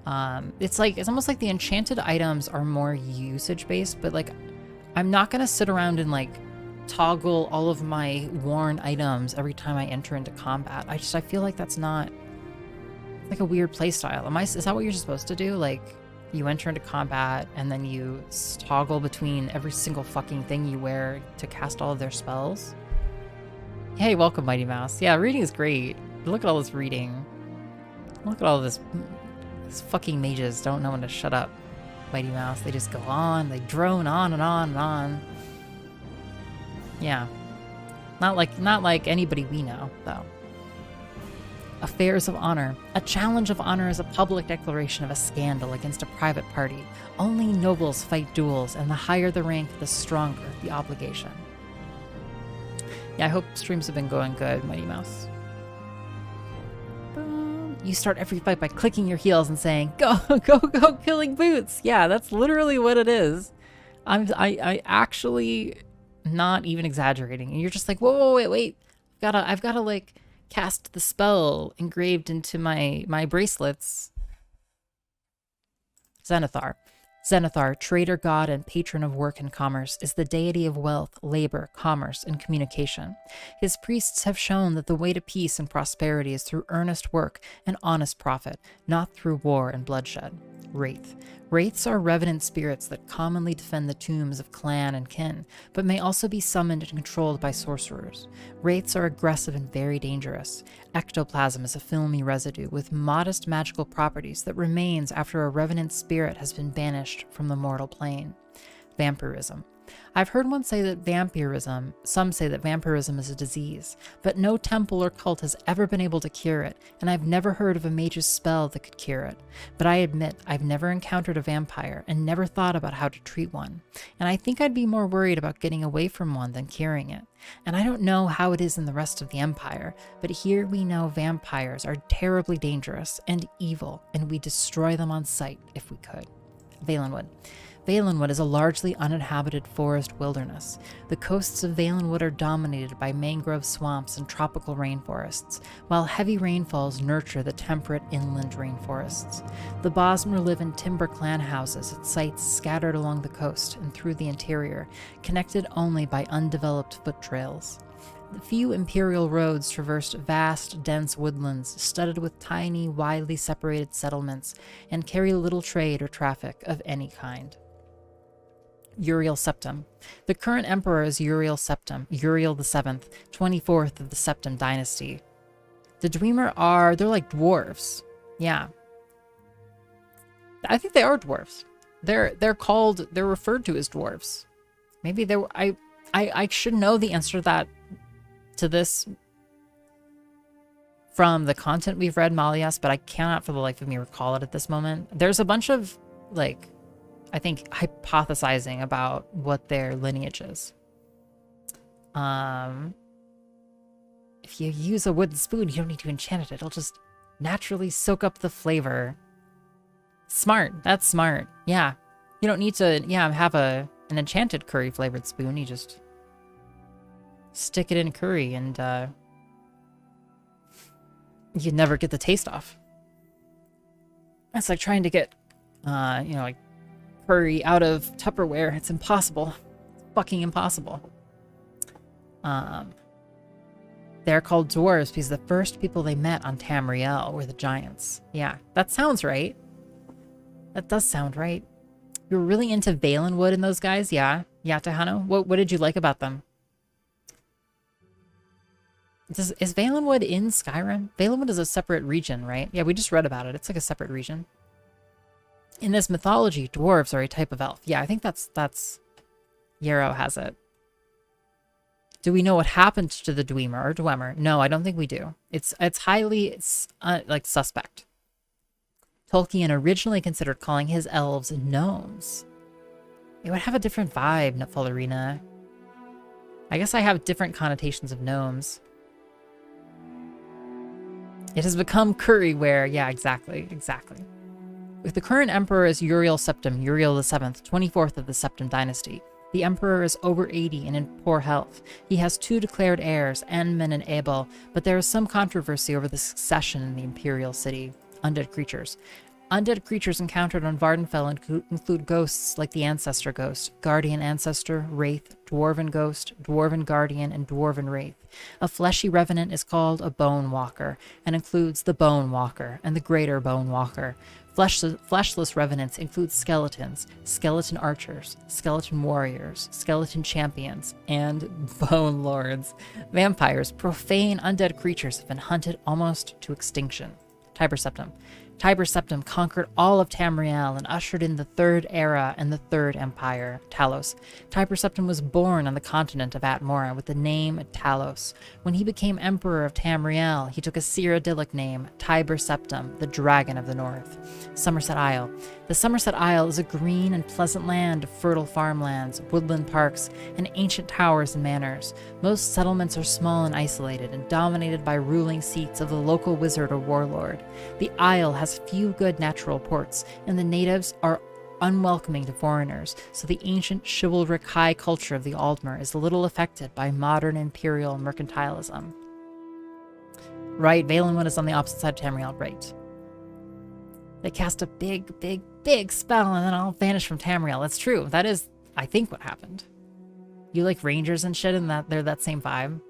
It's almost like the enchanted items are more usage based, but like, I'm not gonna sit around and like toggle all of my worn items every time I enter into combat. I feel like that's not like a weird playstyle. Is that what you're supposed to do? Like, you enter into combat and then you toggle between every single fucking thing you wear to cast all of their spells? Hey, welcome, Mighty Mouse. Yeah, reading is great. Look at all this reading. Look at all this. These fucking mages don't know when to shut up, Mighty Mouse. They just go on. They drone on and on and on. Yeah. Not like anybody we know, though. Affairs of Honor. A challenge of honor is a public declaration of a scandal against a private party. Only nobles fight duels, and the higher the rank, the stronger the obligation. Yeah, I hope streams have been going good, Mighty Mouse. Boom. You start every fight by clicking your heels and saying, "Go, go, go, killing boots." Yeah, that's literally what it is. I actually not even exaggerating. And you're just like, whoa, wait. I've gotta like cast the spell engraved into my bracelets. Zenithar. Zenithar, trader god and patron of work and commerce, is the deity of wealth, labor, commerce, and communication. His priests have shown that the way to peace and prosperity is through earnest work and honest profit, not through war and bloodshed. Wraith. Wraiths are revenant spirits that commonly defend the tombs of clan and kin, but may also be summoned and controlled by sorcerers. Wraiths are aggressive and very dangerous. Ectoplasm is a filmy residue with modest magical properties that remains after a revenant spirit has been banished from the mortal plane. Vampirism. I've heard some say that vampirism is a disease, but no temple or cult has ever been able to cure it, and I've never heard of a mage's spell that could cure it. But I admit I've never encountered a vampire and never thought about how to treat one, and I think I'd be more worried about getting away from one than curing it. And I don't know how it is in the rest of the Empire, but here we know vampires are terribly dangerous and evil, and we destroy them on sight if we could. Valenwood. Valenwood is a largely uninhabited forest wilderness. The coasts of Valenwood are dominated by mangrove swamps and tropical rainforests, while heavy rainfalls nurture the temperate inland rainforests. The Bosmer live in timber clan houses at sites scattered along the coast and through the interior, connected only by undeveloped foot trails. The few imperial roads traversed vast, dense woodlands studded with tiny, widely separated settlements and carry little trade or traffic of any kind. Uriel Septim. The current emperor is Uriel Septim, Uriel the 7th, 24th of the Septim dynasty. The Dwemer they're like dwarves. Yeah. I think they are dwarves. They're referred to as dwarves. Maybe I should know the answer to this from the content we've read, Malias, but I cannot for the life of me recall it at this moment. There's a bunch of, I think, hypothesizing about what their lineage is. If you use a wooden spoon, you don't need to enchant it. It'll just naturally soak up the flavor. Smart. That's smart. Yeah. You don't need to, have an enchanted curry flavored spoon. You just stick it in curry and you'd never get the taste off. That's like trying to get, curry out of Tupperware. It's impossible. It's fucking impossible. They're called dwarves because the first people they met on Tamriel were the giants. Yeah, that sounds right. That does sound right. You're really into Valenwood and those guys? Yeah. Yeah, Tejano? What did you like about them? Is Valenwood in Skyrim? Valenwood is a separate region, right? Yeah, we just read about it. It's like a separate region. In this mythology, dwarves are a type of elf. Yeah, I think that's Yarrow has it. Do we know what happened to the Dwemer or Dwemer? No, I don't think we do. It's highly suspect. Tolkien originally considered calling his elves gnomes. It would have a different vibe, Nutfallerina. I guess I have different connotations of gnomes. It has become curryware. Yeah, exactly. The current emperor is Uriel Septim, Uriel the 7th, 24th of the Septim dynasty. The emperor is over 80 and in poor health. He has 2 declared heirs, Enman and Abel, but there is some controversy over the succession in the imperial city. Undead creatures. Undead creatures encountered on Vardenfell include ghosts like the Ancestor Ghost, Guardian Ancestor, Wraith, Dwarven Ghost, Dwarven Guardian, and Dwarven Wraith. A fleshy revenant is called a Bone Walker, and includes the Bone Walker and the Greater Bone Walker. Fleshless revenants include skeletons, skeleton archers, skeleton warriors, skeleton champions, and bone lords. Vampires, profane undead creatures, have been hunted almost to extinction. Tiber Septim. Tiber Septim conquered all of Tamriel and ushered in the Third Era and the Third Empire, Talos. Tiber Septim was born on the continent of Atmora with the name Talos. When he became Emperor of Tamriel, he took a Cyrodiilic name, Tiber Septim, the Dragon of the North. Somerset Isle. The Somerset Isle is a green and pleasant land of fertile farmlands, woodland parks, and ancient towers and manors. Most settlements are small and isolated and dominated by ruling seats of the local wizard or warlord. The Isle has few good natural ports, and the natives are unwelcoming to foreigners, so the ancient chivalric high culture of the Aldmer is little affected by modern imperial mercantilism. Right, Valenwood is on the opposite side of Tamriel, right. They cast a big spell and then all vanish from Tamriel. That's true. That is, I think, what happened. You like rangers and shit, and they're that same vibe.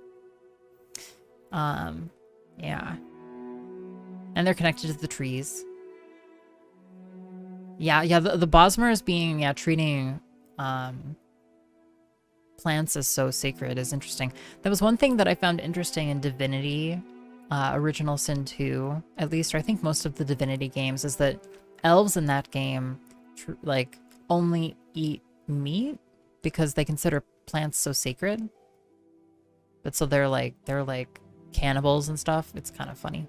Yeah. And they're connected to the trees. Yeah, the Bosmers being, treating plants as so sacred is interesting. That was one thing that I found interesting in Divinity, Original Sin 2, at least, or I think most of the Divinity games, is that elves in that game, like, only eat meat because they consider plants so sacred. But so they're like cannibals and stuff. It's kind of funny.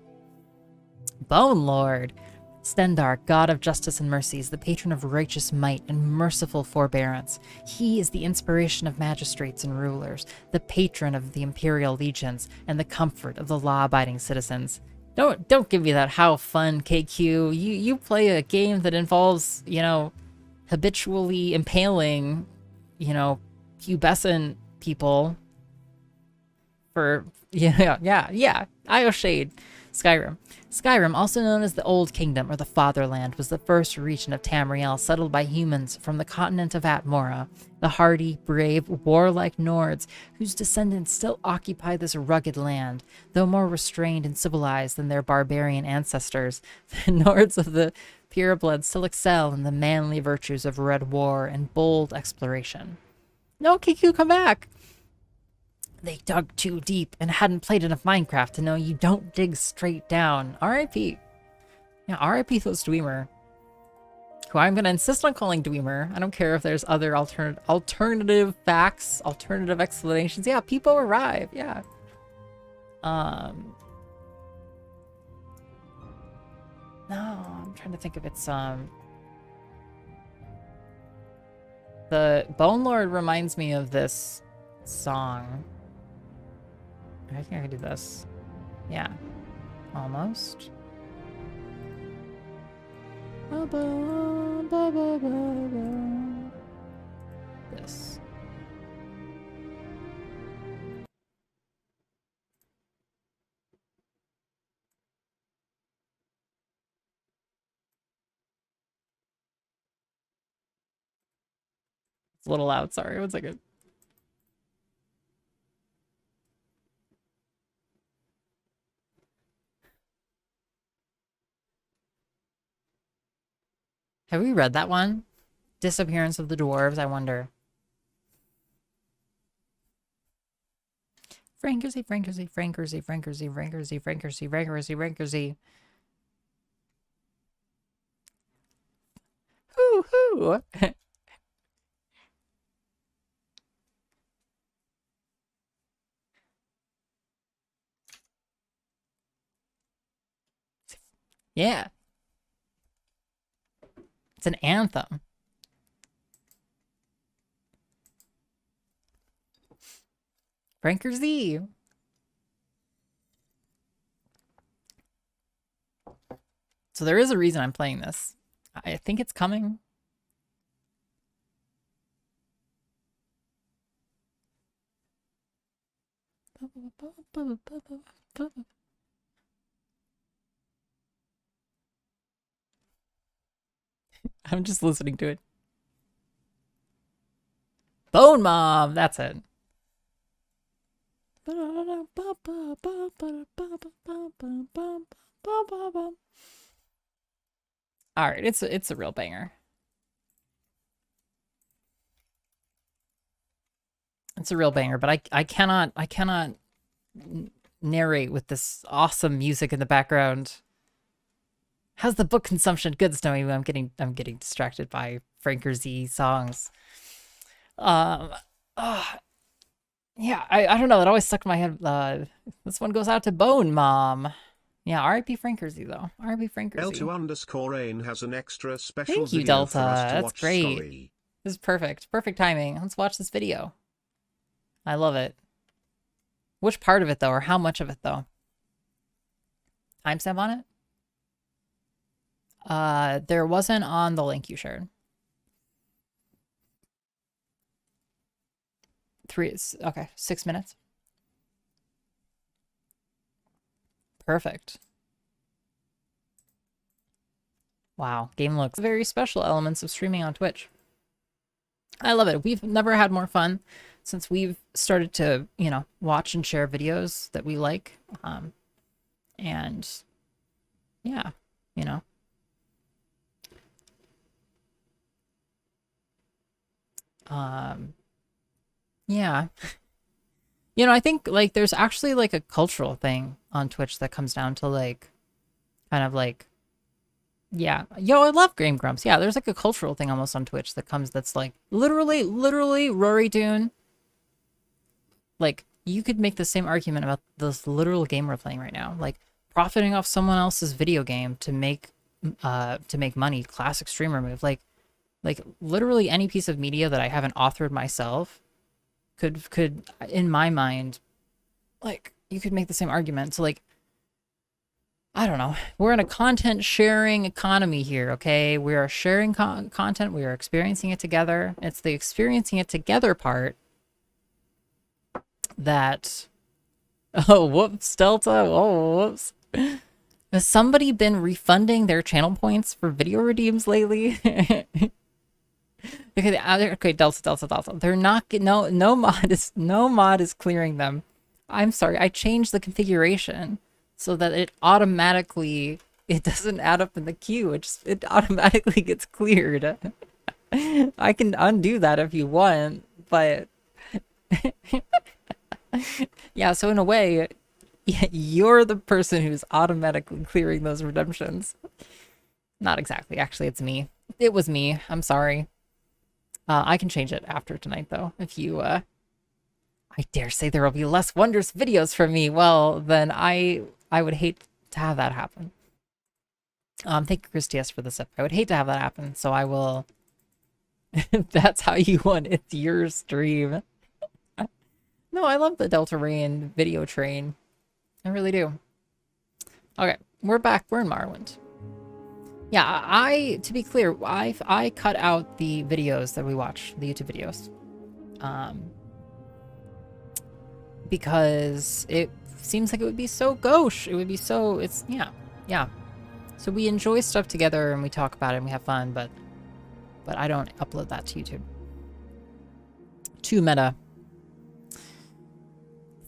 Bone Lord. Stendar, god of justice and mercies, the patron of righteous might and merciful forbearance. He is the inspiration of magistrates and rulers, the patron of the imperial legions, and the comfort of the law-abiding citizens. Don't give me that how fun, KQ. You play a game that involves, you know, habitually impaling, you know, pubescent people for yeah. Io Shade. Skyrim. Skyrim, also known as the Old Kingdom or the Fatherland, was the first region of Tamriel settled by humans from the continent of Atmora, the hardy, brave, warlike Nords whose descendants still occupy this rugged land. Though more restrained and civilized than their barbarian ancestors, the Nords of the pureblood still excel in the manly virtues of red war and bold exploration. No, Kiku, come back! They dug too deep and hadn't played enough Minecraft to know you don't dig straight down. R.I.P. Yeah, R.I.P. those Dweemer. Who I'm going to insist on calling Dweemer. I don't care if there's other alternative facts, alternative explanations. Yeah, people arrive. Yeah. No, I'm trying to think if it's, the Bone Lord reminds me of this song. I think I can do this. Yeah. Almost. This. It's a little loud, sorry. 1 second. Have we read that one? Disappearance of the Dwarves, I wonder. Frankersy, Frankersy, Frankersy, Frankersy, Frankersy, Frankersy, Frankersy, Frankersy. Hoo-hoo! Yeah. It's an anthem. Frankersy. So there is a reason I'm playing this. I think it's coming. I'm just listening to it. Bone Mom, that's it. All right, it's a real banger. It's a real banger, but I cannot narrate with this awesome music in the background. How's the book consumption? Good, Snowy. I'm getting distracted by Frankersy songs. Yeah, I don't know. That always stuck in my head. This one goes out to Bone Mom. Yeah, R.I.P. Frankersy though. R.I.P. Frankersy. L2_Rain has an extra special Thank you, video Delta. for us to That's watch. great. Sorry. This is perfect. Perfect timing. Let's watch this video. I love it. Which part of it though, or how much of it though? Timestamp on it? There wasn't on the link you shared. Okay, 6 minutes. Perfect. Wow, game looks very special elements of streaming on Twitch. I love it. We've never had more fun since we've started to, you know, watch and share videos that we like. And yeah, you know. Yeah. You know, I think like there's actually like a cultural thing on Twitch that comes down to like kind of like, yeah, yo, I love Game Grumps. Yeah, there's like a cultural thing almost on Twitch that comes that's like literally Rory Dune. Like you could make the same argument about this literal game we're playing right now, like profiting off someone else's video game to make money. Classic streamer move. Like literally any piece of media that I haven't authored myself could in my mind, like you could make the same argument. So like, I don't know. We're in a content sharing economy here, okay? We are sharing content. We are experiencing it together. It's the experiencing it together part that... Oh, whoops, Delta. Oh, whoops. Has somebody been refunding their channel points for video redeems lately? Okay, Delta. They're not... No mod is clearing them. I'm sorry. I changed the configuration so that it doesn't add up in the queue. It automatically gets cleared. I can undo that if you want, but yeah, so in a way, you're the person who's automatically clearing those redemptions. Not exactly. Actually, it's me. It was me. I'm sorry. I can change it after tonight, though, if you, I dare say there will be less Wondrous videos from me. Well, then I would hate to have that happen. Thank you, Christias, for the sip. I would hate to have that happen, so I will... That's how you want it. It's your stream. No, I love the Delta Rain video train. I really do. Okay, we're back. We're in Morrowind. Yeah, to be clear, I cut out the videos that we watch, the YouTube videos. Because it seems like it would be so gauche. It would be so, yeah. So we enjoy stuff together and we talk about it and we have fun, but I don't upload that to YouTube. Too meta.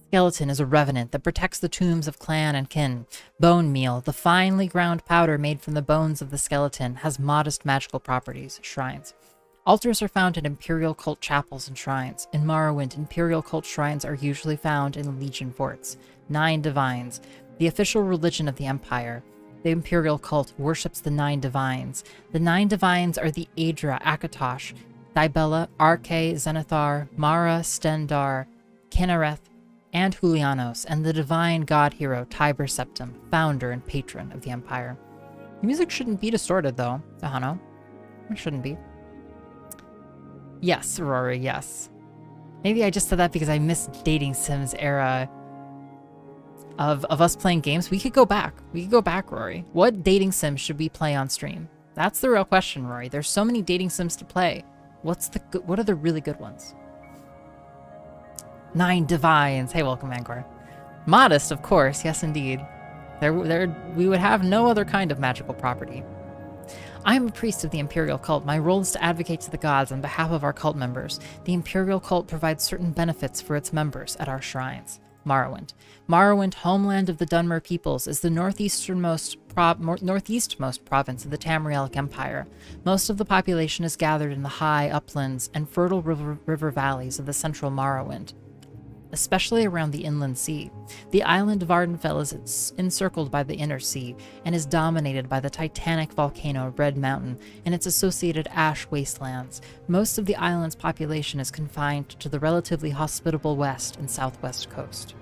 Skeleton is a revenant that protects the tombs of clan and kin. Bone meal, the finely ground powder made from the bones of the skeleton, has modest magical properties. Shrines. Altars are found in Imperial cult chapels and shrines. In Morrowind, Imperial cult shrines are usually found in Legion forts. 9 divines, the official religion of the Empire. The Imperial cult worships the 9 divines. The 9 divines are the Aedra, Akatosh, Dibella, Arche, Zenithar, Mara, Stendar, Kinnereth, and Julianos, and the divine god hero Tiber Septim, founder and patron of the Empire. The music shouldn't be distorted, though, Sahano. It shouldn't be. Yes, Rory, yes. Maybe I just said that because I miss dating sims era of us playing games. We could go back. We could go back, Rory. What dating sim should we play on stream? That's the real question, Rory. There's so many dating sims to play. What are the really good ones? 9 divines. Hey, welcome, Angkor. Modest, of course. Yes, indeed. We would have no other kind of magical property. I am a priest of the Imperial cult. My role is to advocate to the gods on behalf of our cult members. The Imperial cult provides certain benefits for its members at our shrines. Morrowind. Morrowind, homeland of the Dunmer peoples, is the northeastmost province of the Tamrielic Empire. Most of the population is gathered in the high uplands and fertile river valleys of the central Morrowind, especially around the inland sea. The island of Ardenfell is encircled by the inner sea and is dominated by the titanic volcano Red Mountain and its associated ash wastelands. Most of the island's population is confined to the relatively hospitable west and southwest coast.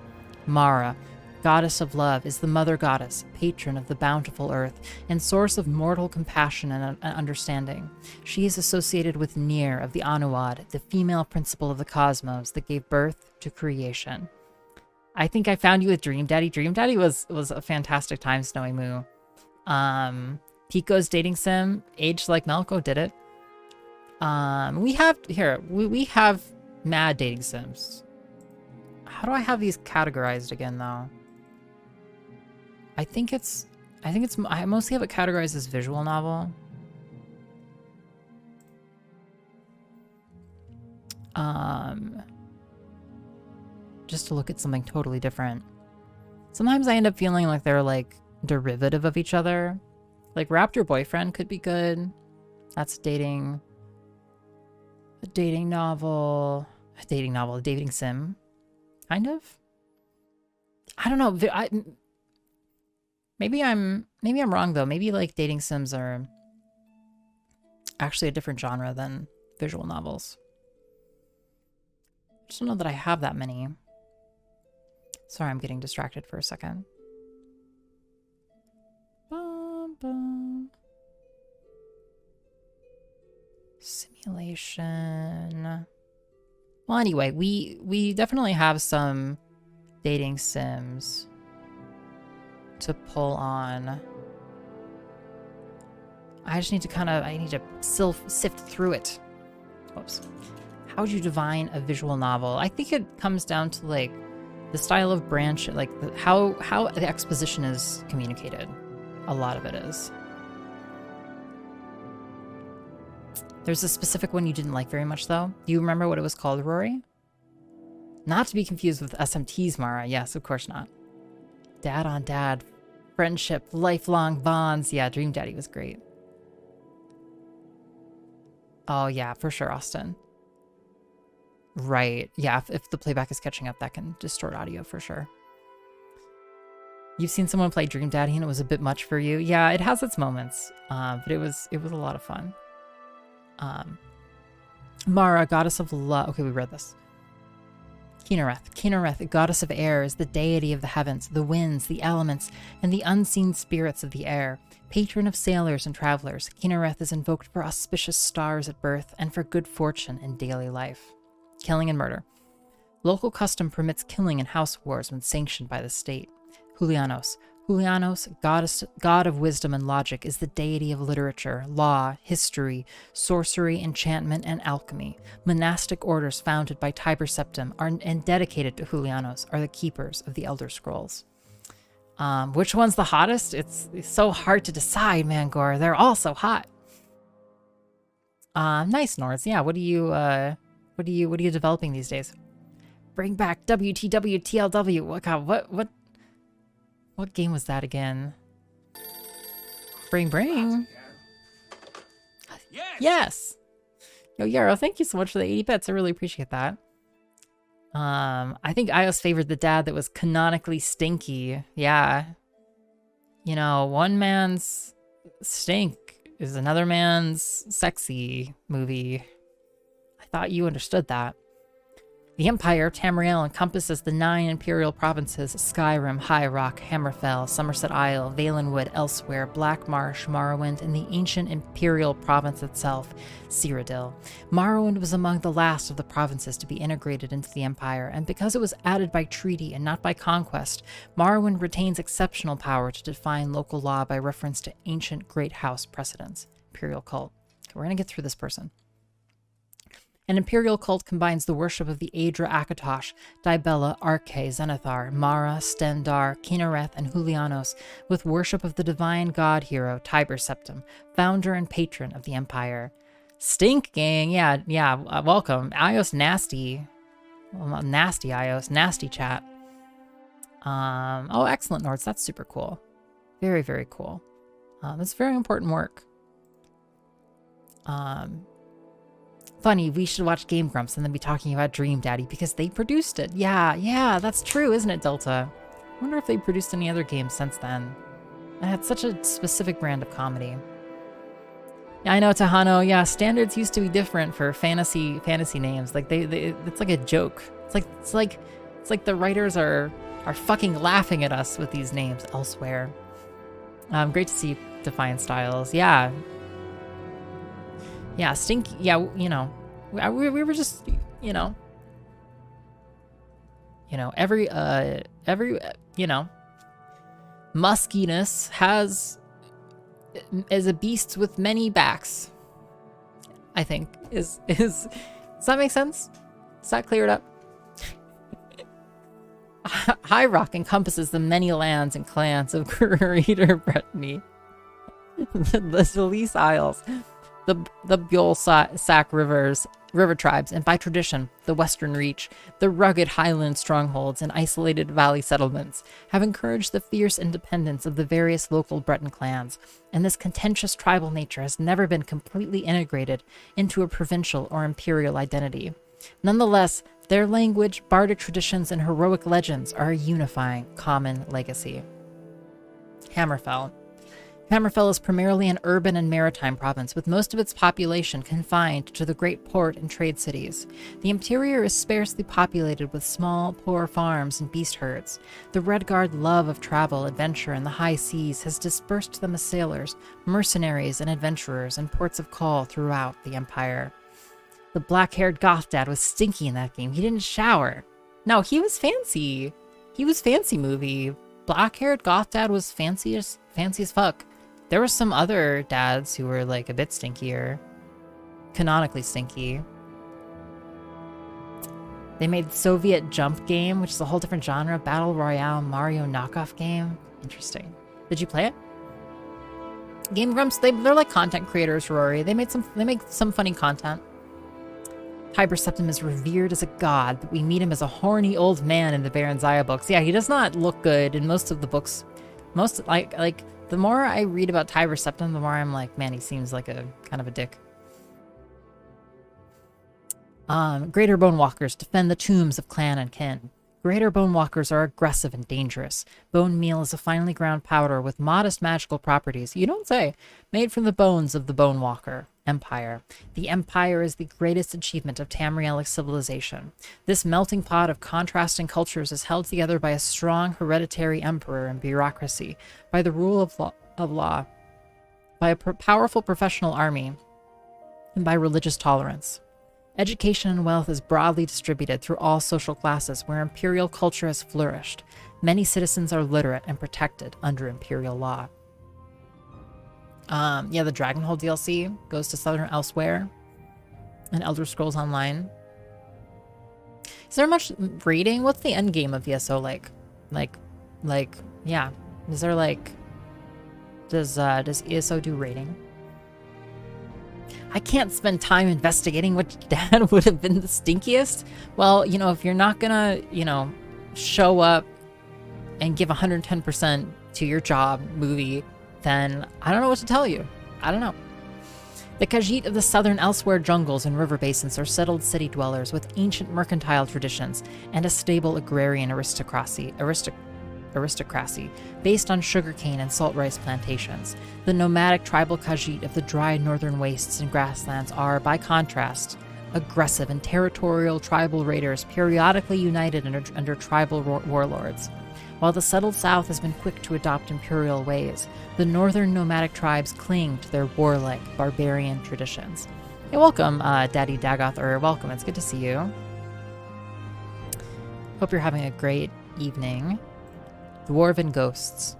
Mara, goddess of love, is the mother goddess, patron of the bountiful earth, and source of mortal compassion and understanding. She is associated with Nier of the Anuad, the female principle of the cosmos that gave birth to creation. I think I found you with Dream Daddy. Dream Daddy was a fantastic time, Snowy Moo. Pico's dating sim, aged like Melko did it. We have mad dating sims. How do I have these categorized again, though? I mostly have it categorized as visual novel. Just to look at something totally different. Sometimes I end up feeling like they're like derivative of each other. Like Raptor Boyfriend could be good. That's dating. A dating novel. A dating sim. Kind of? I don't know. Maybe I'm wrong though. Maybe like dating sims are actually a different genre than visual novels. I just don't know that I have that many. Sorry, I'm getting distracted for a second. Bum, bum. Simulation. Well, anyway, we definitely have some dating sims to pull on. I just need to I need to sift through it. Whoops. How would you define a visual novel? I think it comes down to like the style of branch, like how the exposition is communicated. A lot of it is. There's a specific one you didn't like very much, though. Do you remember what it was called, Rory? Not to be confused with SMT's Mara. Yes, of course not. Dad on dad. Friendship. Lifelong bonds. Yeah, Dream Daddy was great. Oh, yeah, for sure, Austin. Right. Yeah, if the playback is catching up, that can distort audio for sure. You've seen someone play Dream Daddy and it was a bit much for you. Yeah, it has its moments, but it was a lot of fun. Mara, goddess of love. Okay, we read this. Kinnereth, goddess of air, is the deity of the heavens, the winds, the elements, and the unseen spirits of the air. Patron of sailors and travelers, Kinnereth is invoked for auspicious stars at birth and for good fortune in daily life. Killing and murder. Local custom permits killing in house wars when sanctioned by the state. Julianos, god of wisdom and logic, is the deity of literature, law, history, sorcery, enchantment, and alchemy. Monastic orders founded by Tiber Septim and dedicated to Julianos are the keepers of the Elder Scrolls. Which one's the hottest? It's so hard to decide, Mangor. They're all so hot. Nice, Nords. Yeah, what are you developing these days? Bring back WTW TLW. What game was that again? Bring. Yes. Yo, Yarrow, thank you so much for the 80 bits. I really appreciate that. I think iios favored the dad that was canonically stinky. Yeah. You know, one man's stink is another man's sexy movie. I thought you understood that. The Empire, Tamriel, encompasses the 9 imperial provinces: Skyrim, High Rock, Hammerfell, Somerset Isle, Valenwood, Elsewhere, Black Marsh, Morrowind, and the ancient imperial province itself, Cyrodiil. Morrowind was among the last of the provinces to be integrated into the Empire, and because it was added by treaty and not by conquest, Morrowind retains exceptional power to define local law by reference to ancient Great House precedents. Imperial cult. Okay, we're going to get through this person. An imperial cult combines the worship of the Aedra Akatosh, Dibella, Arche, Zenithar, Mara, Stendar, Kinnereth, and Julianos with worship of the divine god hero Tiber Septim, founder and patron of the Empire. Stink gang, yeah, welcome. iios nasty. Well, not nasty iios, nasty chat. Oh, excellent, Nords. That's super cool. Very, very cool. That's very important work. Funny, we should watch Game Grumps and then be talking about Dream Daddy because they produced it. Yeah, that's true, isn't it, Delta? I wonder if they produced any other games since then. It had such a specific brand of comedy. Yeah, I know, Tahano. Yeah, standards used to be different for fantasy names. Like it's like a joke. It's like the writers are fucking laughing at us with these names elsewhere. Great to see Defiant Styles. Yeah, Stinky. Yeah, you know, we were just, you know, every you know, muskiness is a beast with many backs. I think is does that make sense? Does that clear it up? High Rock encompasses the many lands and clans of Greater Brittany, the Lease Isles, the Bjol Sac river tribes, and by tradition, the Western Reach, the rugged highland strongholds and isolated valley settlements, have encouraged the fierce independence of the various local Breton clans, and this contentious tribal nature has never been completely integrated into a provincial or imperial identity. Nonetheless, their language, bardic traditions, and heroic legends are a unifying common legacy. Hammerfell. Hammerfell is primarily an urban and maritime province, with most of its population confined to the great port and trade cities. The interior is sparsely populated with small, poor farms and beast herds. The Redguard love of travel, adventure, and the high seas has dispersed them as sailors, mercenaries, and adventurers in ports of call throughout the Empire. The black-haired goth dad was stinky in that game. He didn't shower. No, he was fancy. He was fancy movie. Black-haired goth dad was fancy as fuck. There were some other dads who were like a bit stinkier. Canonically stinky. They made Soviet Jump game, which is a whole different genre. Battle Royale Mario knockoff game. Interesting. Did you play it? Game Grumps, they're like content creators, Rory. They make some funny content. Tiber Septim is revered as a god, but we meet him as a horny old man in the Baron Zaya books. Yeah, he does not look good in most of the books. The more I read about Tiber Septim, the more I'm like, man, he seems like a kind of a dick. Greater Bone Walkers defend the tombs of clan and kin. Greater Bone Walkers are aggressive and dangerous. Bone meal is a finely ground powder with modest magical properties, you don't say, made from the bones of the Bone Walker Empire. The Empire is the greatest achievement of Tamrielic civilization. This melting pot of contrasting cultures is held together by a strong hereditary emperor and bureaucracy, by the rule of law, by a powerful professional army, and by religious tolerance. Education and wealth is broadly distributed through all social classes where imperial culture has flourished. Many citizens are literate and protected under imperial law. Yeah, the Dragonhold DLC goes to Southern Elsewhere and Elder Scrolls Online. Is there much raiding? What's the end game of ESO like? Yeah. Is there like, does ESO do raiding? I can't spend time investigating which dad would have been the stinkiest. Well, you know, if you're not gonna, you know, show up and give 110% to your job movie, then I don't know what to tell you. I don't know. The Khajiit of the southern Elsewhere jungles and river basins are settled city dwellers with ancient mercantile traditions and a stable agrarian aristocracy based on sugarcane and salt rice plantations. The nomadic tribal Khajiit of the dry northern wastes and grasslands are, by contrast, aggressive and territorial tribal raiders periodically united under tribal warlords. While the settled south has been quick to adopt imperial ways, the northern nomadic tribes cling to their warlike, barbarian traditions. Hey, welcome, Daddy Dagoth, welcome. It's good to see you. Hope you're having a great evening. Dwarven Ghosts.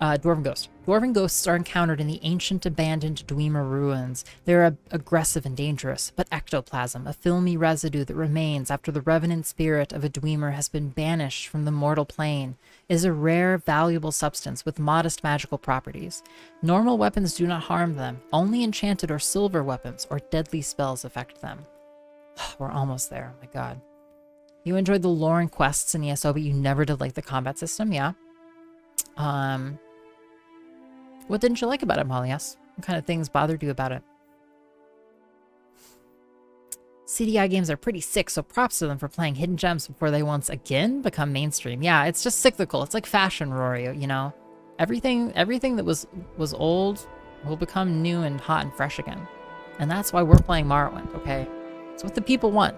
Dwarven ghosts are encountered in the ancient abandoned Dwemer ruins. They're aggressive and dangerous, but ectoplasm, a filmy residue that remains after the revenant spirit of a Dwemer has been banished from the mortal plane, is a rare, valuable substance with modest magical properties. Normal weapons do not harm them. Only enchanted or silver weapons or deadly spells affect them. We're almost there. Oh my god. You enjoyed the lore and quests in ESO, but you never did like the combat system, yeah? What didn't you like about it, Mollyas? What kind of things bothered you about it? CDI games are pretty sick, so props to them for playing hidden gems before they once again become mainstream. Yeah, it's just cyclical. It's like fashion, Rory, you know? Everything that was old will become new and hot and fresh again. And that's why we're playing Morrowind, okay? It's what the people want.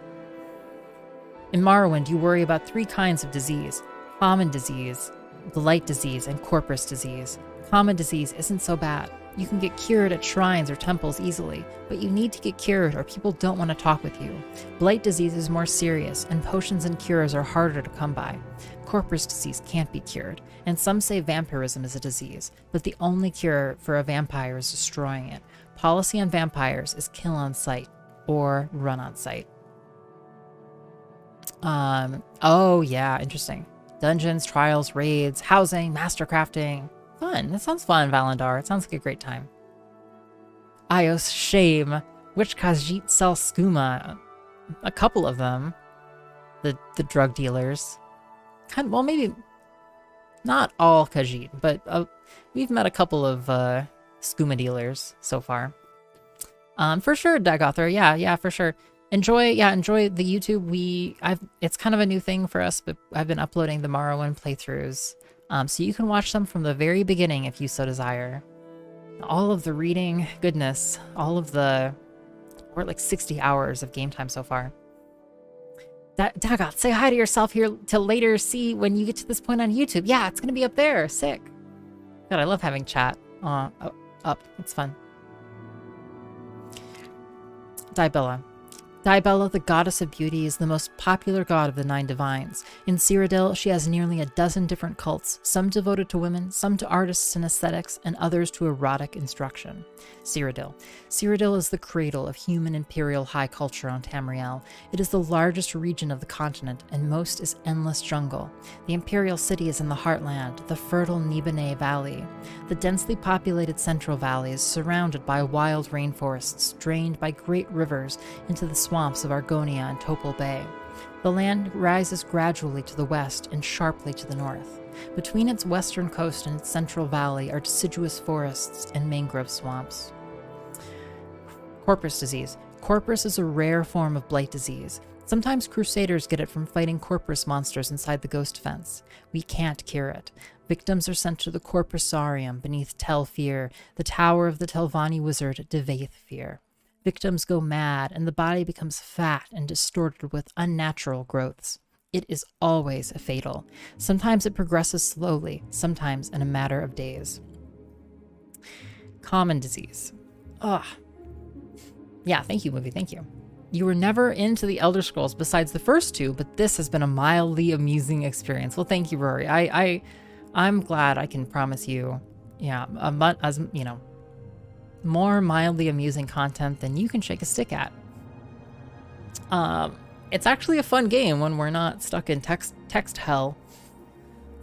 In Morrowind, you worry about 3 kinds of disease: common disease, blight disease, and corpus disease. Common disease isn't so bad. You can get cured at shrines or temples easily, but you need to get cured or people don't want to talk with you. Blight disease is more serious, and potions and cures are harder to come by. Corpus disease can't be cured, and some say vampirism is a disease, but the only cure for a vampire is destroying it. Policy on vampires is kill on sight or run on sight. Oh yeah, interesting. Dungeons, trials, raids, housing, mastercrafting. Fun. That sounds fun, Valandar. It sounds like a great time. ios shame. Which Khajiit sell skooma? A couple of them. The drug dealers. Well, maybe not all Khajiit, but we've met a couple of skooma dealers so far. For sure, Dagothar. Yeah, for sure. Enjoy the YouTube. It's kind of a new thing for us, but I've been uploading the Morrowind playthroughs. So you can watch them from the very beginning if you so desire. All of the reading, goodness, all of the... We're at like 60 hours of game time so far. Dagoth, say hi to yourself here till later. See when you get to this point on YouTube. Yeah, it's going to be up there. Sick. God, I love having chat up. It's fun. Dibella. Dibella, the goddess of beauty, is the most popular god of the 9 divines. In Cyrodiil, she has nearly a dozen different cults, some devoted to women, some to artists and aesthetics, and others to erotic instruction. Cyrodiil. Cyrodiil is the cradle of human imperial high culture on Tamriel. It is the largest region of the continent, and most is endless jungle. The imperial city is in the heartland, the fertile Nibene Valley. The densely populated Central Valley is surrounded by wild rainforests, drained by great rivers into the swamps of Argonia and Topol Bay. The land rises gradually to the west and sharply to the north. Between its western coast and its central valley are deciduous forests and mangrove swamps. Corpus disease. Corpus is a rare form of blight disease. Sometimes crusaders get it from fighting Corpus monsters inside the ghost fence. We can't cure it. Victims are sent to the Corpusarium beneath Tel Fear, the tower of the Telvanni wizard Devaith Fear. Victims go mad, and the body becomes fat and distorted with unnatural growths. It is always fatal. Sometimes it progresses slowly, sometimes in a matter of days. Common disease. Ugh. Yeah, thank you, movie, thank you. You were never into the Elder Scrolls besides the first 2, but this has been a mildly amusing experience. Well, thank you, Rory. I'm glad I can promise you, yeah, as you know, more mildly amusing content than you can shake a stick at. It's actually a fun game when we're not stuck in text hell.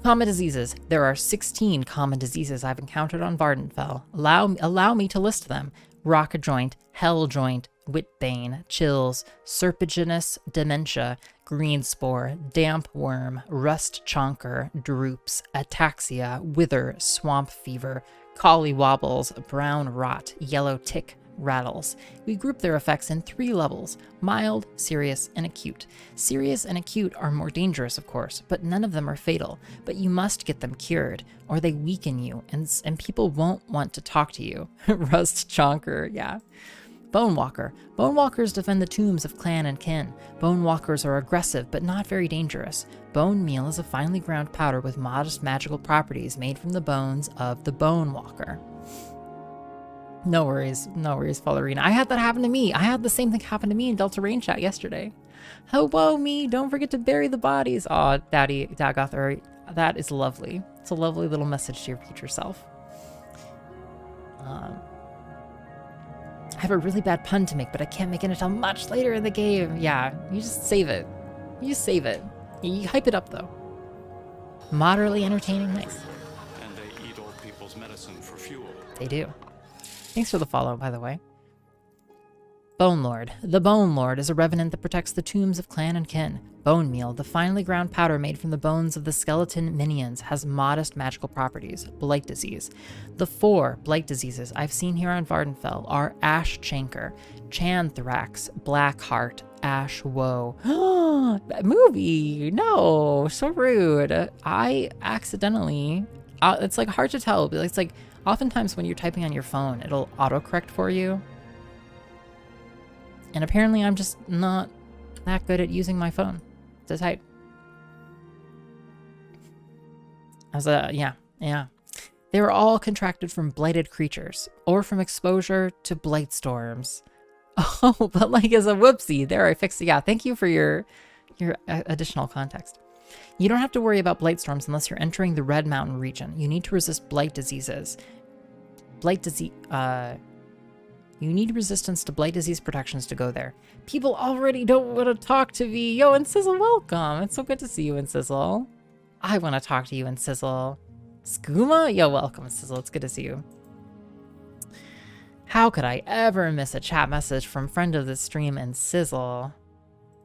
Common diseases. There are 16 common diseases I've encountered on Vardenfell. Allow me to list them. Rock joint, hell joint, whitbane, chills, serpiginous dementia, greenspore, damp worm, rust chonker, droops, ataxia, wither, swamp fever, collie wobbles, brown rot, yellow tick, rattles. We group their effects in 3 levels: mild, serious, and acute. Serious and acute are more dangerous, of course, but none of them are fatal. But you must get them cured, or they weaken you, and people won't want to talk to you. Rust chonker, yeah. Bone Walker. Bone Walkers defend the tombs of clan and kin. Bone Walkers are aggressive, but not very dangerous. Bone meal is a finely ground powder with modest magical properties made from the bones of the Bone Walker. No worries, Fallerina. I had that happen to me. I had the same thing happen to me in Delta Rain chat yesterday. Hello, me. Don't forget to bury the bodies. Aw, Daddy, Dagoth, that is lovely. It's a lovely little message to your future self. I have a really bad pun to make, but I can't make it until much later in the game. Yeah, you just save it. You save it. You hype it up, though. Moderately entertaining, nice. And they eat old people's medicine for fuel. They do. Thanks for the follow, by the way. Bone Lord. The Bone Lord is a revenant that protects the tombs of clan and kin. Bone meal, the finely ground powder made from the bones of the skeleton minions, has modest magical properties. Blight disease. The 4 blight diseases I've seen here on Vardenfell are Ash Chanker, Chanthrax, Blackheart, Ash Woe. Movie! No! So rude. I accidentally... it's like hard to tell, but it's like oftentimes when you're typing on your phone, it'll autocorrect for you. And apparently I'm just not that good at using my phone to type. Yeah. They were all contracted from blighted creatures, or from exposure to blight storms. Oh, but like as a whoopsie, there I fixed it. Yeah, thank you for your additional context. You don't have to worry about blight storms unless you're entering the Red Mountain region. You need to resist blight diseases. You need resistance to blight disease protections to go there. People already don't want to talk to me. Yo, and Sizzle, welcome. It's so good to see you, and Sizzle. I want to talk to you, and Sizzle. Skooma? Yo, welcome, Sizzle. It's good to see you. How could I ever miss a chat message from friend of the stream and Sizzle?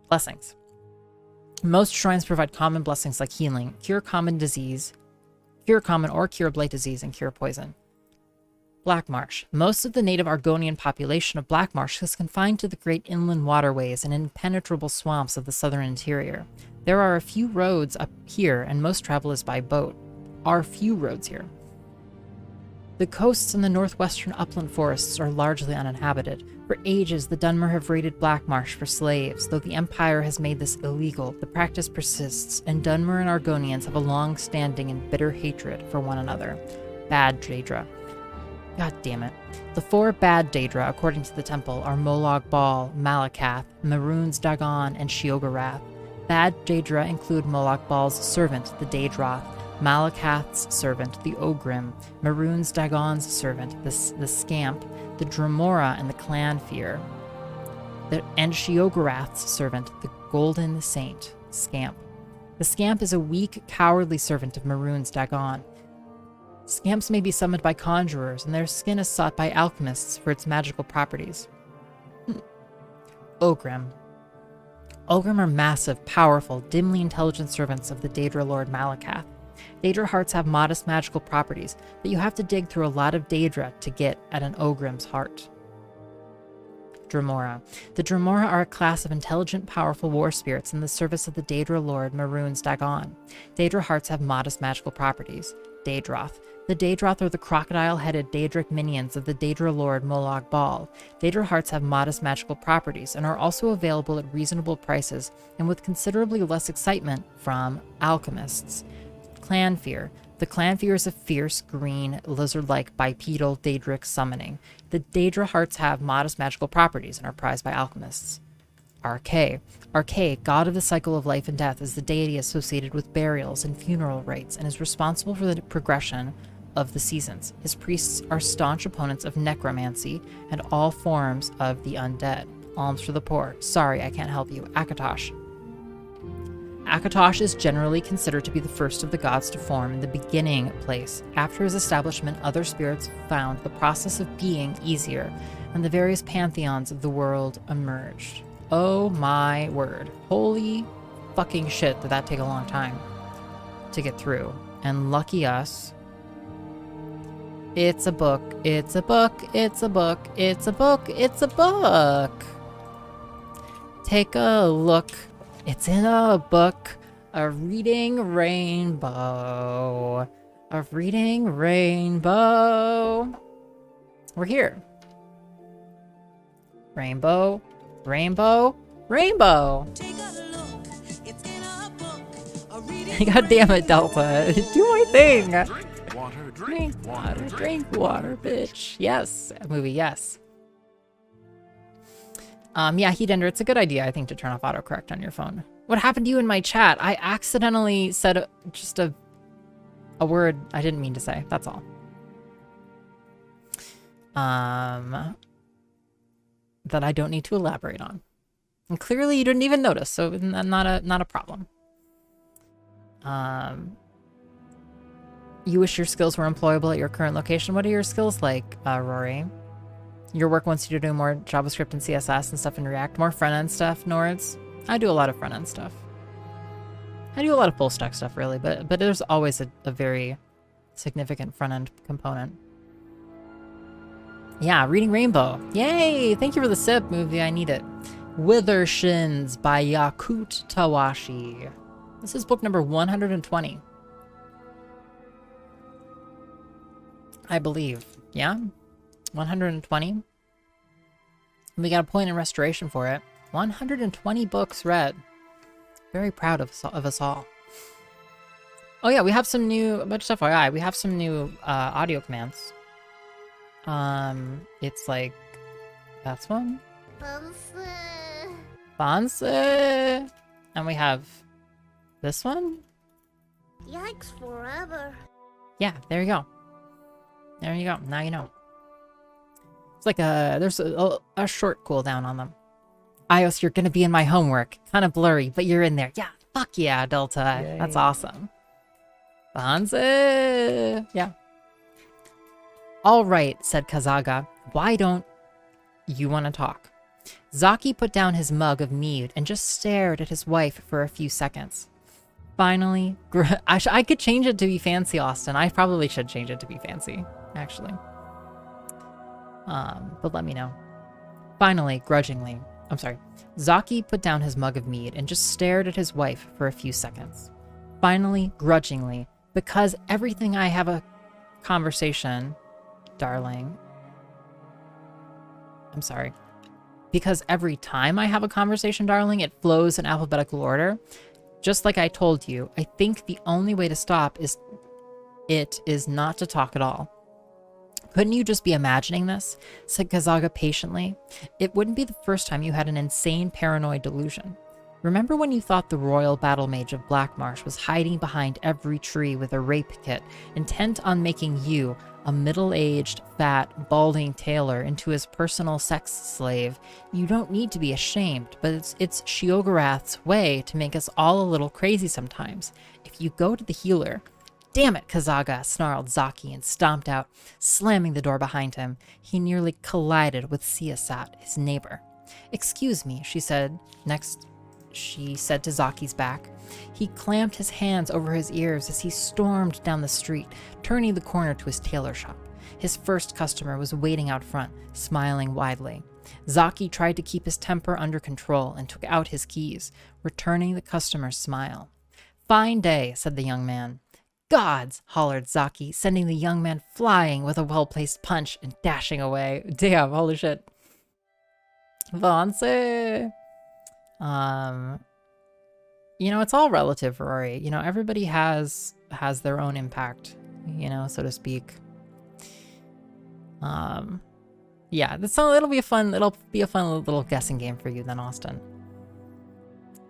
Blessings. Most shrines provide common blessings like healing, cure common disease, cure common or cure blight disease, and cure poison. Black Marsh. Most of the native Argonian population of Black Marsh is confined to the great inland waterways and impenetrable swamps of the southern interior. There are a few roads up here, and most travel is by boat. Are few roads here. The coasts and the northwestern upland forests are largely uninhabited. For ages, the Dunmer have raided Black Marsh for slaves. Though the Empire has made this illegal, the practice persists, and Dunmer and Argonians have a long-standing and bitter hatred for one another. Bad Daedra. God damn it. The 4 bad Daedra, according to the temple, are Molag Bal, Malakath, Maroons Dagon, and Sheogorath. Bad Daedra include Molag Bal's servant, the Daedroth, Malakath's servant, the Ogrim, Maroons Dagon's servant, the Scamp, the Dremora, and the Clanfear, and Sheogorath's servant, the Golden Saint, Scamp. The Scamp is a weak, cowardly servant of Maroons Dagon. Scamps may be summoned by conjurers, and their skin is sought by alchemists for its magical properties. Ogrim. Ogrim are massive, powerful, dimly intelligent servants of the Daedra Lord Malakath. Daedra hearts have modest magical properties, but you have to dig through a lot of Daedra to get at an Ogrim's heart. Dremora. The Dremora are a class of intelligent, powerful war spirits in the service of the Daedra Lord Maroons Dagon. Daedra hearts have modest magical properties. Daedroth. The Daedroth are the crocodile-headed Daedric minions of the Daedra Lord Molag Bal. Daedra hearts have modest magical properties and are also available at reasonable prices and with considerably less excitement from alchemists. Clanfear. The Clanfear is a fierce, green, lizard-like bipedal Daedric summoning. The Daedra hearts have modest magical properties and are prized by alchemists. Arche. Arche, god of the cycle of life and death, is the deity associated with burials and funeral rites and is responsible for the progression of the seasons. His priests are staunch opponents of necromancy and all forms of the undead. Alms for the poor. Sorry, I can't help you. Akatosh. Akatosh is generally considered to be the first of the gods to form in the beginning place. After his establishment, other spirits found the process of being easier, and the various pantheons of the world emerged. Oh my word. Holy fucking shit, did that take a long time to get through. And lucky us. It's a book, it's a book, it's a book, it's a book, it's a book. Take a look. It's in a book. A reading rainbow. A reading rainbow. We're here. Rainbow. Rainbow. Rainbow. Take a look. It's in a book. A reading God damn it, Delta. Do my thing. Drink water, Drink water, bitch. Yes. Movie, yes. Yeah, Heatender, it's a good idea, I think, to turn off autocorrect on your phone. What happened to you in my chat? I accidentally said just a word I didn't mean to say. That's all. That I don't need to elaborate on. And clearly you didn't even notice, so not a problem. You wish your skills were employable at your current location. What are your skills like, Rory? Your work wants you to do more JavaScript and CSS and stuff in React. More front-end stuff, Nords? I do a lot of front-end stuff. I do a lot of full-stack stuff, really, but there's always a very significant front-end component. Yeah, Reading Rainbow. Yay! Thank you for the sip, movie. I need it. Withershins by Yakut Tawashi. This is book number 120. I believe. Yeah? 120. We got a point in restoration for it. 120 books read. Very proud of us all. Oh yeah, we have some new, a bunch of FYI, we have some new audio commands. It's like, that's one. Bonse. And we have this one. Yikes forever. Yeah, there you go. There you go. Now you know. It's like there's a short cooldown on them. iios, you're gonna be in my homework. Kind of blurry, but you're in there. Yeah, fuck yeah, Delta. Yay. That's awesome. Bonze. Yeah. All right, said Kazaga. Why don't you want to talk? Zaki put down his mug of mead and just stared at his wife for a few seconds. Finally, I could change it to be fancy, Austin. I probably should change it to be fancy, actually. But let me know. Finally, grudgingly, Zaki put down his mug of mead and just stared at his wife for a few seconds. Finally, grudgingly, because everything I have a conversation, darling. I'm sorry. Because every time I have a conversation, darling, it flows in alphabetical order. Just like I told you, I think the only way to stop is not to talk at all. Couldn't you just be imagining this? Said Kazaga patiently. It wouldn't be the first time you had an insane paranoid delusion. Remember when you thought the royal battle mage of Blackmarsh was hiding behind every tree with a rape kit, intent on making you, a middle-aged, fat, balding tailor, into his personal sex slave? You don't need to be ashamed, but it's Sheogorath's way to make us all a little crazy sometimes. If you go to the healer... Damn it, Kazaga, snarled Zaki and stomped out, slamming the door behind him. He nearly collided with Siasat, his neighbor. Excuse me, she said. Next, she said to Zaki's back. He clamped his hands over his ears as he stormed down the street, turning the corner to his tailor shop. His first customer was waiting out front, smiling widely. Zaki tried to keep his temper under control and took out his keys, returning the customer's smile. Fine day, said the young man. Gods, hollered Zaki, sending the young man flying with a well-placed punch and dashing away. Damn, holy shit. Vance. You know, it's all relative, Rory. You know, everybody has their own impact, you know, so to speak. Yeah, it'll be a fun little guessing game for you then, Austin.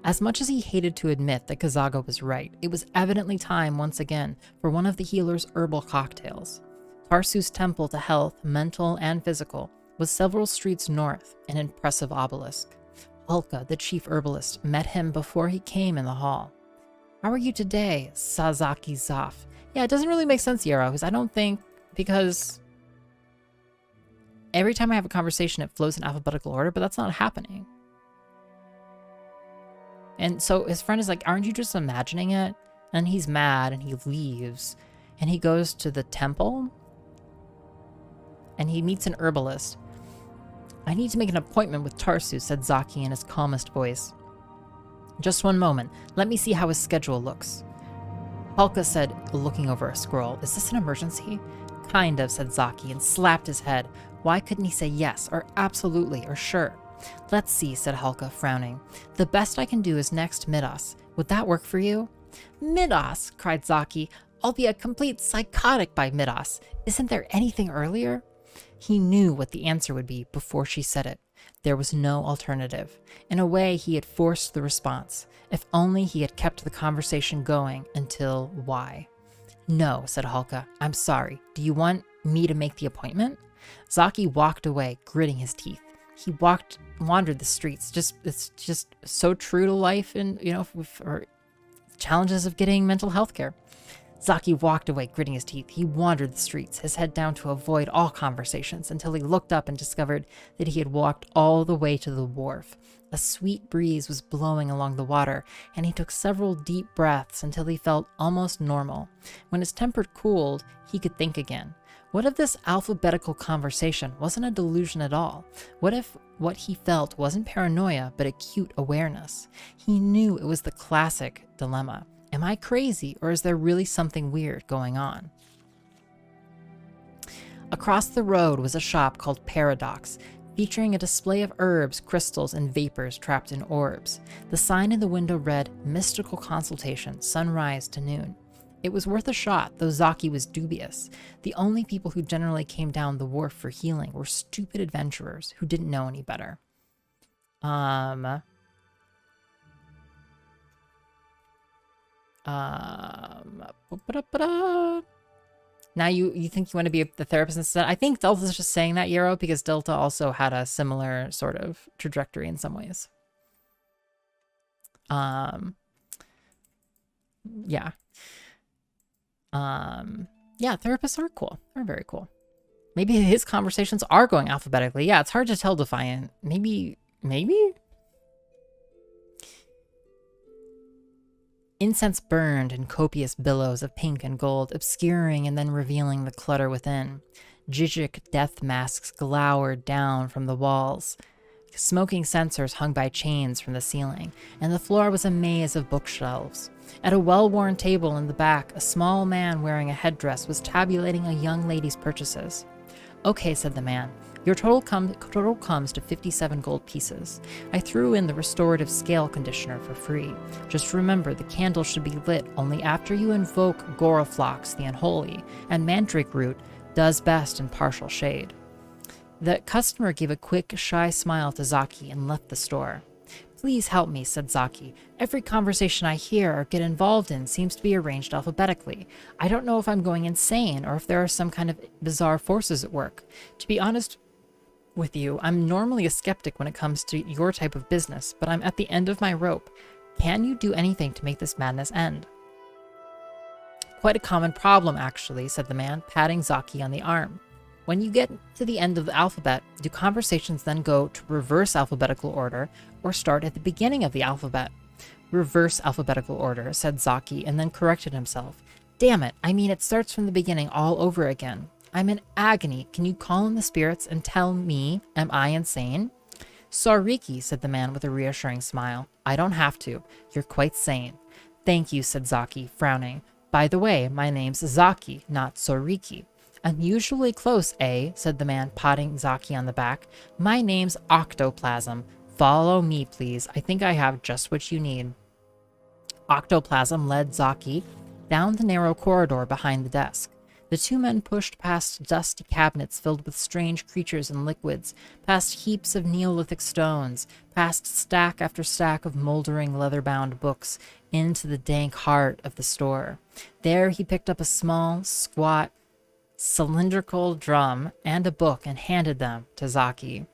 As much as he hated to admit that Kazaga was right, it was evidently time once again for one of the healer's herbal cocktails. Tarsu's temple to health, mental and physical, was several streets north, an impressive obelisk. Hulka, the chief herbalist, met him before he came in the hall. How are you today, Sazaki Zaf? Yeah, it doesn't really make sense, Yero, because every time I have a conversation, it flows in alphabetical order, but that's not happening. And so his friend is like, aren't you just imagining it? And he's mad and he leaves. And he goes to the temple. And he meets an herbalist. I need to make an appointment with Tarsu, said Zaki in his calmest voice. Just one moment. Let me see how his schedule looks. Hulka said, looking over a scroll. Is this an emergency? Kind of, said Zaki and slapped his head. Why couldn't he say yes or absolutely or sure? Let's see, said Hulka, frowning. The best I can do is next Midas. Would that work for you? Midas, cried Zaki. I'll be a complete psychotic by Midas. Isn't there anything earlier? He knew what the answer would be before she said it. There was no alternative. In a way, he had forced the response. If only he had kept the conversation going until why. No, said Hulka. I'm sorry. Do you want me to make the appointment? Zaki walked away, gritting his teeth. He wandered the streets. It's just so true to life and, you know, for challenges of getting mental health care. Zaki walked away, gritting his teeth. He wandered the streets, his head down to avoid all conversations, until he looked up and discovered that he had walked all the way to the wharf. A sweet breeze was blowing along the water, and he took several deep breaths until he felt almost normal. When his temper cooled, he could think again. What if this alphabetical conversation wasn't a delusion at all? What if what he felt wasn't paranoia, but acute awareness? He knew it was the classic dilemma. Am I crazy, or is there really something weird going on? Across the road was a shop called Paradox, featuring a display of herbs, crystals, and vapors trapped in orbs. The sign in the window read, Mystical Consultation, sunrise to noon. It was worth a shot, though Zaki was dubious. The only people who generally came down the wharf for healing were stupid adventurers who didn't know any better. Now you think you want to be the therapist instead? I think Delta's just saying that, Yero, because Delta also had a similar sort of trajectory in some ways. Yeah. Yeah, therapists are cool. They're very cool. Maybe his conversations are going alphabetically. Yeah, it's hard to tell, Defiant. Maybe? Incense burned in copious billows of pink and gold, obscuring and then revealing the clutter within. Jijik death masks glowered down from the walls. Smoking censers hung by chains from the ceiling, and the floor was a maze of bookshelves. At a well-worn table in the back, a small man wearing a headdress was tabulating a young lady's purchases. "Okay," said the man. "Your total comes to 57 gold pieces. I threw in the restorative scale conditioner for free. Just remember, the candle should be lit only after you invoke Goroflox the Unholy, and Mandrake Root does best in partial shade." The customer gave a quick, shy smile to Zaki and left the store. "Please help me," said Zaki. "Every conversation I hear or get involved in seems to be arranged alphabetically. I don't know if I'm going insane or if there are some kind of bizarre forces at work. To be honest with you, I'm normally a skeptic when it comes to your type of business, but I'm at the end of my rope. Can you do anything to make this madness end?" "Quite a common problem, actually," said the man, patting Zaki on the arm. "When you get to the end of the alphabet, do conversations then go to reverse alphabetical order or start at the beginning of the alphabet?" "Reverse alphabetical order," said Zaki, and then corrected himself. "Damn it, I mean it starts from the beginning all over again. I'm in agony. Can you call in the spirits and tell me, am I insane?" "Sauriki," said the man with a reassuring smile. "I don't have to. You're quite sane." "Thank you," said Zaki, frowning. "By the way, my name's Zaki, not Sauriki." "Unusually close, eh?" said the man, patting Zaki on the back. "My name's Octoplasm. Follow me, please. I think I have just what you need." Octoplasm led Zaki down the narrow corridor behind the desk. The two men pushed past dusty cabinets filled with strange creatures and liquids, past heaps of Neolithic stones, past stack after stack of moldering leather-bound books, into the dank heart of the store. There he picked up a small, squat, cylindrical drum and a book and handed them to Zaki.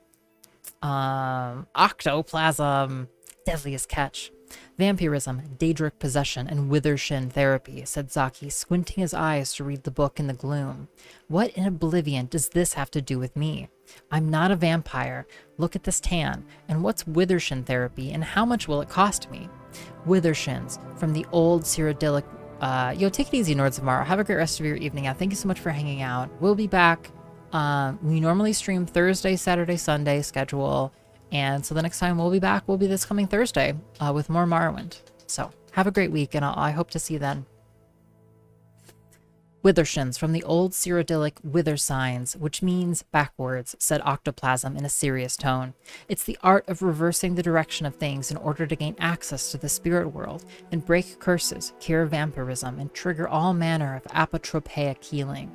Octoplasm, deadliest catch. Vampirism, Daedric possession, and withershin therapy, said Zaki, squinting his eyes to read the book in the gloom. What in oblivion does this have to do with me? I'm not a vampire. Look at this tan. And what's withershin therapy, and how much will it cost me? Withershins, from the old Cyrodiilic. Yo, take it easy, Nords of Morrow. Have a great rest of your evening. Thank you so much for hanging out. We'll be back. We normally stream Thursday, Saturday, Sunday schedule. And so the next time we'll be back will be this coming Thursday with more Morrowind. So have a great week, and I hope to see you then. Withershins, from the old Cyrodiilic wither signs, which means backwards, said Octoplasm in a serious tone. It's the art of reversing the direction of things in order to gain access to the spirit world and break curses, cure vampirism, and trigger all manner of apotropaic healing.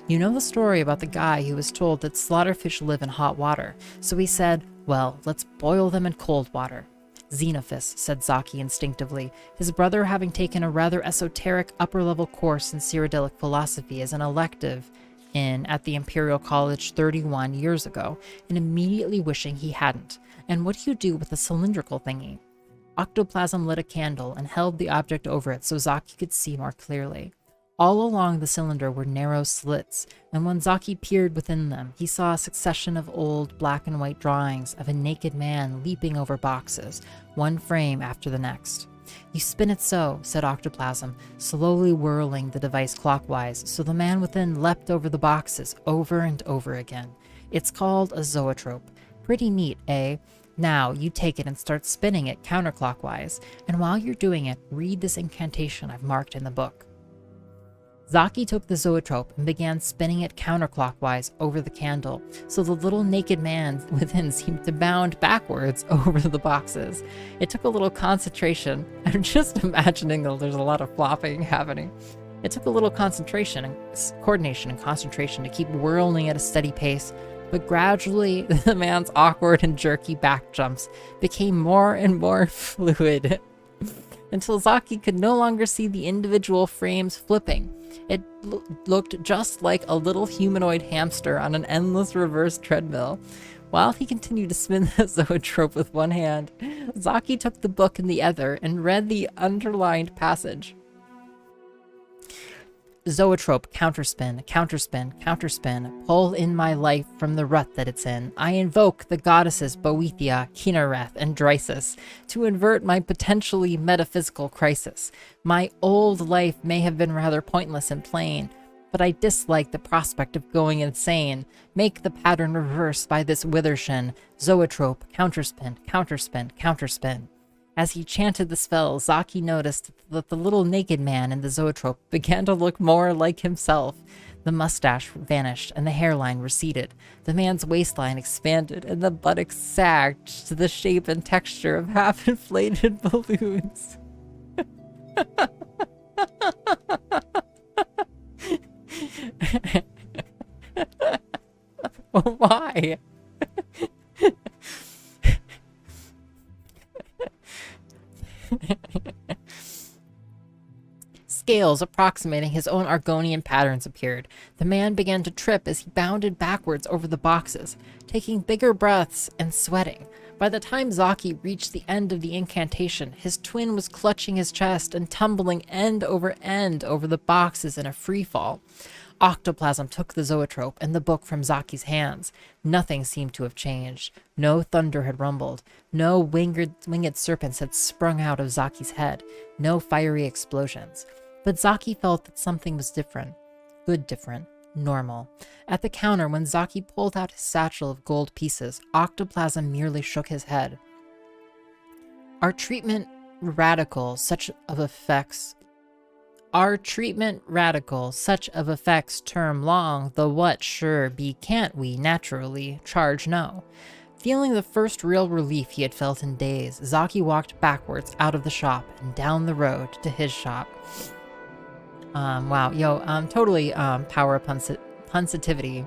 You know the story about the guy who was told that slaughterfish live in hot water, so he said, well, let's boil them in cold water. Xenophus, said Zaki instinctively, his brother having taken a rather esoteric upper-level course in Cyrodiilic philosophy as an elective at the Imperial College 31 years ago, and immediately wishing he hadn't. And what do you do with a cylindrical thingy? Octoplasm lit a candle and held the object over it so Zaki could see more clearly. All along the cylinder were narrow slits, and when Zaki peered within them, he saw a succession of old black and white drawings of a naked man leaping over boxes, one frame after the next. You spin it so, said Octoplasm, slowly whirling the device clockwise, so the man within leapt over the boxes over and over again. It's called a zoetrope. Pretty neat, eh? Now, you take it and start spinning it counterclockwise, and while you're doing it, read this incantation I've marked in the book. Zaki took the zoetrope and began spinning it counterclockwise over the candle, so the little naked man within seemed to bound backwards over the boxes. It took a little concentration. I'm just imagining that there's a lot of flopping happening. It took a little concentration and coordination and concentration to keep whirling at a steady pace, but gradually the man's awkward and jerky back jumps became more and more fluid until Zaki could no longer see the individual frames flipping. It looked just like a little humanoid hamster on an endless reverse treadmill. While he continued to spin the zoetrope with one hand, Zaki took the book in the other and read the underlined passage. Zoetrope, counterspin, counterspin, counterspin. Pull in my life from the rut that it's in. I invoke the goddesses Boethia, Kinnereth, and Drysis to invert my potentially metaphysical crisis. My old life may have been rather pointless and plain, but I dislike the prospect of going insane. Make the pattern reverse by this withershin. Zoetrope, counterspin, counterspin, counterspin. As he chanted the spell, Zaki noticed that the little naked man in the zoetrope began to look more like himself. The mustache vanished and the hairline receded. The man's waistline expanded and the buttocks sagged to the shape and texture of half-inflated balloons. Why? Scales approximating his own Argonian patterns appeared. The man began to trip as he bounded backwards over the boxes, taking bigger breaths and sweating. By the time Zaki reached the end of the incantation, his twin was clutching his chest and tumbling end over the boxes in a free fall. Octoplasm took the zoetrope and the book from Zaki's hands. Nothing seemed to have changed. No thunder had rumbled. No winged serpents had sprung out of Zaki's head. No fiery explosions. But Zaki felt that something was different. Good different. Normal. At the counter, when Zaki pulled out his satchel of gold pieces, Octoplasm merely shook his head. Our treatment radical, such of effects term long, the what sure be can't we naturally charge no. Feeling the first real relief he had felt in days, Zaki walked backwards out of the shop and down the road to his shop. Wow, yo, totally power punsitivity.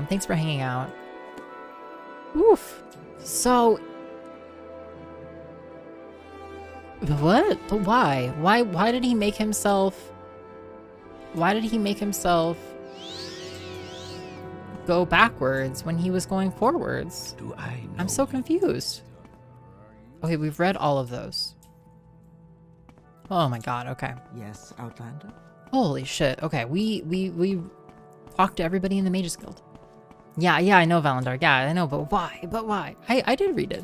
Thanks for hanging out. Oof. So what? But why? Why did he make himself go backwards when he was going forwards? I'm so confused. Okay, we've read all of those. Oh my god, okay. Yes, Outlander? Holy shit. Okay, we talked to everybody in the Mages Guild. Yeah, I know, Valandar. Yeah, I know, but why? I did read it.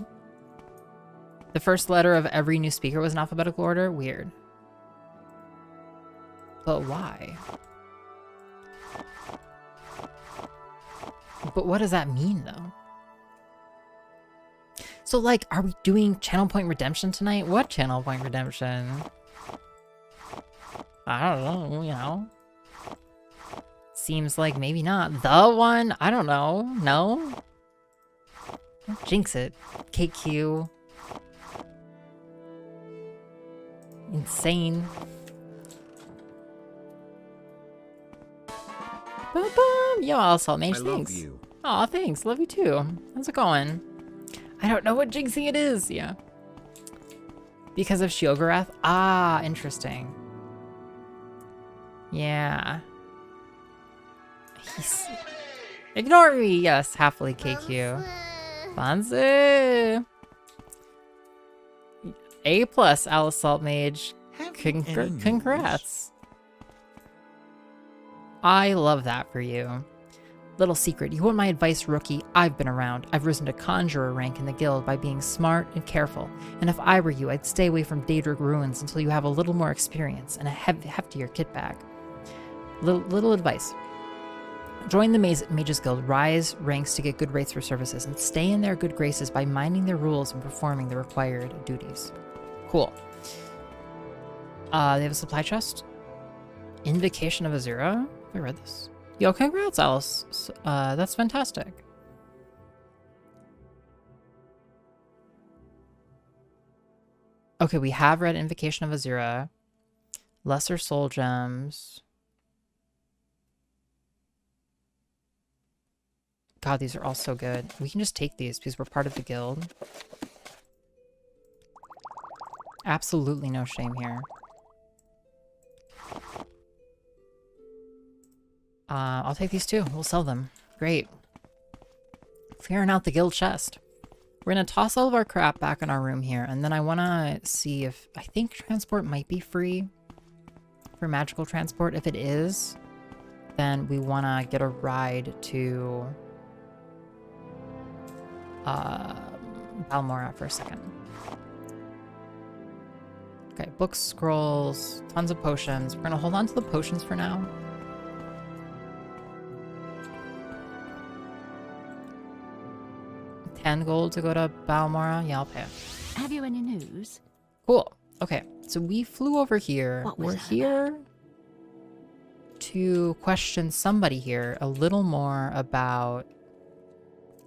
The first letter of every new speaker was in alphabetical order? Weird. But why? But what does that mean, though? So, like, are we doing Channel Point Redemption tonight? What Channel Point Redemption? I don't know, you know. Seems like maybe not. The one? I don't know. No? Don't jinx it. KQ. Insane. Boom, boom. Yo, Assault Mage, thanks. Love you. Aw, thanks. Love you too. How's it going? I don't know what jinxing it is. Yeah. Because of Sheogorath? Ah, interesting. Yeah. He's... Ignore me! Yes, happily KQ. Fancy! A+, Assault Mage. Congrats. I love that for you. Little secret, you want my advice, rookie? I've been around. I've risen to conjurer rank in the guild by being smart and careful. And if I were you, I'd stay away from Daedric ruins until you have a little more experience and a heftier kit bag. Little advice. Join the Mages Guild, rise ranks to get good rates for services, and stay in their good graces by minding their rules and performing the required duties. Cool. They have a supply chest. Invocation of Azura? Have I read this? Yo, congrats, Alice. That's fantastic. Okay, we have read Invocation of Azura. Lesser Soul Gems. God, these are all so good. We can just take these because we're part of the guild. Absolutely no shame here. I'll take these too. We'll sell them. Great. Clearing out the guild chest. We're going to toss all of our crap back in our room here, and then I want to see if... I think transport might be free for magical transport. If it is, then we want to get a ride to Balmora for a second. Okay, books, scrolls, tons of potions. We're going to hold on to the potions for now. $10 gold to go to Balmora. Yeah, I'll pay it. Have you any news? Cool. Okay, so we flew over here. We're here to question somebody here a little more about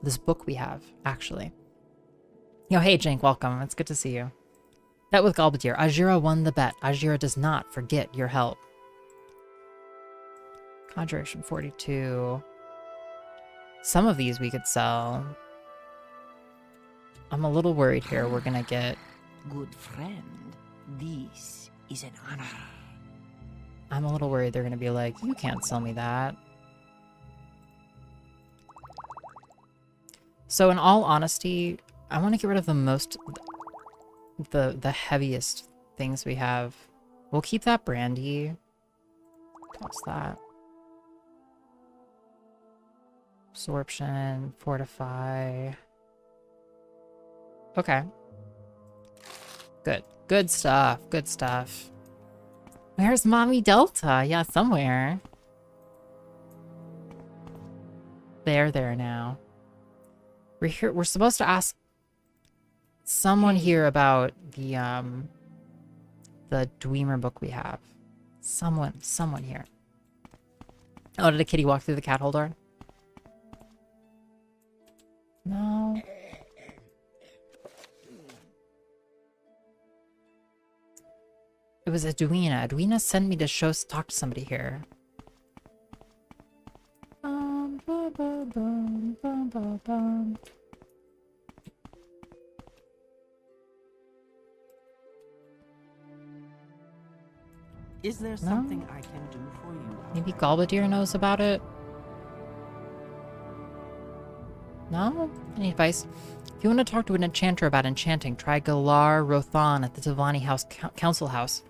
this book we have, actually. Yo, hey, Jank, welcome. It's good to see you. Bet with Galbadir. Ajira won the bet. Ajira does not forget your help. Conjuration 42. Some of these we could sell. I'm a little worried here. We're gonna get... Good friend, this is an honor. I'm a little worried they're gonna be like, you can't sell me that. So in all honesty, I want to get rid of the most... the heaviest things we have. We'll keep that brandy. What's that? Absorption, fortify. Okay. Good. Good stuff. Good stuff. Where's Mommy Delta? Yeah, somewhere. They're there now. We're here. We're supposed to ask someone here about the Dwemer book we have. Someone here. Oh, did a kitty walk through the cat hole door? No. It was Edwina. Edwina sent me to talk to somebody here. Is there something I can do for you? Maybe Galbadir knows about it? No? Any advice? If you want to talk to an enchanter about enchanting, try Galar Rothan at the Tilvani Council House.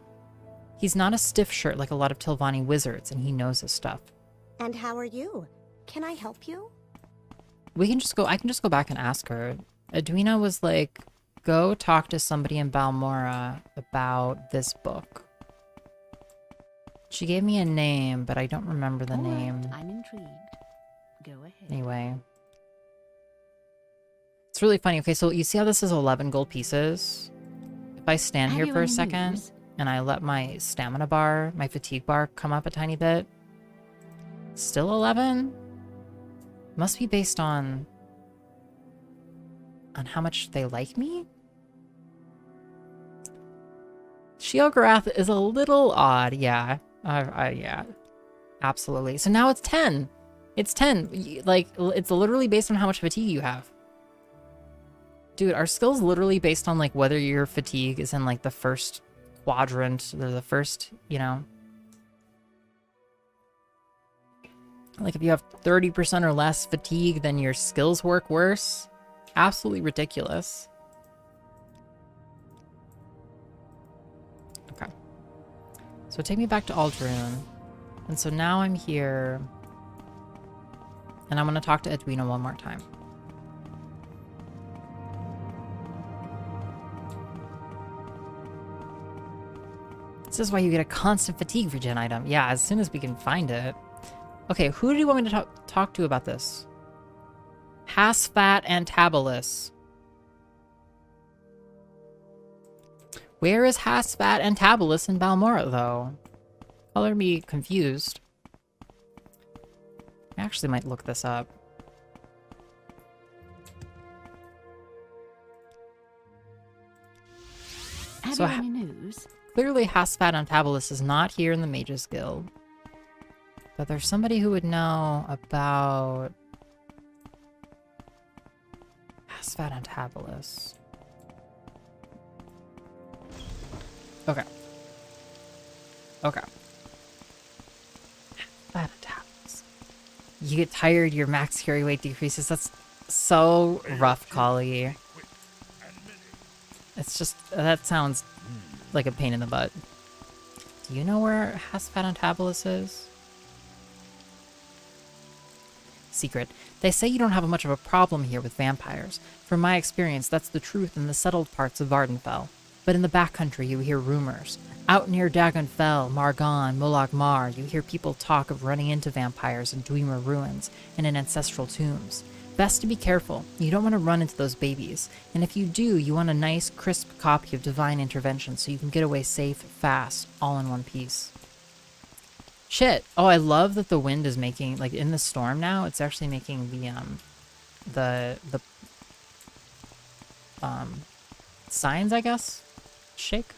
He's not a stiff shirt like a lot of Tilvani wizards, and he knows his stuff. And how are you? Can I help you? We can just go... I can just go back and ask her. Edwina was like, go talk to somebody in Balmora about this book. She gave me a name, but I don't remember the name. Right, I'm intrigued. Go ahead. Anyway. It's really funny. Okay, so you see how this is 11 gold pieces? If I stand here for a second and I let my stamina bar, my fatigue bar, come up a tiny bit, still 11? Must be based on how much they like me? Sheogorath is a little odd, yeah. Yeah. Absolutely. So now it's 10. It's 10. Like, it's literally based on how much fatigue you have. Dude, our skill's literally based on, like, whether your fatigue is in, like, the first quadrant, or the first, you know. Like, if you have 30% or less fatigue, then your skills work worse. Absolutely ridiculous. Okay. So take me back to Ald'ruhn. And so now I'm here. And I'm going to talk to Edwina one more time. This is why you get a constant fatigue regen item. Yeah, as soon as we can find it. Okay, who do you want me to talk to about this? Hasfat and Tabalus. Where is Hasfat and Tabalus in Balmora, though? Color me confused. I actually might look this up. Have you any news? Clearly Hasfat and Tabalus is not here in the Mages Guild. But there's somebody who would know about Hasfat and Tabalus. Okay. Okay. Hasfat and Tabalus. You get tired, your max carry weight decreases. That's so rough, Kali. It's just, that sounds like a pain in the butt. Do you know where Hasfatantabolus is? Secret. They say you don't have much of a problem here with vampires. From my experience, that's the truth in the settled parts of Vardenfell. But in the backcountry, you hear rumors. Out near Dagonfell, Margon, Molag Mar, you hear people talk of running into vampires in Dwemer ruins and in ancestral tombs. Best to be careful. You don't want to run into those babies. And if you do, you want a nice, crisp copy of Divine Intervention so you can get away safe, fast, all in one piece. Shit. Oh, I love that the wind is making, like, in the storm now, it's actually making the signs, I guess, shake.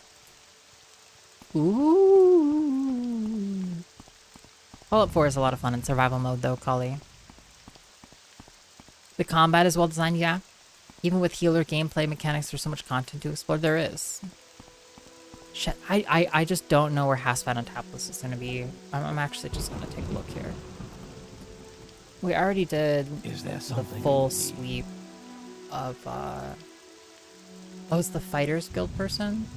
Ooh. Fallout 4 is a lot of fun in survival mode, though, Kali. The combat is well designed, yeah. Even with healer gameplay mechanics, there's so much content to explore. There is. Shit, I just don't know where Hasfatantabolus is going to be. I'm actually just going to take a look here. We already did the full sweep of, oh, it's the Fighters Guild person?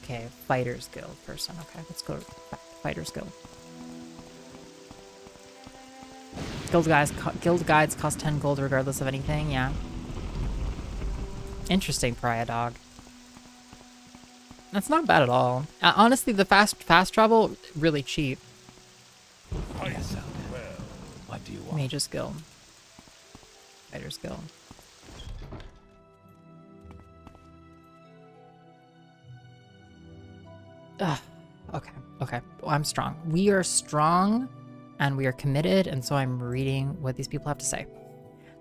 Okay, Fighters Guild person. Okay, let's go back to Fighters Guild. Guild guides cost 10 gold regardless of anything, yeah. Interesting, Pariah Dog. That's not bad at all. Honestly, the fast travel, really cheap. Well, what do you want? Mage's Guild. Fighter's Guild. Ugh. Okay. Well, I'm strong. We are strong, and we are committed, and so I'm reading what these people have to say.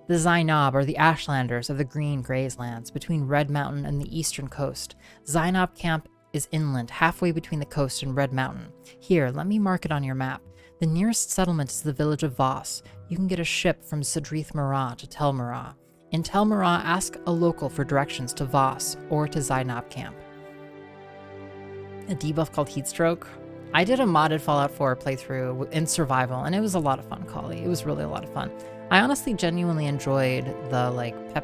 The Zainab are the Ashlanders of the Green Grayslands between Red Mountain and the eastern coast. Zainab Camp is inland, halfway between the coast and Red Mountain. Here, let me mark it on your map. The nearest settlement is the village of Voss. You can get a ship from Sidrith Mara to Tel Mara. In Tel Mara, ask a local for directions to Voss or to Zainab Camp. A debuff called Heatstroke. I did a modded Fallout 4 playthrough in survival, and it was a lot of fun, Kali. It was really a lot of fun. I honestly genuinely enjoyed the, like, not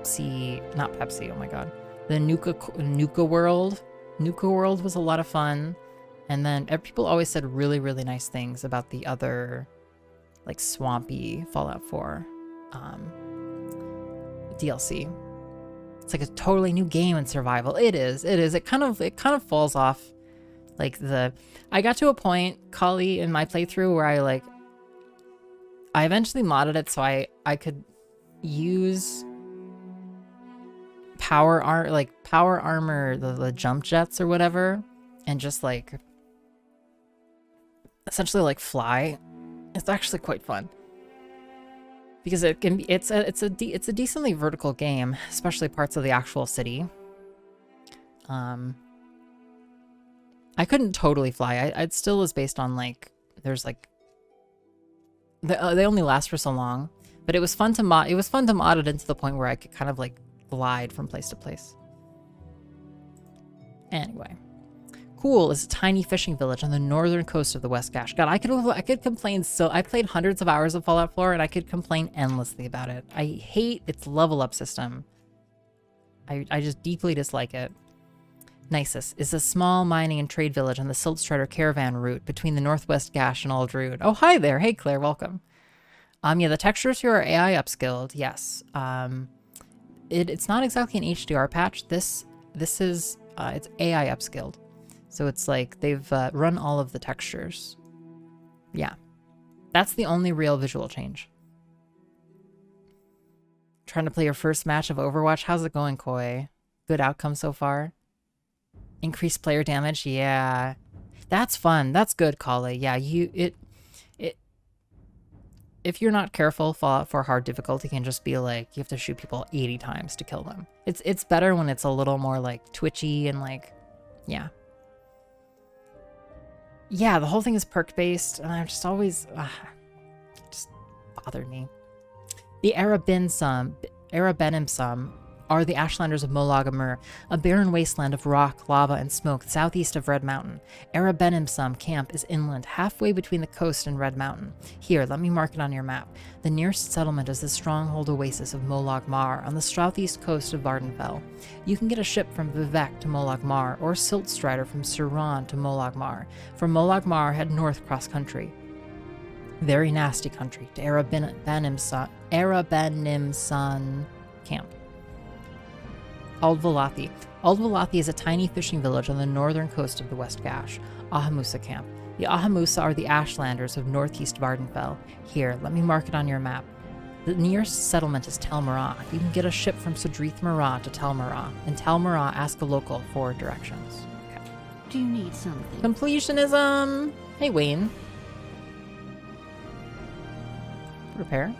Pepsi, oh my god. The Nuka World. Nuka World was a lot of fun. And then people always said really, really nice things about the other, like, swampy Fallout 4 DLC. It's like a totally new game in survival. It is. It kind of falls off, like, I got to a point, Kali, in my playthrough where I eventually modded it so I could use power armor, the jump jets or whatever, and just, like, essentially, like, fly. It's actually quite fun because it's a decently vertical game, especially parts of the actual city. I couldn't totally fly. It still is based on, like, there's, like, they only last for so long, but it was fun to mod. It was fun to mod it into the point where I could kind of, like, glide from place to place. Anyway, Cool is a tiny fishing village on the northern coast of the West Gash. God, I could complain. So I played hundreds of hours of Fallout 4 and I could complain endlessly about it. I hate its level up system. I just deeply dislike it. Nisus is a small mining and trade village on the Siltstrider caravan route between the Northwest Gash and Ald'ruhn. Oh, hi there. Hey, Claire, welcome. Yeah, the textures here are AI upskilled. Yes. It's not exactly an HDR patch. This is it's AI upskilled. So it's like they've run all of the textures. Yeah. That's the only real visual change. Trying to play your first match of Overwatch. How's it going, Koi? Good outcome so far? Increased player damage? Yeah. That's fun. That's good, Kali. Yeah, if you're not careful, Fallout 4 hard difficulty can just be like, you have to shoot people 80 times to kill them. It's better when it's a little more like twitchy and like, yeah. Yeah, the whole thing is perk-based, and I'm just always, just bothered me. The Arabenum sum are the Ashlanders of Molag Amur, a barren wasteland of rock, lava, and smoke southeast of Red Mountain. Arabenimsum camp is inland, halfway between the coast and Red Mountain. Here, let me mark it on your map. The nearest settlement is the stronghold oasis of Molag Mar on the southeast coast of Vardenfell. You can get a ship from Vivek to Molag Mar, or Silt Strider from Suran to Molag Mar. From Molag Mar, head north cross country. Very nasty country, to Arabenimsun camp. Ald'ruhn. Ald'ruhn is a tiny fishing village on the northern coast of the West Gash. Ahamusa camp. The Ahamusa are the Ashlanders of northeast Vardenfell. Here, let me mark it on your map. The nearest settlement is Tel Marah. You can get a ship from Sudrith Marah to Tel Marah. In Tel Marah, ask a local for directions. Okay. Do you need something? Completionism! Hey, Wayne. Repair.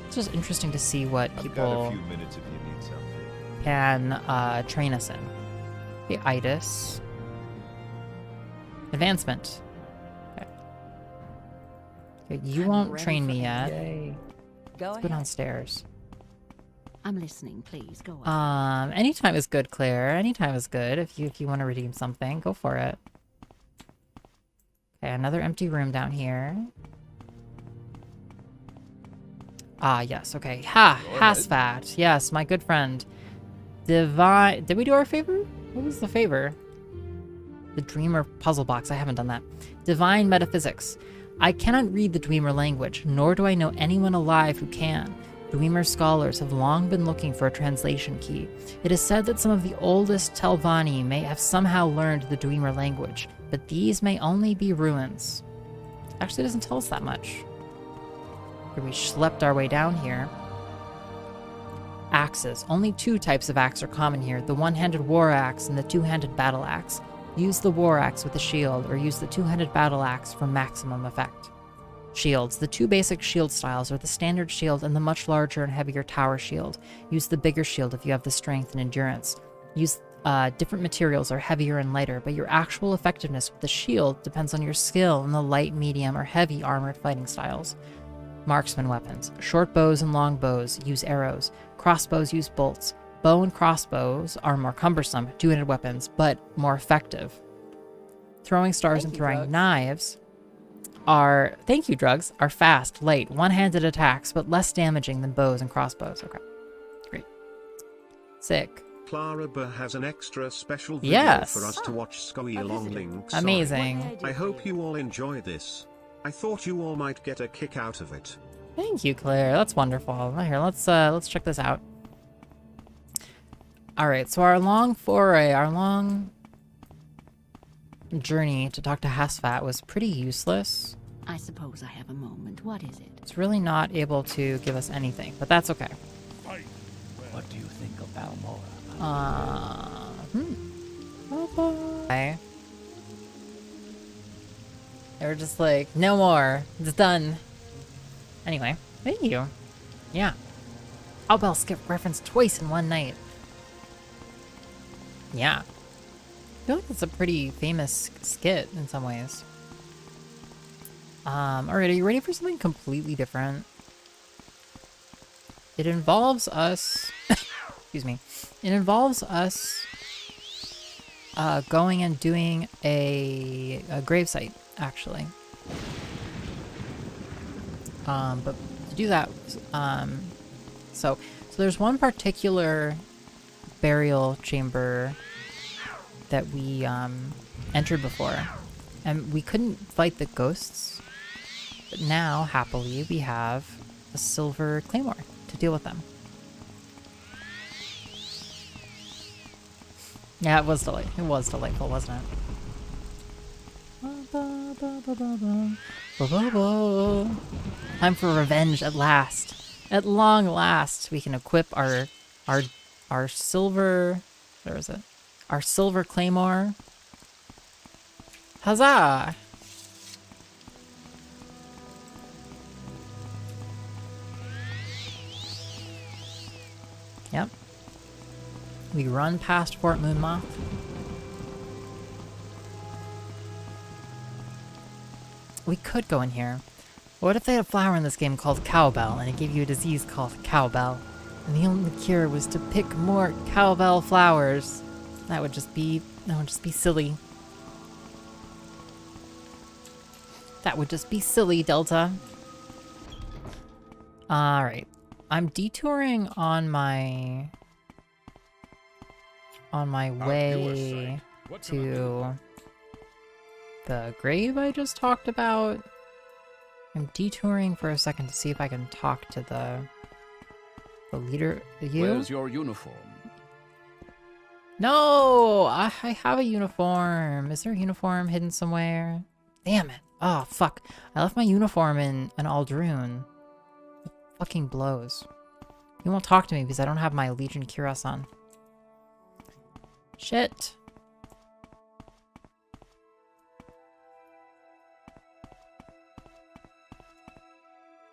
It's just interesting to see what people I've got a few minutes if you need something. can train us in. The itis. Advancement. Okay. Okay, you won't train me yet. Yay. Let's go downstairs. I'm listening, please. Go on. Anytime is good, Claire. Anytime is good. If you want to redeem something, go for it. Okay, another empty room down here. Ah, yes, okay. Ha! Hasfat. Yes, my good friend. Divine... Did we do our favor? What was the favor? The Dreamer puzzle box. I haven't done that. Divine Metaphysics. I cannot read the Dreamer language, nor do I know anyone alive who can. Dreamer scholars have long been looking for a translation key. It is said that some of the oldest Telvanni may have somehow learned the Dreamer language, but these may only be ruins. Actually, it doesn't tell us that much. We schlepped our way down here. Axes. Only 2 types of axe are common here, the one-handed war axe and the two-handed battle axe. Use the war axe with a shield, or use the two-handed battle axe for maximum effect. Shields. The 2 basic shield styles are the standard shield and the much larger and heavier tower shield. Use the bigger shield if you have the strength and endurance. Use different materials are heavier and lighter, but your actual effectiveness with the shield depends on your skill in the light, medium, or heavy armored fighting styles. Marksman weapons. Short bows and long bows use arrows. Crossbows use bolts. Bow and crossbows are more cumbersome, two-handed weapons, but more effective. Throwing stars and throwing knives are, thank you, drugs, are fast, light, one-handed attacks, but less damaging than bows and crossbows. Okay. Great. Sick. Clara has an extra special video for us to watch Scoey along links. Amazing. I hope you all enjoy this. I thought you all might get a kick out of it. Thank you, Claire. That's wonderful. Here, let's check this out. All right, so our long foray, our long journey to talk to Hasfat was pretty useless. I suppose I have a moment. What is it? It's really not able to give us anything, but that's okay. What do you think of Balmora? Okay. They were just like, no more. It's done. Anyway, thank you. Yeah. Albel skipped reference twice in one night. Yeah. I feel like it's a pretty famous skit in some ways. Alright, are you ready for something completely different? It involves us... excuse me. It involves us going and doing a gravesite, actually. But to do that, so there's one particular burial chamber that we entered before, and we couldn't fight the ghosts, but now happily we have a silver claymore to deal with them. Yeah, it was delightful. It was delightful, wasn't it? Time for revenge at last. At long last, we can equip our silver. Where is it? Our silver claymore. Huzzah! Yep. We run past Fort Moonmoth. We could go in here. What if they had a flower in this game called cowbell, and it gave you a disease called cowbell, and the only cure was to pick more cowbell flowers? That would just be silly. That would just be silly, Delta. Alright. I'm detouring on my way to the grave I just talked about. I'm detouring for a second to see if I can talk to the leader. You? Where's your uniform? No! I have a uniform. Is there a uniform hidden somewhere? Damn it. Oh, fuck. I left my uniform in Ald'ruhn. It fucking blows. You won't talk to me because I don't have my Legion Cuirass on. Shit.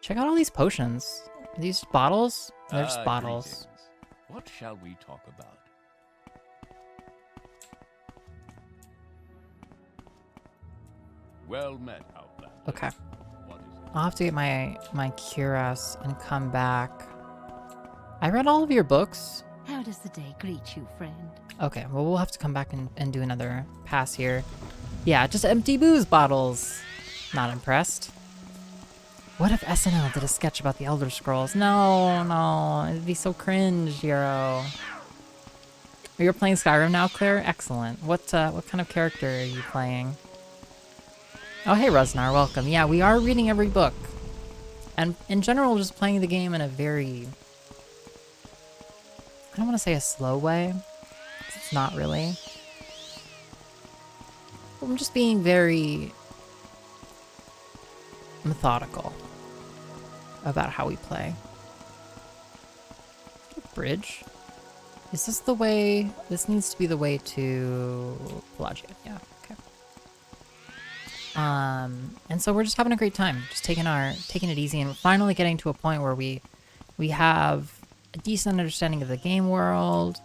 Check out all these potions. Are these bottles? They're just bottles. Greetings. What shall we talk about? Well met, Outlander. Okay. I'll have to get my cuirass and come back. I read all of your books. How does the day greet you, friend? Okay, well, we'll have to come back and do another pass here. Yeah, just empty booze bottles. Not impressed. What if SNL did a sketch about the Elder Scrolls? No, it'd be so cringe, Euro. You're playing Skyrim now, Claire? Excellent. What kind of character are you playing? Oh, hey, Rosnar, welcome. Yeah, we are reading every book. And in general, just playing the game in a very... I don't want to say a slow way. It's not really. I'm just being very methodical about how we play. Bridge? Is this the way? This needs to be the way to Pelagia. Yeah, okay. And so we're just having a great time, just taking it easy, and finally getting to a point where we have a decent understanding of the game world.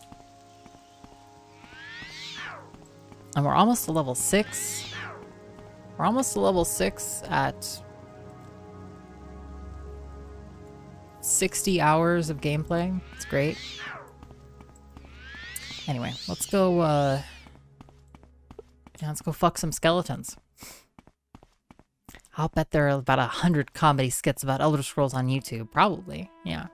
And we're almost to level 6. We're almost to level 6 at 60 hours of gameplay. It's great. Anyway, let's go, let's go fuck some skeletons. I'll bet there are about 100 comedy skits about Elder Scrolls on YouTube. Probably, yeah.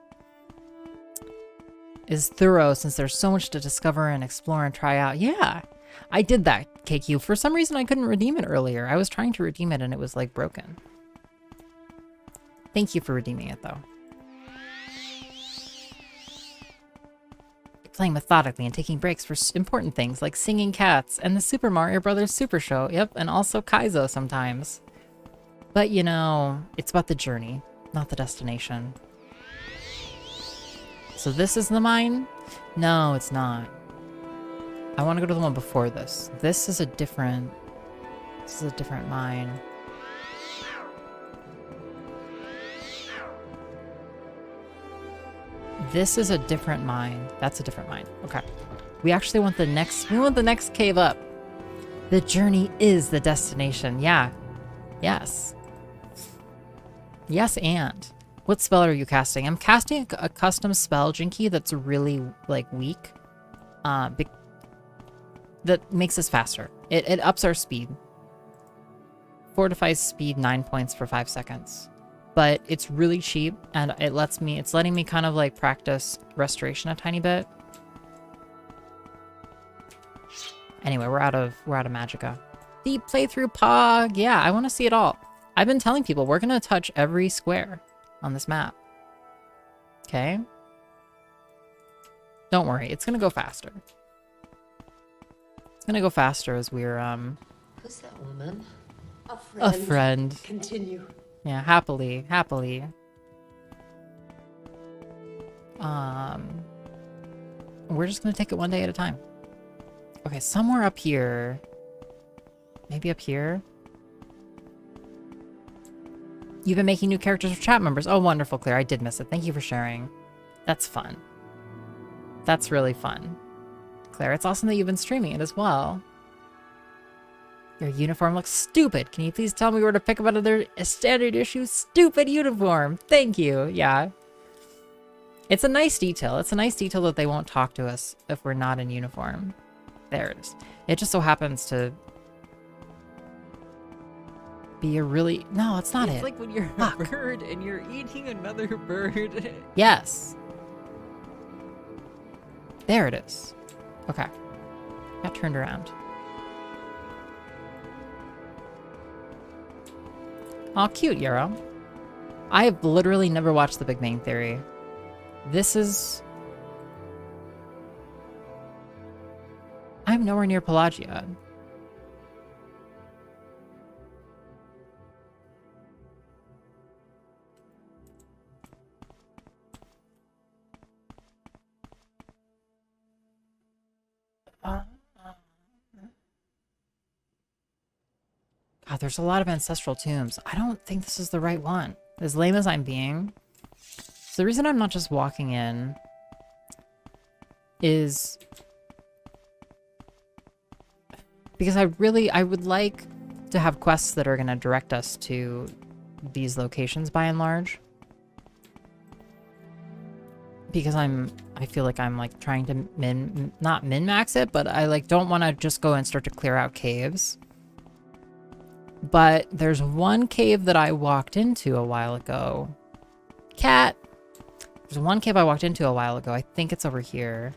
Is thorough since there's so much to discover and explore and try out. Yeah, I did that, KQ. For some reason, I couldn't redeem it earlier. I was trying to redeem it and it was like broken. Thank you for redeeming it though. Playing methodically and taking breaks for important things like singing cats and the Super Mario Brothers Super Show. Yep, and also Kaizo sometimes. But you know, it's about the journey, not the destination. So this is the mine? No, it's not. I want to go to the one before this. This is a different mine. This is a different mine. That's a different mine. Okay. We actually want the next cave up. The journey is the destination. Yeah. Yes. Yes, and what spell are you casting? I'm casting a custom spell, Jinky, that's really like weak. That makes us faster. It ups our speed. Fortifies speed 9 points for 5 seconds. But it's really cheap, and it's letting me kind of like practice restoration a tiny bit. Anyway, we're out of Magicka. Deep playthrough Pog. Yeah, I want to see it all. I've been telling people we're gonna touch every square on this map. Okay? Don't worry, it's gonna go faster. It's gonna go faster as we're Who's that woman? A friend. Continue. Yeah, happily. We're just gonna take it one day at a time. Okay, somewhere up here. Maybe up here. You've been making new characters for chat members. Oh, wonderful, Claire. I did miss it. Thank you for sharing. That's fun. That's really fun. Claire, it's awesome that you've been streaming it as well. Your uniform looks stupid. Can you please tell me where to pick up another standard issue stupid uniform? Thank you. Yeah. It's a nice detail. It's a nice detail that they won't talk to us if we're not in uniform. There it is. It just so happens to be a really... No, it's not it. It's like when you're a bird and you're eating another bird. Yes. There it is. Okay. Got turned around. Aw, cute, Euro. I have literally never watched The Big Bang Theory. This is... I'm nowhere near Pelagia. God, there's a lot of ancestral tombs. I don't think this is the right one. As lame as I'm being. So the reason I'm not just walking in is because I would like to have quests that are going to direct us to these locations by and large. Because I feel like I'm like trying to not min-max it, but I like don't want to just go and start to clear out caves. But there's one cave that I walked into a while ago. Cat! There's one cave I walked into a while ago. I think it's over here.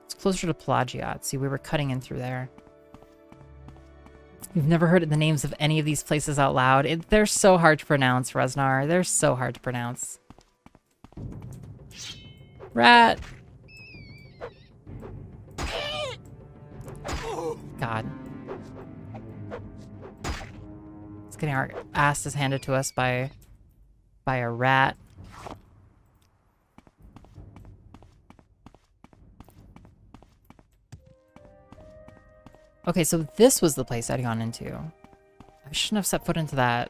It's closer to Pelagia. See, we were cutting in through there. You've never heard the names of any of these places out loud. They're so hard to pronounce, Resnar. They're so hard to pronounce. Rat! God. It's getting our asses handed to us by a rat. Okay, so this was the place I'd gone into. I shouldn't have set foot into that.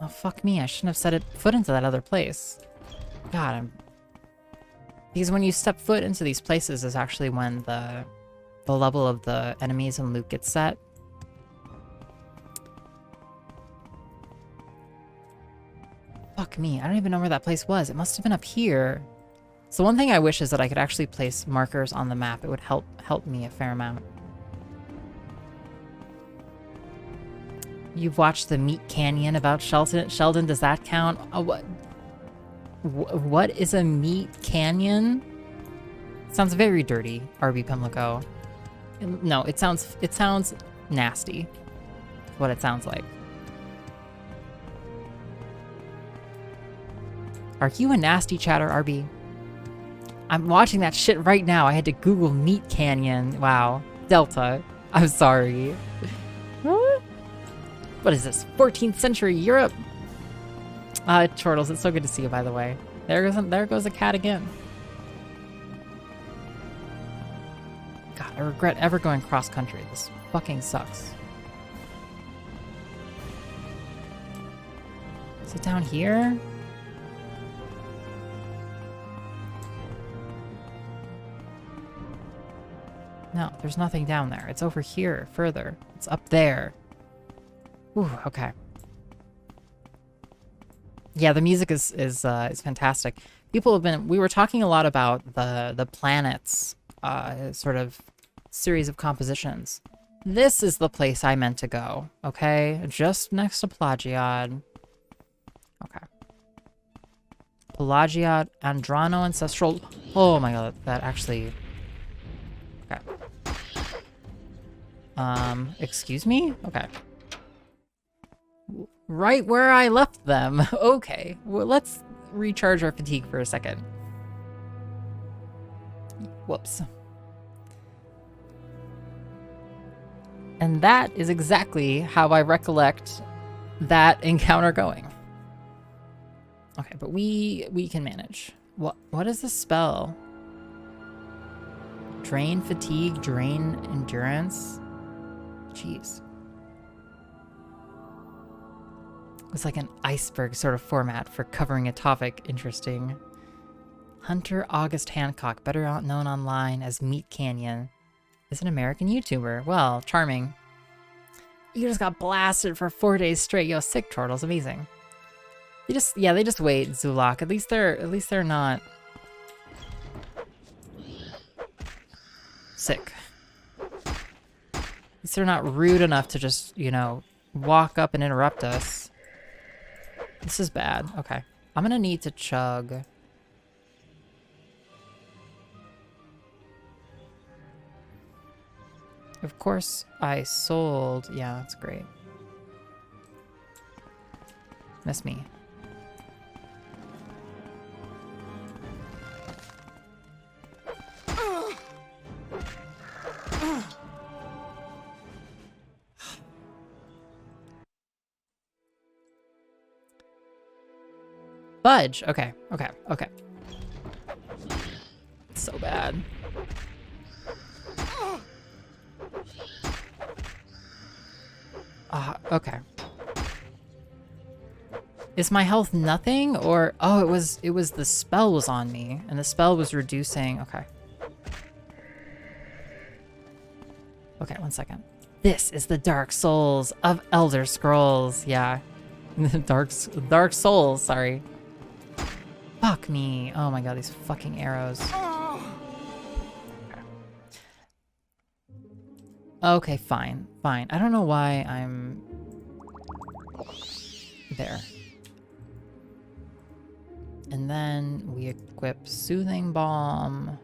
Oh, fuck me. I shouldn't have set foot into that other place. God, because when you step foot into these places is actually when the level of the enemies and loot gets set. Fuck me. I don't even know where that place was. It must have been up here. So one thing I wish is that I could actually place markers on the map. It would help me a fair amount. You've watched the Meat Canyon about Sheldon. Does that count? What is a Meat Canyon? Sounds very dirty, RB Pimlico. No, it sounds nasty. What it sounds like. Are you a nasty chatter, RB? I'm watching that shit right now. I had to Google Meat Canyon. Wow. Delta. I'm sorry. What is this? 14th century Europe? Chortles, it's so good to see you, by the way. There goes a cat again. God, I regret ever going cross-country. This fucking sucks. Is it down here? No, there's nothing down there. It's over here, further. It's up there. Ooh, okay. Yeah, the music is fantastic. People have been... We were talking a lot about the planets, sort of series of compositions. This is the place I meant to go, okay? Just next to Pelagiad. Okay. Pelagiad, Ald'ruhn, Ancestral... Oh my god, that actually... Okay. Excuse me? Okay. Right where I left them. Okay. Well, let's recharge our fatigue for a second. Whoops. And that is exactly how I recollect that encounter going. Okay, but we can manage. What is this spell? Drain fatigue, drain endurance. Jeez. It's like an iceberg sort of format for covering a topic. Interesting. Hunter August Hancock, better known online as Meat Canyon, is an American YouTuber. Well, charming. You just got blasted for 4 days straight. Yo, sick turtles, amazing. They just wait, Zulak. At least they're not sick. At least they're not rude enough to just, you know, walk up and interrupt us. This is bad. Okay. I'm gonna need to chug. Of course, I sold. Yeah, that's great. Miss me. Fudge. Okay. It's so bad. Okay. Is my health nothing, or oh, it was the spell was on me and the spell was reducing. Okay. Okay, 1 second. This is the Dark Souls of Elder Scrolls. Yeah. Dark Souls, sorry. Fuck me. Oh my god, these fucking arrows. Okay, fine. I don't know why I'm there. And then we equip Soothing Balm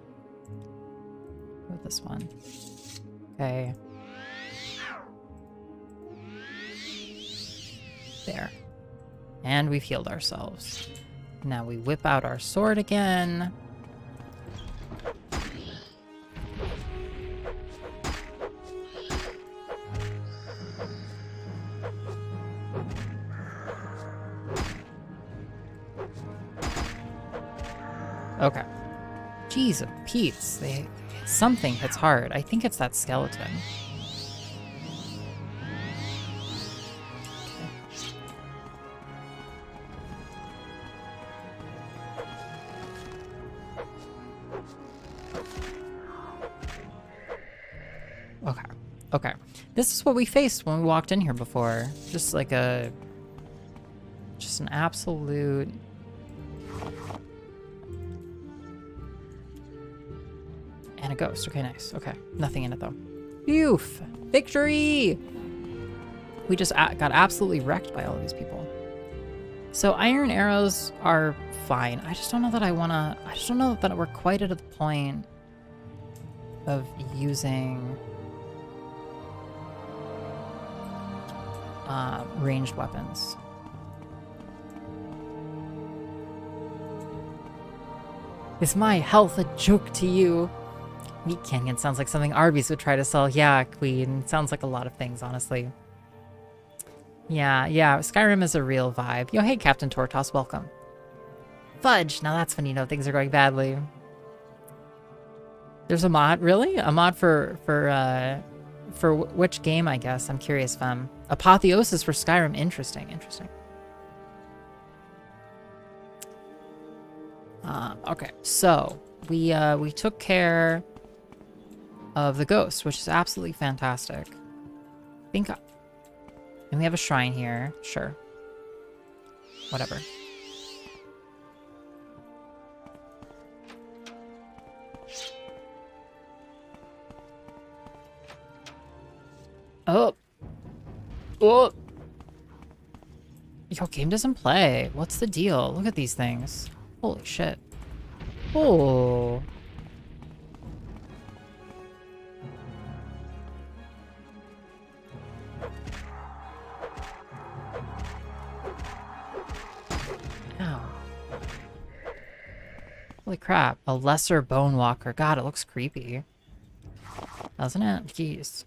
with this one. Okay. There. And we've healed ourselves. Now we whip out our sword again. Okay. Jeez, Pete's. Something hits hard. I think it's that skeleton. Okay. This is what we faced when we walked in here before. Just like an absolute... And a ghost. Okay, nice. Okay. Nothing in it, though. Phew! Victory! We just got absolutely wrecked by all of these people. So iron arrows are fine. I just don't know that I just don't know that we're quite at the point of using ranged weapons. Is my health a joke to you? Meat Canyon sounds like something Arby's would try to sell. Yeah, Queen. Sounds like a lot of things, honestly. Yeah, Skyrim is a real vibe. Yo, hey, Captain Tortos, welcome. Fudge! Now that's when you know things are going badly. There's a mod? Really? A mod for which game, I guess? I'm curious, fam. Apotheosis for Skyrim. Interesting. Okay, so we took care of the ghost, which is absolutely fantastic. And we have a shrine here. Sure. Whatever. Oh. Yo, game doesn't play. What's the deal? Look at these things. Holy shit. Oh. Ow. Holy crap. A lesser bone walker. God, it looks creepy. Doesn't it? Jeez.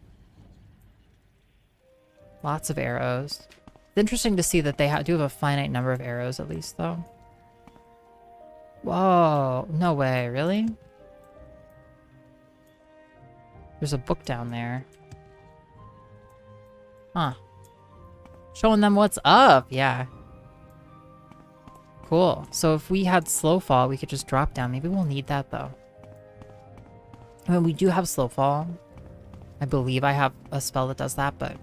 Lots of arrows. It's interesting to see that they do have a finite number of arrows at least, though. Whoa. No way. Really? There's a book down there. Huh. Showing them what's up. Yeah. Cool. So if we had slow fall, we could just drop down. Maybe we'll need that, though. I mean, we do have slow fall. I believe I have a spell that does that, but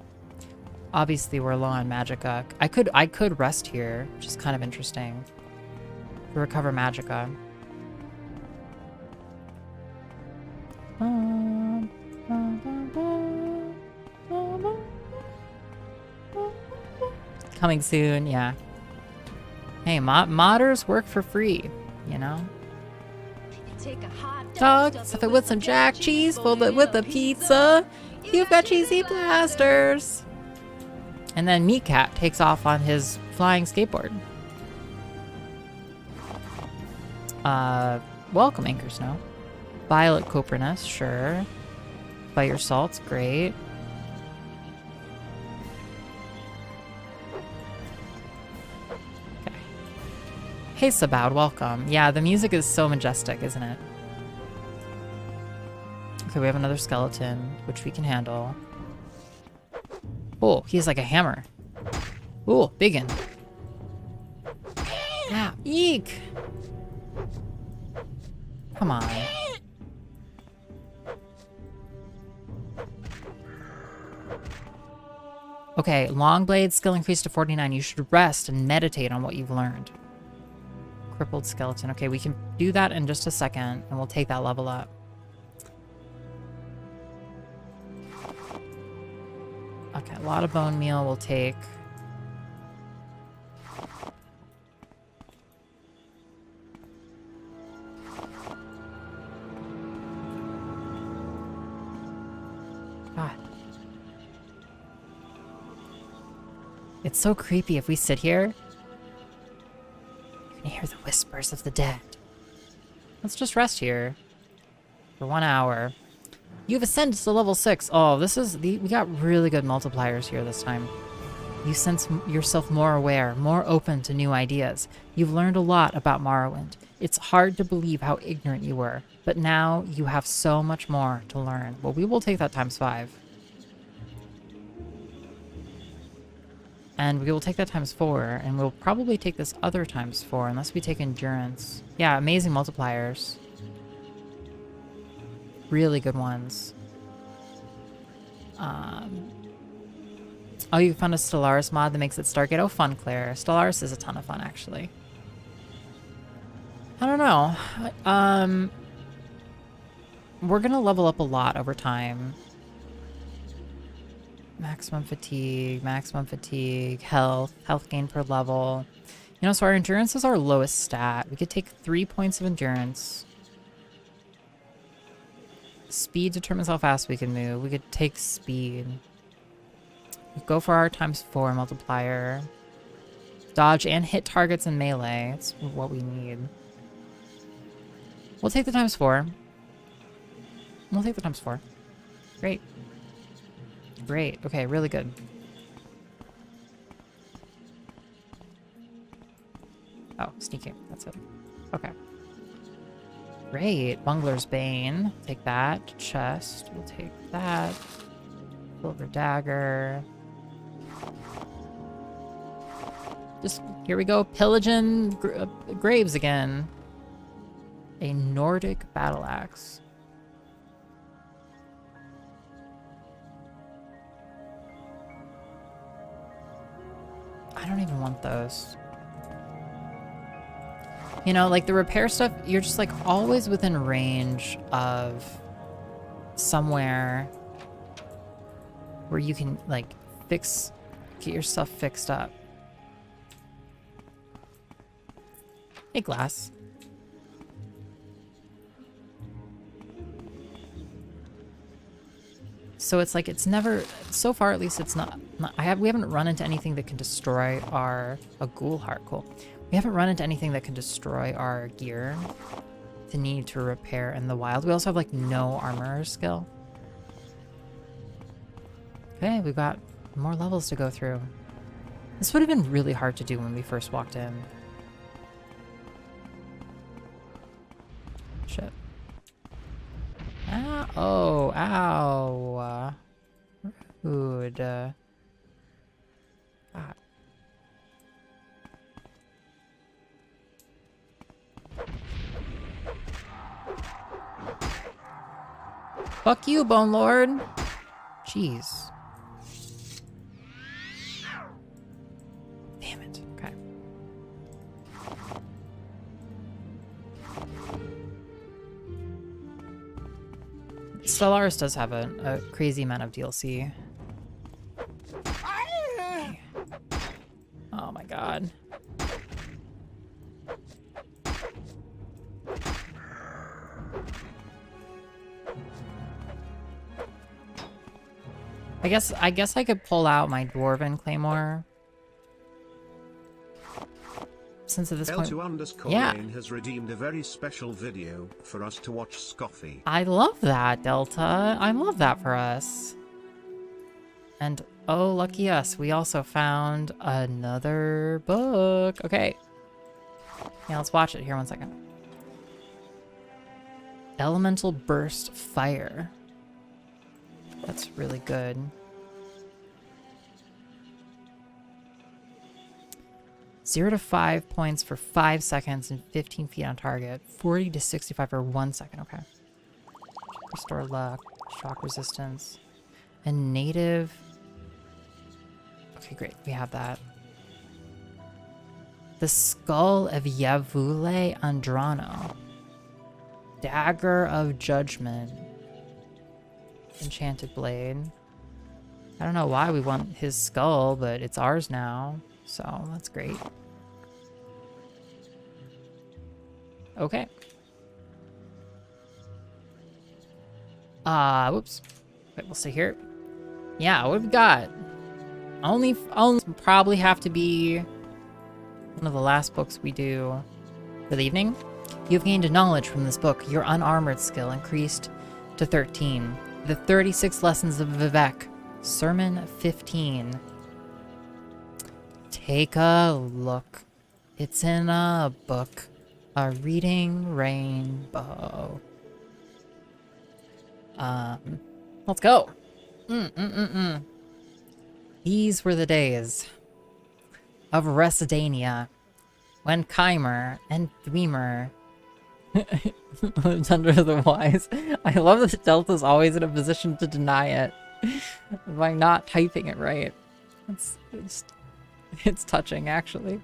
Obviously, we're low on magicka. I could rest here, which is kind of interesting. To recover magicka. Coming soon, yeah. Hey, modders work for free, you know? Dog, stuff it with some jack cheese, fold it with a pizza. You've got cheesy blasters. And then Meat Cat takes off on his flying skateboard. Welcome, Anchor Snow. Violet Coperness, sure. Fire Salt's great. Okay. Hey, Sabad, welcome. Yeah, the music is so majestic, isn't it? Okay, we have another skeleton, which we can handle. Oh, he has like a hammer. Oh, biggin. Yeah, eek. Come on. Okay, long blade skill increased to 49. You should rest and meditate on what you've learned. Crippled skeleton. Okay, we can do that in just a second, and we'll take that level up. Okay, a lot of bone meal we'll take. God. It's so creepy if we sit here. You can hear the whispers of the dead. Let's just rest here for 1 hour. You've ascended to level 6. Oh, we got really good multipliers here this time. You sense yourself more aware, more open to new ideas. You've learned a lot about Morrowind. It's hard to believe how ignorant you were, but now you have so much more to learn. Well, we will take that times 5. And we will take that times 4, and we'll probably take this other times 4, unless we take endurance. Yeah, amazing multipliers. Really good ones. Oh, you found a Stellaris mod that makes it Stargate. Oh, fun, Claire. Stellaris is a ton of fun, actually. I don't know. We're gonna level up a lot over time. Maximum fatigue, health gain per level. You know, so our endurance is our lowest stat. We could take 3 points of endurance. Speed determines how fast we can move. We could take speed. We go for our times 4 multiplier. Dodge and hit targets in melee. That's what we need. We'll take the times 4. We'll take the times 4. Great. Great. Okay, really good. Oh, sneaking. That's it. Okay. Great. Bungler's Bane. Take that. Chest. We'll take that. Silver Dagger. Just, here we go. Pillaging graves again. A Nordic Battle Axe. I don't even want those. You know, like the repair stuff, you're just like always within range of somewhere where you can like get your stuff fixed up. Hey, Glass. So it's like, it's never, so far at least it's not we haven't run into anything that can destroy a ghoul heart. Cool. We haven't run into anything that can destroy our gear to need to repair in the wild. We also have like no armor skill. Okay, we've got more levels to go through. This would have been really hard to do when we first walked in. Shit. Ah, oh, ow. Rude. God. Fuck you, Bone Lord. Jeez. Stellaris does have a crazy amount of DLC. Oh my god. I guess I could pull out my Dwarven Claymore. Since at this point, yeah, has redeemed a very special video for us to watch Scoffy. I love that, Delta. I love that for us. And oh, lucky us, we also found another book. Okay. Yeah, let's watch it here 1 second. Elemental Burst Fire. That's really good. Zero to 5 points for 5 seconds and 15 feet on target. 40 to 65 for 1 second. Okay. Restore luck, shock resistance, and native. Okay, great. We have that. The Skull of Yavule Andrano. Dagger of Judgment. Enchanted Blade. I don't know why we want his skull, but it's ours now. So that's great. Okay. Whoops. Wait, we'll see here. Yeah, what have we got? Only probably have to be one of the last books we do for the evening. You've gained knowledge from this book. Your unarmored skill increased to 13. The 36 Lessons of Vivek. Sermon 15. Take a look. It's in a book. A reading rainbow. Let's go. These were the days of Residania, when Chimer and Dwemer lived under the wise. I love that Delta's always in a position to deny it by not typing it right. It's touching, actually.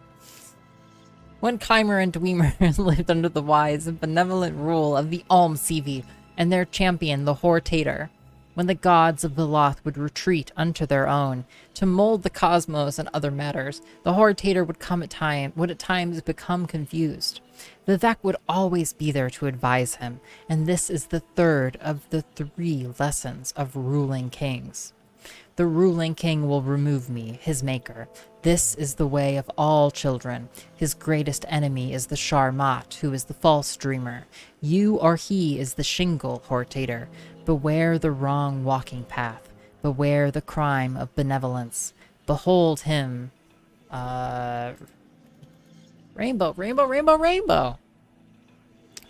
When Chimer and Dwemer lived under the wise and benevolent rule of the Almsevi and their champion, the Hortator, when the gods of the Loth would retreat unto their own to mold the cosmos and other matters, the Hortator would at times become confused. Vivek would always be there to advise him, and this is the third of the 3 lessons of ruling kings. The ruling king will remove me, his maker. This is the way of all children. His greatest enemy is the Sharmat, who is the false dreamer. You or he is the shingle, Hortator. Beware the wrong walking path. Beware the crime of benevolence. Behold him. Rainbow, rainbow, rainbow, rainbow.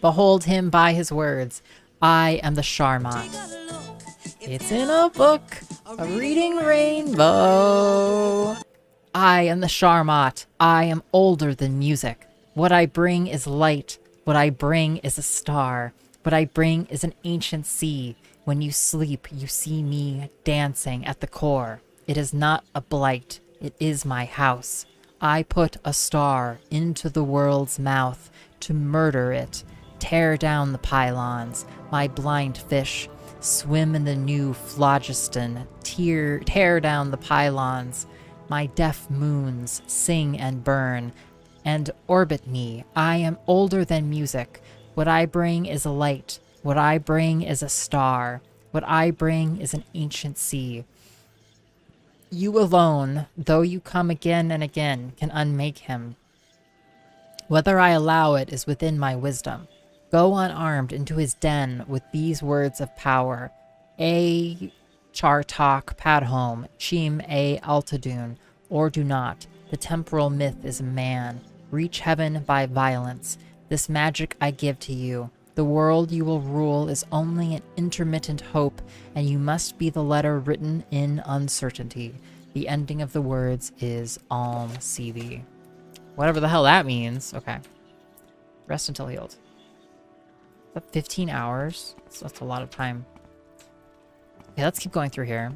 Behold him by his words. I am the Sharmat. It's in a book, a reading rainbow. I am the Sharmat. I am older than music. What I bring is light. What I bring is a star. What I bring is an ancient sea. When you sleep, you see me dancing at the core. It is not a blight. It is my house. I put a star into the world's mouth to murder it. Tear down the pylons. My blind fish. Swim in the new phlogiston, tear down the pylons. My deaf moons sing and burn, and orbit me. I am older than music. What I bring is a light. What I bring is a star. What I bring is an ancient sea. You alone, though you come again and again, can unmake him. Whether I allow it is within my wisdom. Go unarmed into his den with these words of power. A Chartok Padhome, Chim A Altadun, or do not. The temporal myth is a man. Reach heaven by violence. This magic I give to you. The world you will rule is only an intermittent hope, and you must be the letter written in uncertainty. The ending of the words is Almsevi. Whatever the hell that means. Okay. Rest until healed. 15 hours. That's a lot of time. Okay, let's keep going through here.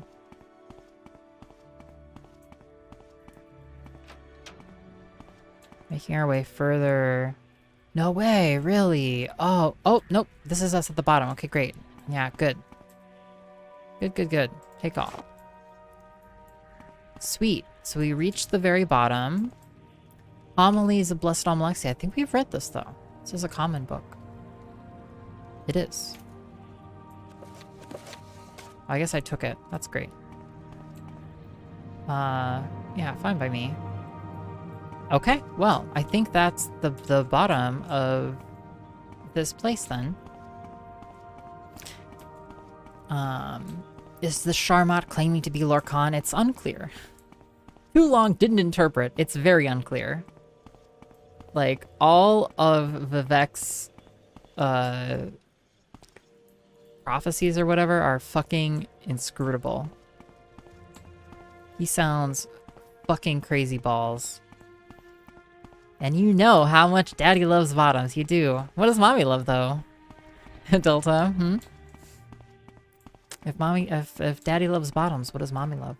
Making our way further. No way, really? Oh, nope. This is us at the bottom. Okay, great. Yeah, good. Good, good, good. Take all. Sweet. So we reached the very bottom. Homilies of Blessed Almalexia. I think we've read this, though. This is a common book. It is. I guess I took it. That's great. Yeah, fine by me. Okay, well, I think that's the bottom of this place, then. Is the Sharmat claiming to be Lorcan? It's unclear. Too long, didn't interpret. It's very unclear. Like, all of Vivek's, prophecies or whatever are fucking inscrutable. He sounds fucking crazy balls. And you know how much daddy loves bottoms. You do. What does mommy love, though? Delta, If daddy loves bottoms, what does mommy love?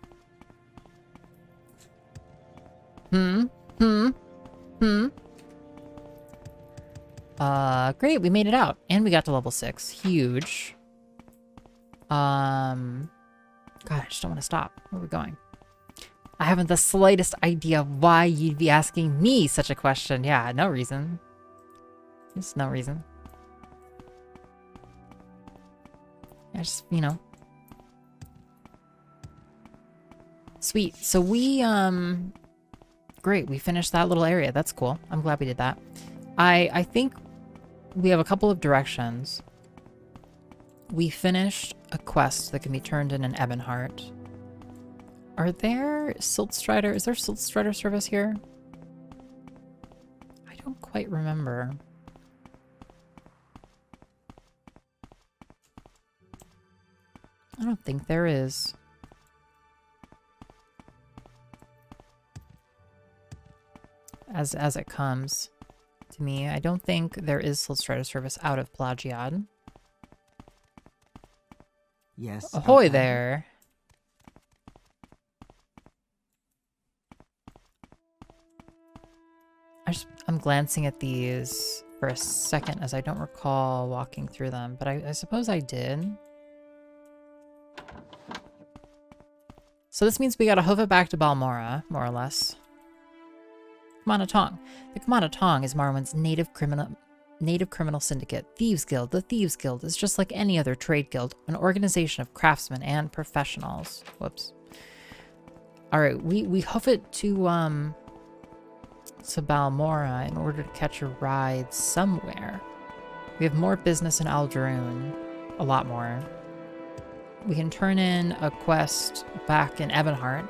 Great, we made it out. And we got to level 6. Huge. God, I just don't want to stop. Where are we going? I haven't the slightest idea why you'd be asking me such a question. Yeah, no reason. Just no reason. Yeah, just, you know. Sweet. So we, great. We finished that little area. That's cool. I'm glad we did that. I think we have a couple of directions. We finished a quest that can be turned in an Ebonheart. Are there Siltstrider? Is there Siltstrider service here? I don't quite remember. I don't think there is. As it comes to me, I don't think there is Siltstrider service out of Pelagiad. Yes. Ahoy there. I'm glancing at these for a second as I don't recall walking through them, but I suppose I did. So this means we gotta hoof it back to Balmora, more or less. Kamana Tong. The Kamana Tong is Morrowind's native criminal syndicate. Thieves Guild. The Thieves Guild is just like any other trade guild, an organization of craftsmen and professionals. Whoops. Alright, we hoof it to Balmora in order to catch a ride somewhere. We have more business in Ald'ruhn. A lot more. We can turn in a quest back in Ebonheart.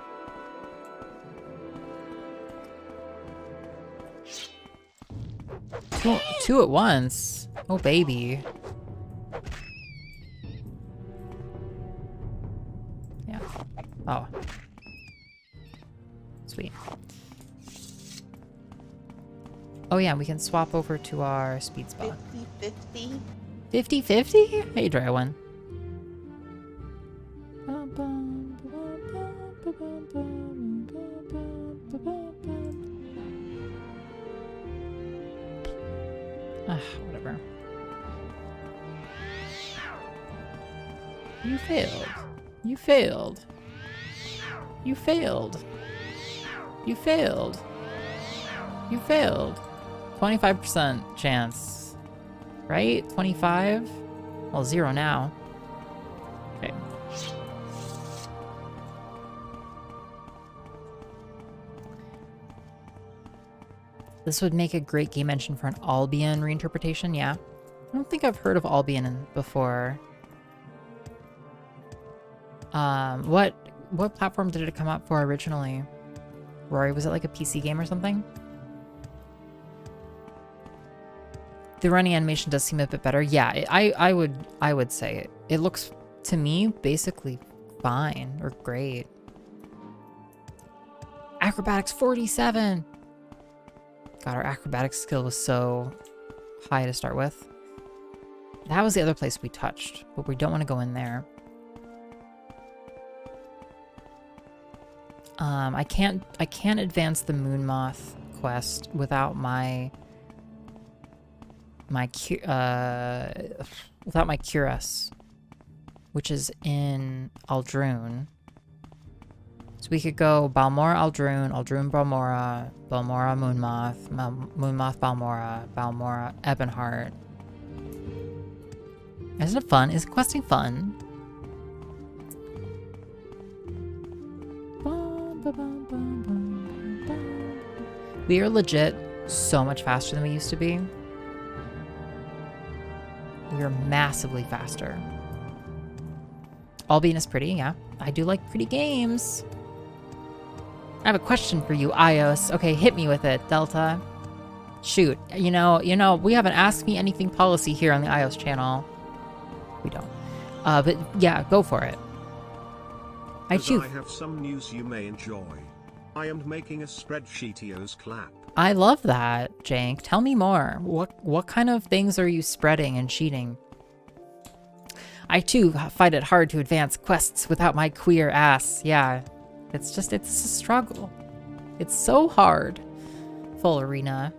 Two at once. Oh, baby. Yeah. Oh. Sweet. Oh, yeah, we can swap over to our speed spot. 50-50? 50-50? Hey, Drywin. Whatever. You failed. You failed. You failed. You failed. You failed. 25% chance. Right? 25? Well, 0 now. Okay. This would make a great game engine for an Albion reinterpretation, yeah. I don't think I've heard of Albion before. What platform did it come out for originally? Rory, was it like a PC game or something? The running animation does seem a bit better. Yeah, I would say it looks, to me, basically fine or great. Acrobatics 47! God, our acrobatics skill was so high to start with. That was the other place we touched, but we don't want to go in there. I can't advance the Moon Moth quest without my cuirass. which is in Ald'ruhn. So we could go Balmora, Ald'ruhn, Ald'ruhn, Balmora, Balmora, Moonmoth, Moonmoth, Balmora, Balmora, Ebonheart. Isn't it fun? Is questing fun? We are legit so much faster than we used to be. We are massively faster. Albion is pretty, yeah. I do like pretty games. I have a question for you, iios. Okay, hit me with it, Delta. Shoot. You know, we have an Ask Me Anything policy here on the iios channel. We don't. But yeah, go for it. I have some news you may enjoy. I am making a spreadsheet iios clap. I love that, Jank. Tell me more. What kind of things are you spreading and cheating? I too find it hard to advance quests without my queer ass. Yeah, it's a struggle. It's so hard. Full arena.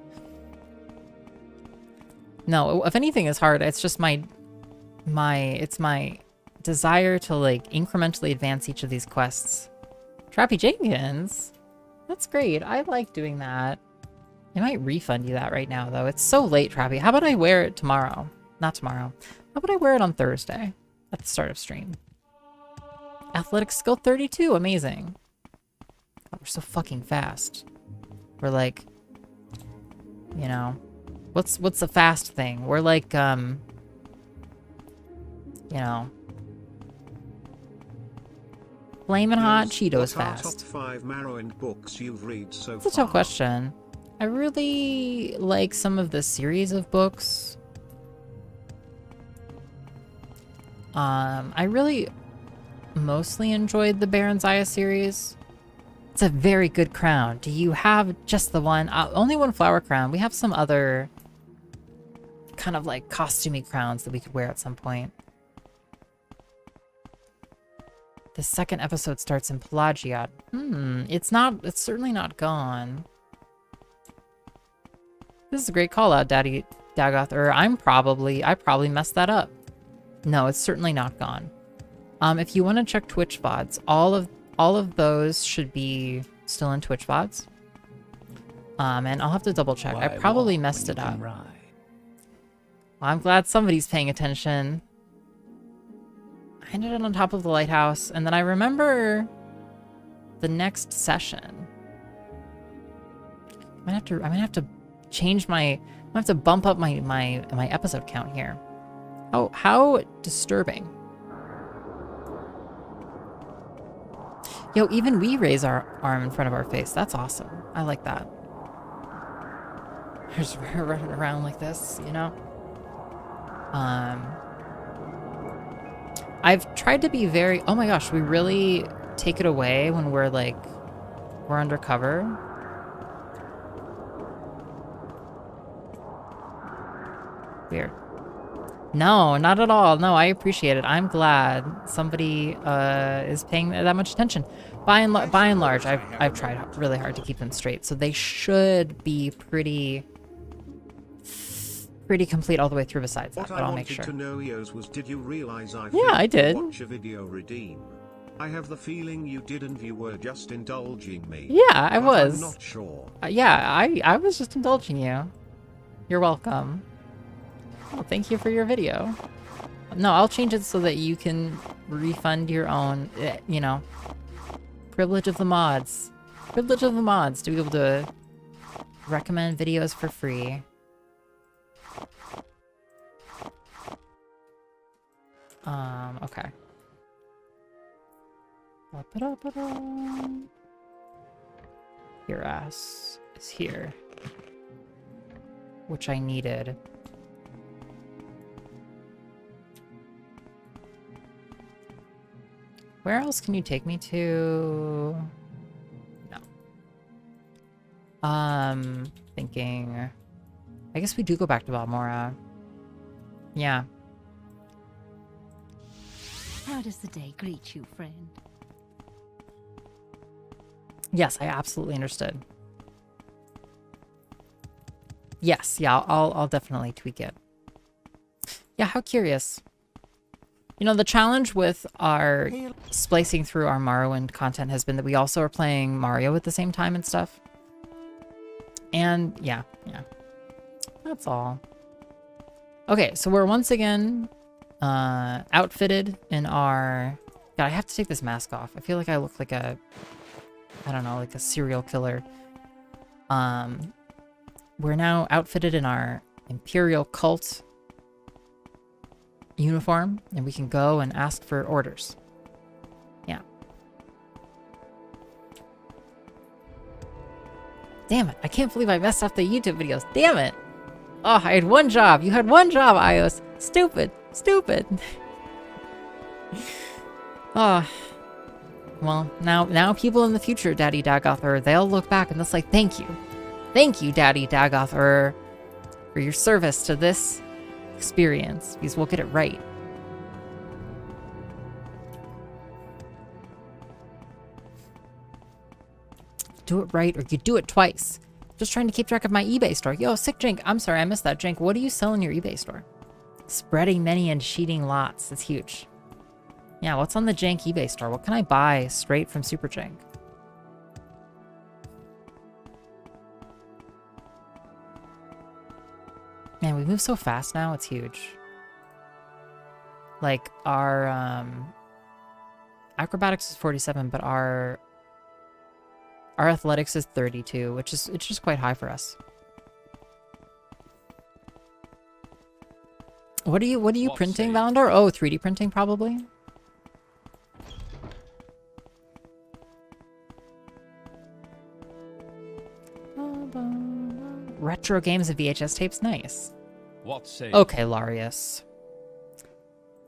No, if anything is hard, it's just my desire to like incrementally advance each of these quests. Trappy Jenkins. That's great. I like doing that. I might refund you that right now, though. It's so late, Trappy. How about I wear it tomorrow? Not tomorrow. How about I wear it on Thursday at the start of stream? Athletic skill 32. Amazing. God, we're so fucking fast. We're like, you know, what's the fast thing? We're like, you know, flamin' hot Cheetos fast. Top 5 Morrowind books you've read so far? That's a tough question. I really like some of the series of books. I really mostly enjoyed the Baron's Aya series. It's a very good crown. Do you have just the one? Only one flower crown. We have some other kind of like costumey crowns that we could wear at some point. The second episode starts in Pelagiad. It's certainly not gone. This is a great call out, Daddy Dagoth. Or I probably messed that up. No, it's certainly not gone. If you want to check Twitch VODs, all of those should be still in Twitch VODs. And I'll have to double check. I probably messed it up. Well, I'm glad somebody's paying attention. I ended it on top of the lighthouse, and then I remember the next session. I'm gonna have to change my. I'm gonna have to bump up my episode count here. Oh, how disturbing! Yo, even we raise our arm in front of our face. That's awesome. I like that. Just running around like this, you know. I've tried to be very... Oh my gosh, we really take it away when we're like... We're undercover. Weird. No, not at all. No, I appreciate it. I'm glad somebody is paying that much attention. By and large, I've tried really hard to keep them straight. So they should be pretty complete all the way through besides that, but I'll make sure. What I wanted to know, iios, was did you realize I did. Watch a video redeem? I have the feeling you didn't. You were just indulging me. Yeah, I was. I'm not sure. Yeah, I was just indulging you. You're welcome. Well, thank you for your video. No, I'll change it so that you can refund your own, you know, privilege of the mods. Privilege of the mods to be able to recommend videos for free. Okay. Your ass is here. Which I needed. Where else can you take me to? No. Thinking... I guess we do go back to Balmora. Yeah. How does the day greet you, friend? Yes, I absolutely understood. Yes, yeah, I'll definitely tweak it. Yeah, how curious. You know, the challenge with our splicing through our Morrowind content has been that we also are playing Mario at the same time and stuff. And yeah. That's all. Okay, so we're once again outfitted in our... God, I have to take this mask off. I feel like I look like a... I don't know, like a serial killer. We're now outfitted in our Imperial cult uniform, and we can go and ask for orders. Yeah. Damn it, I can't believe I messed up the YouTube videos. Damn it. Oh, I had one job. You had one job, iios. Stupid. Oh. Well, now people in the future, Daddy Dagoth, they'll look back and they'll say, thank you. Thank you, Daddy Dagoth, for your service to this experience, because we'll get it right. Do it right, or you do it twice. Just trying to keep track of my eBay store. Yo, sick Jink. I'm sorry, I missed that. Jink, what do you sell in your eBay store? Spreading many and cheating lots. That's huge. Yeah, what's on the Jank eBay store? What can I buy straight from Super Jank? Man, we move so fast now, it's huge. Like, our, acrobatics is 47, but our athletics is 32, which is, it's just quite high for us. What are you printing, Valandor? Oh, 3D printing, probably? Retro games and VHS tapes, nice. Okay, Larius.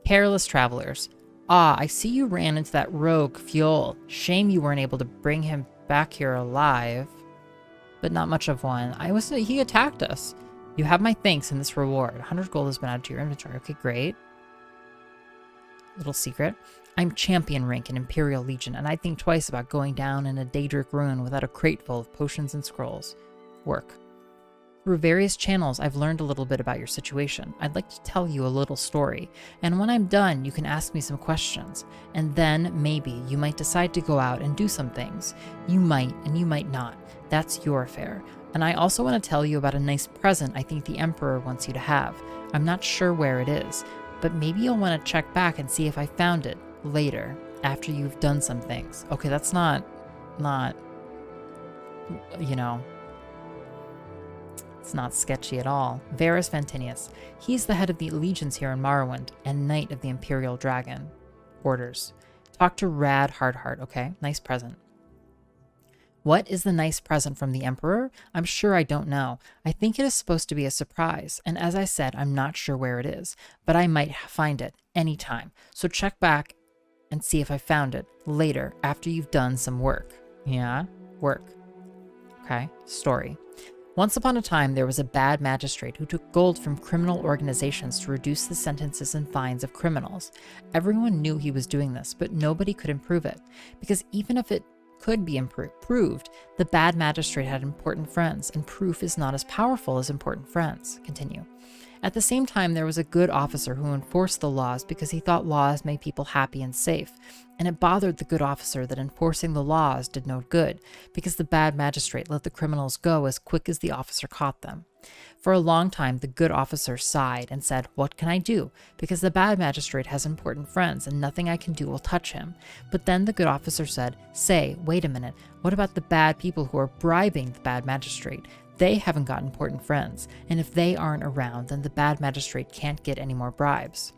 Careless travelers. Ah, I see you ran into that rogue Fuel. Shame you weren't able to bring him back here alive. But not much of one. He attacked us. You have my thanks in this reward. 100 gold has been added to your inventory. Okay, great. Little secret. I'm champion rank in Imperial Legion, and I think twice about going down in a Daedric ruin without a crate full of potions and scrolls. Work. Through various channels, I've learned a little bit about your situation. I'd like to tell you a little story, and when I'm done, you can ask me some questions, and then maybe you might decide to go out and do some things. You might, and you might not. That's your affair. And I also want to tell you about a nice present I think the Emperor wants you to have. I'm not sure where it is, but maybe you'll want to check back and see if I found it later, after you've done some things. Okay, that's not, you know... It's not sketchy at all. Varus Vantinius. He's the head of the legions here in Morrowind and Knight of the Imperial Dragon. Orders. Talk to Rad Hardheart, okay? Nice present. What is the nice present from the Emperor? I'm sure I don't know. I think it is supposed to be a surprise, and as I said, I'm not sure where it is, but I might find it anytime. So check back and see if I found it later after you've done some work. Yeah? Work. Okay. Story. Once upon a time, there was a bad magistrate who took gold from criminal organizations to reduce the sentences and fines of criminals. Everyone knew he was doing this, but nobody could improve it, because even if it could be proved, the bad magistrate had important friends, and proof is not as powerful as important friends. Continue. At the same time, there was a good officer who enforced the laws because he thought laws made people happy and safe, and it bothered the good officer that enforcing the laws did no good, because the bad magistrate let the criminals go as quick as the officer caught them. For a long time, the good officer sighed and said, "What can I do? Because the bad magistrate has important friends, and nothing I can do will touch him." But then the good officer said, "Say, wait a minute, what about the bad people who are bribing the bad magistrate? They haven't got important friends, and if they aren't around, then the bad magistrate can't get any more bribes."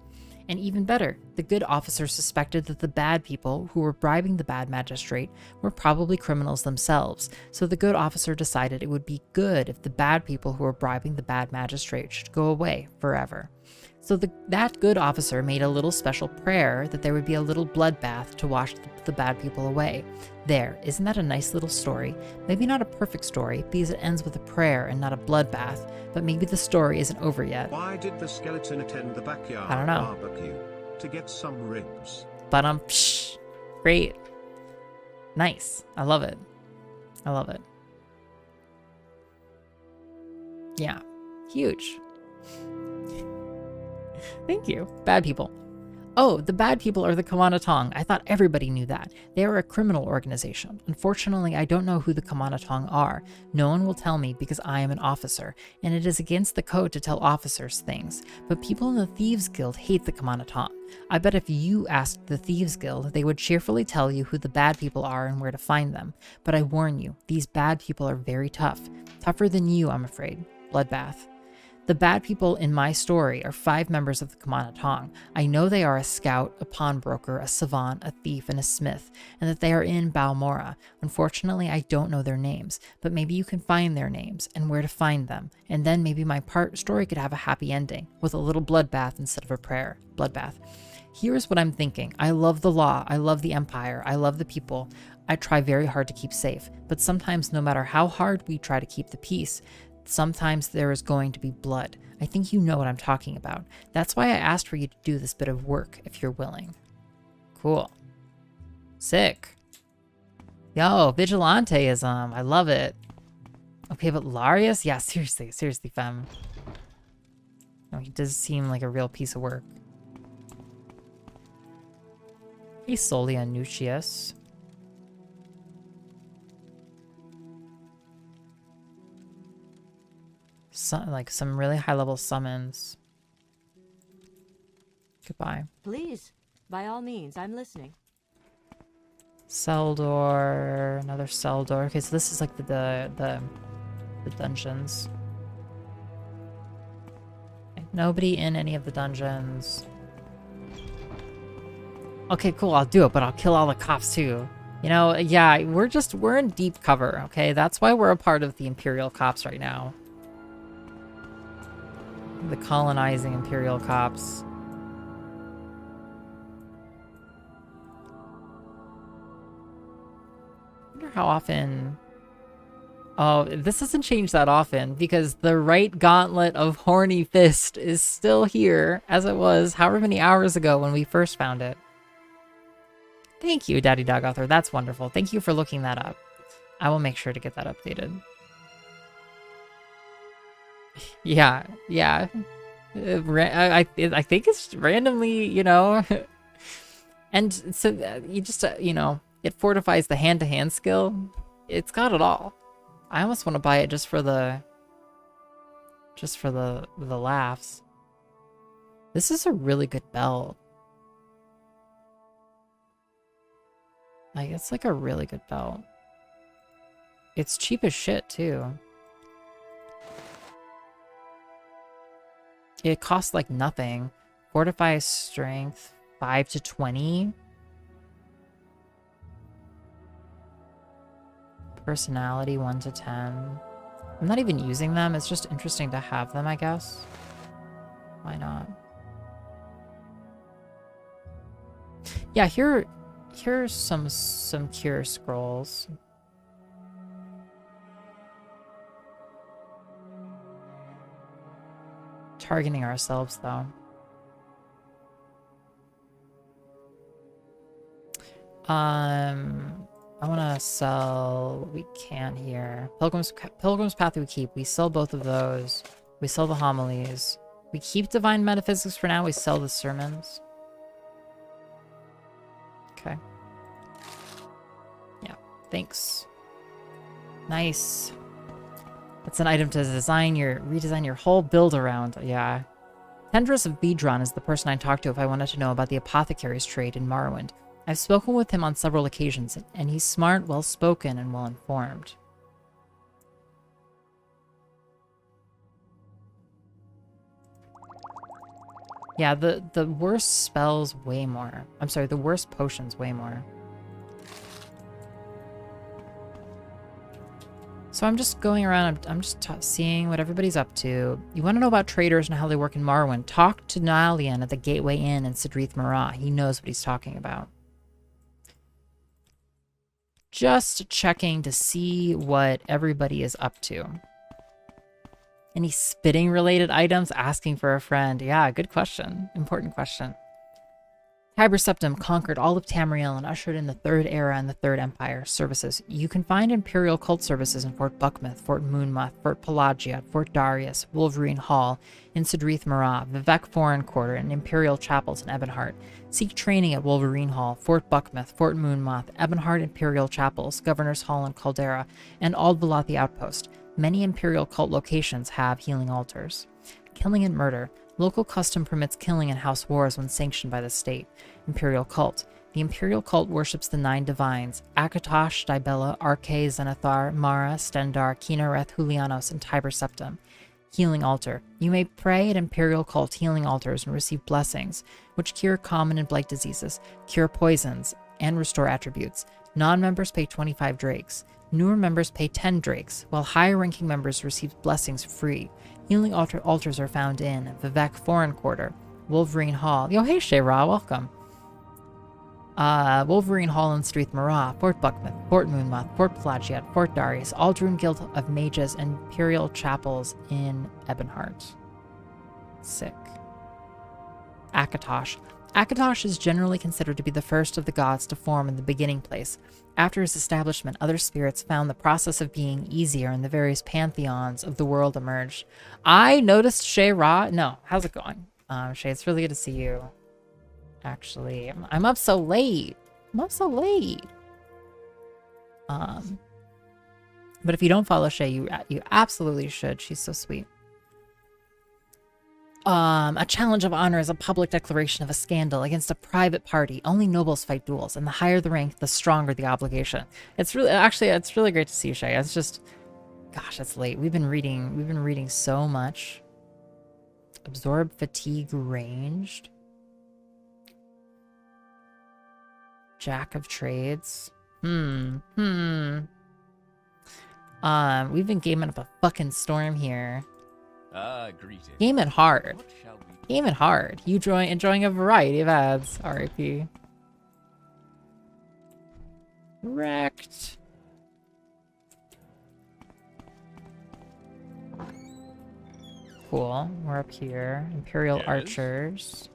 And even better, the good officer suspected that the bad people who were bribing the bad magistrate were probably criminals themselves, so the good officer decided it would be good if the bad people who were bribing the bad magistrate should go away forever. So that good officer made a little special prayer that there would be a little bloodbath to wash the bad people away. There, isn't that a nice little story? Maybe not a perfect story, because it ends with a prayer and not a bloodbath, but maybe the story isn't over yet. Why did the skeleton attend the backyard I don't know. barbecue? To get some ribs. But great. Nice. I love it. I love it. Yeah. Huge. Thank you. Bad people. Oh, the bad people are the Kamanatong. I thought everybody knew that. They are a criminal organization. Unfortunately, I don't know who the Kamanatong are. No one will tell me because I am an officer, and it is against the code to tell officers things. But people in the Thieves Guild hate the Kamanatong. I bet if you asked the Thieves Guild, they would cheerfully tell you who the bad people are and where to find them. But I warn you, these bad people are very tough. Tougher than you, I'm afraid. Bloodbath. The bad people in my story are 5 members of the Kamanatong. I know they are a scout, a pawnbroker, a savant, a thief, and a smith, and that they are in Balmora. Unfortunately, I don't know their names, but maybe you can find their names and where to find them, and then maybe my story could have a happy ending, with a little bloodbath instead of a prayer. Bloodbath. Here's what I'm thinking. I love the law, I love the empire, I love the people. I try very hard to keep safe, but sometimes no matter how hard we try to keep the peace, sometimes there is going to be blood. I think you know what I'm talking about. That's why I asked for you to do this bit of work, if you're willing. Cool. Sick. Yo, vigilanteism. I love it. Okay, but Larius? Yeah, seriously, fam. No, he does seem like a real piece of work. Hey, Solia Nucius. Some really high-level summons. Goodbye. Please, by all means, I'm listening. Cell door, another cell door. Okay, so this is like the dungeons. Okay, nobody in any of the dungeons. Okay, cool, I'll do it, but I'll kill all the cops too. You know, yeah, we're in deep cover, okay? That's why we're a part of the Imperial Cops right now. The colonizing Imperial Cops. I wonder how often... Oh, this doesn't change that often, because the right gauntlet of Horny Fist is still here, as it was however many hours ago when we first found it. Thank you, Daddy Dog Author. That's wonderful. Thank you for looking that up. I will make sure to get that updated. Yeah. I think it's randomly, you know. And so you just, you know, it fortifies the hand-to-hand skill. It's got it all. I almost want to buy it just for the laughs. This is a really good belt. Like, it's like a really good belt. It's cheap as shit, too. It costs like nothing. Fortify strength 5 to 20. Personality 1 to 10. I'm not even using them. It's just interesting to have them, I guess. Why not? Yeah, here's some cure scrolls. Targeting ourselves, though. I want to sell what we can here. Pilgrim's Path we keep. We sell both of those. We sell the homilies. We keep Divine Metaphysics for now. We sell the sermons. Okay. Yeah, thanks. Nice. That's an item to redesign your whole build around. Yeah. Tendrus of Bedron is the person I talked to if I wanted to know about the apothecary's trade in Morrowind. I've spoken with him on several occasions, and he's smart, well-spoken, and well-informed. Yeah, the worst spells way more. I'm sorry, the worst potions way more. So I'm just going around, I'm just seeing what everybody's up to. You want to know about traders and how they work in Morrowind? Talk to Nalian at the Gateway Inn in Sidrith Marah. He knows what he's talking about. Just checking to see what everybody is up to. Any spitting related items? Asking for a friend. Yeah, good question. Important question. Tiber Septim conquered all of Tamriel and ushered in the Third Era and the Third Empire. Services. You can find Imperial cult services in Fort Buckmouth, Fort Moonmoth, Fort Pelagia, Fort Darius, Wolverine Hall, in Sidrith Marah, Vivek Foreign Quarter, and Imperial chapels in Ebonheart. Seek training at Wolverine Hall, Fort Buckmouth, Fort Moonmoth, Ebonheart Imperial Chapels, Governor's Hall in Caldera, and Ald'Balathi Outpost. Many Imperial cult locations have healing altars. Killing and murder. Local custom permits killing in house wars when sanctioned by the state. Imperial cult. The Imperial cult worships the 9 divines, Akatosh, Dibella, Arche, Zenithar, Mara, Stendar, Kinareth, Julianos, and Tiber Septim. Healing altar. You may pray at Imperial cult healing altars and receive blessings, which cure common and blight diseases, cure poisons, and restore attributes. Non-members pay 25 drakes. Newer members pay 10 drakes, while higher-ranking members receive blessings free. Healing altars are found in Vivek Foreign Quarter, Wolverine Hall. Yo, hey, Shayra, welcome. Wolverine Hall in Streath Marah, Fort Buckmouth, Fort Moonmoth, Fort Pelagiat, Fort Darius, Ald'ruhn Guild of Mages, and Imperial Chapels in Ebonheart. Sick. Akatosh. Akatosh is generally considered to be the first of the gods to form in the beginning place. After his establishment, other spirits found the process of being easier and the various pantheons of the world emerged. I noticed Shay Ra. No, how's it going? Shay, it's really good to see you. Actually, I'm up so late. I'm up so late. But if you don't follow Shay, you absolutely should. She's so sweet. A challenge of honor is a public declaration of a scandal against a private party. Only nobles fight duels, and the higher the rank, the stronger the obligation. It's really, actually, it's really great to see you, Shay. It's just, gosh, it's late. We've been reading so much. Absorb fatigue ranged. Jack of trades. We've been gaming up a fucking storm here. Greetings. Game it hard. Game it hard. You enjoying a variety of ads. RIP. Wrecked. Cool. We're up here. Imperial Archers.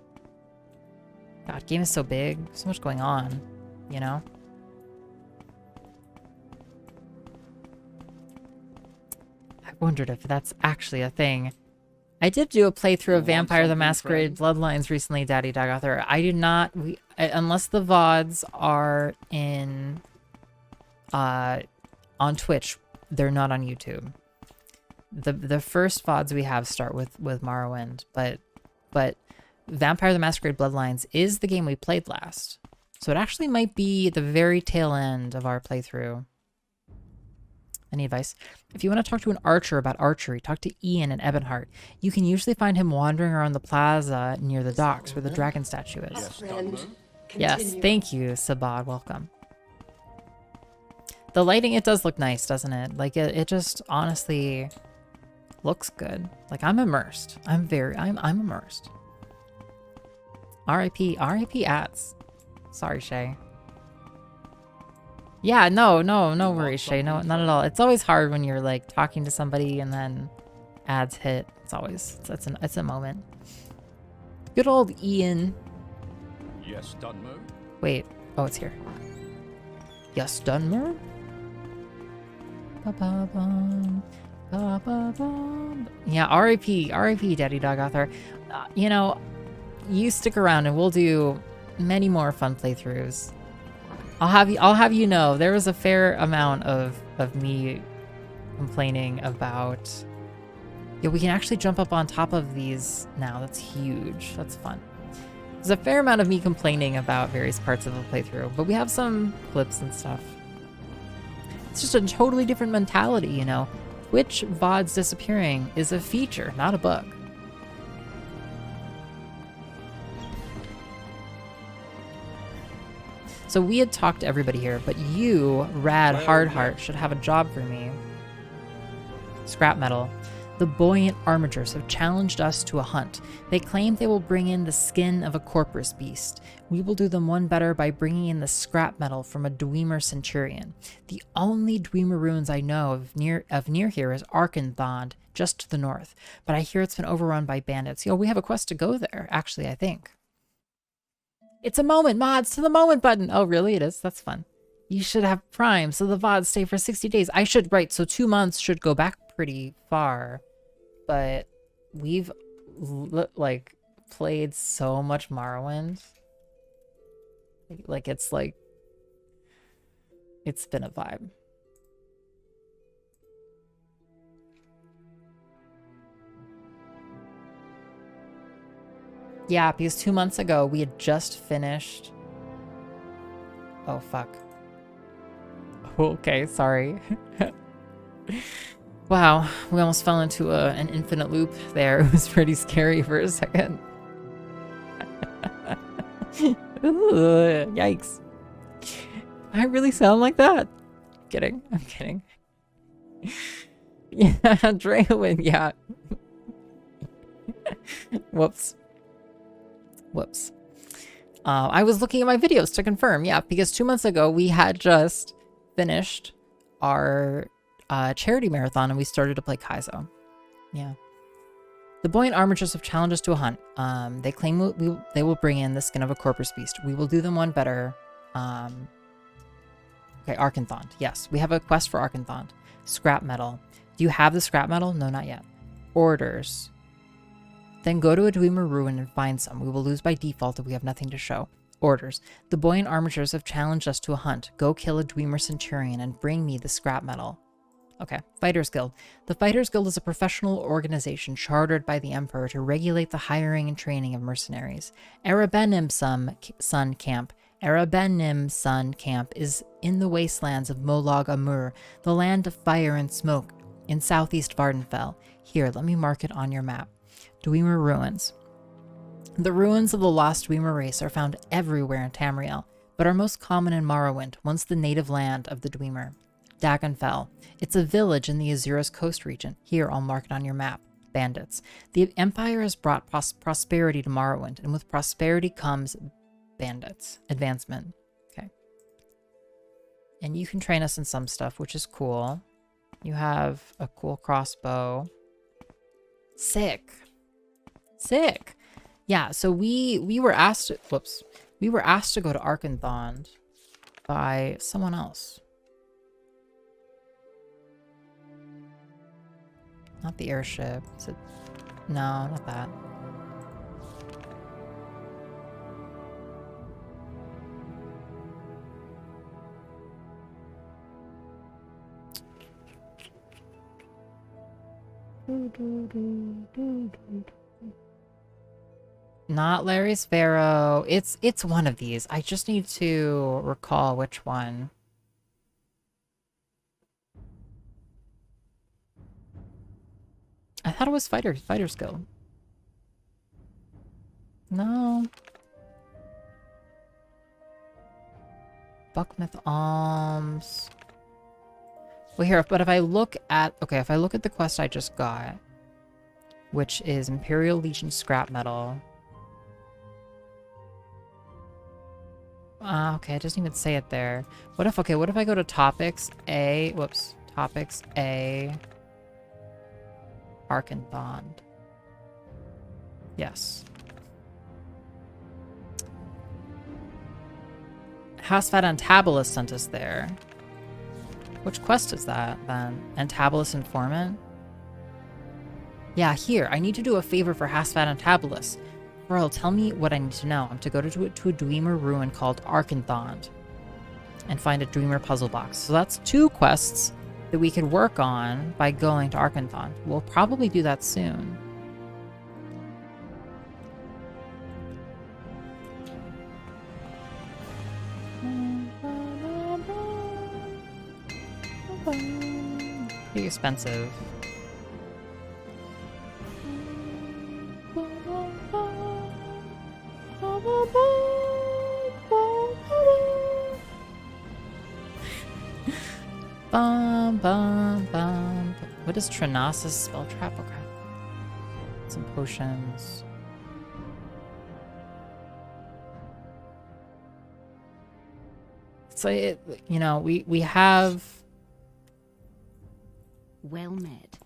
God, game is so big. So much going on, you know? I wondered if that's actually a thing. I did do a playthrough of Vampire the Masquerade Bloodlines recently, Daddy Dog Author. I did not, unless the VODs are in, on Twitch, they're not on YouTube. The first VODs we have start with Morrowind, but Vampire the Masquerade Bloodlines is the game we played last. So it actually might be the very tail end of our playthrough. Any advice? If you want to talk to an archer about archery, talk to Ian in Ebonheart. You can usually find him wandering around the plaza near the docks where the dragon statue is. Yes, thank you, Sabad. Welcome. The lighting, it does look nice, doesn't it? Like, it just honestly looks good. Like, I'm immersed. I'm immersed. RIP ads. Sorry, Shay. Yeah, no worries, Shay. No, not at all. It's always hard when you're like talking to somebody and then ads hit. It's a moment. Good old Ian. Yes, Dunmer. Wait. Oh, it's here. Yes, Dunmer. Yeah, RIP, Daddy Dog Author. You know, you stick around and we'll do many more fun playthroughs. I'll have you know, there was a fair amount of me complaining about... Yeah, we can actually jump up on top of these now. That's huge. That's fun. There's a fair amount of me complaining about various parts of the playthrough, but we have some clips and stuff. It's just a totally different mentality, you know? Twitch VODs disappearing is a feature, not a bug. So we had talked to everybody here, but you, Rad Hardheart, should have a job for me. Scrap metal. The buoyant armigers have challenged us to a hunt. They claim they will bring in the skin of a corpus beast. We will do them one better by bringing in the scrap metal from a Dwemer Centurion. The only Dwemer ruins I know of near here is Arkenthond, just to the north. But I hear it's been overrun by bandits. Yo, we have a quest to go there, actually, I think. It's a moment, mods, to the moment button. Oh, really? It is? That's fun. You should have Prime, so the VODs stay for 60 days. I should, right, so 2 months should go back pretty far. But we've, like, played so much Morrowind. Like, it's been a vibe. Yeah, because 2 months ago, we had just finished... Oh, fuck. Okay, sorry. Wow, we almost fell into an infinite loop there. It was pretty scary for a second. Ugh, yikes. I really sound like that. I'm kidding. I'm kidding. Yeah, Draywin, yeah. Whoops. Whoops. I was looking at my videos to confirm. Yeah, because 2 months ago, we had just finished our charity marathon and we started to play Kaizo. Yeah. The buoyant armatures have challenged us to a hunt. They claim they will bring in the skin of a corpus beast. We will do them one better. Okay, Arkanthond. Yes, we have a quest for Arkanthond. Scrap metal. Do you have the scrap metal? No, not yet. Orders. Then go to a Dwemer ruin and find some. We will lose by default if we have nothing to show. Orders. The buoyant armatures have challenged us to a hunt. Go kill a Dwemer centurion and bring me the scrap metal. Okay. Fighters Guild. The Fighters Guild is a professional organization chartered by the Emperor to regulate the hiring and training of mercenaries. Arabenim Sun Camp. Arabenim Sun Camp is in the wastelands of Molag Amur, the land of fire and smoke, in southeast Vardenfell. Here, let me mark it on your map. Dwemer Ruins. The ruins of the lost Dwemer race are found everywhere in Tamriel, but are most common in Morrowind, once the native land of the Dwemer. Dagonfell. It's a village in the Azuros coast region. Here, I'll mark it on your map. Bandits. The Empire has brought prosperity to Morrowind, and with prosperity comes bandits. Advancement. Okay. And you can train us in some stuff, which is cool. You have a cool crossbow. Sick. Sick. Yeah, so we were asked to, whoops. We were asked to go to Arkanthond by someone else. Not the airship. Is it? No, not that. Not Larry Sparrow. It's one of these. I just need to recall which one. I thought it was Fighter's Guild. No. Buckmouth Alms. Well, here, but if I look at... Okay, if I look at the quest I just got, which is Imperial Legion Scrap Metal. Okay, it doesn't even say it there. What if I go to Topics A... Whoops. Topics A... Arkanthond. Yes. Hasfat Antabolus sent us there. Which quest is that, then? Antabolus Informant? Yeah, here. I need to do a favor for Hasfat Antabolus. Bro, tell me what I need to know. I'm to go to a Dwemer ruin called Arkanthond and find a Dwemer puzzle box. So that's 2 quests that we could work on by going to Arkanthond. We'll probably do that soon. Pretty expensive. Bum, bum, bum. What is Trinasis spell trap? Okay. Some potions. So you know, we have. Well met.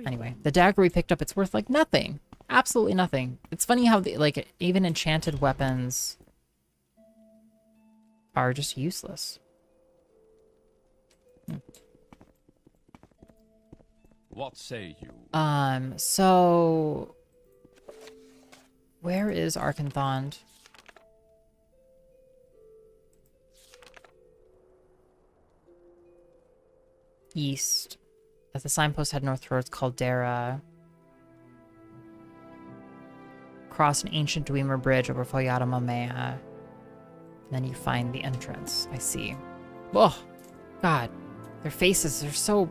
Anyway, the dagger we picked up, it's worth like nothing. Absolutely nothing. It's funny how like even enchanted weapons are just useless. What say you? So where is Arkanthond? East. As the signpost head north towards Caldera. Cross an ancient Dwemer bridge over Foyata Mamea. Then you find the entrance. I see. Oh, God. Their faces are so...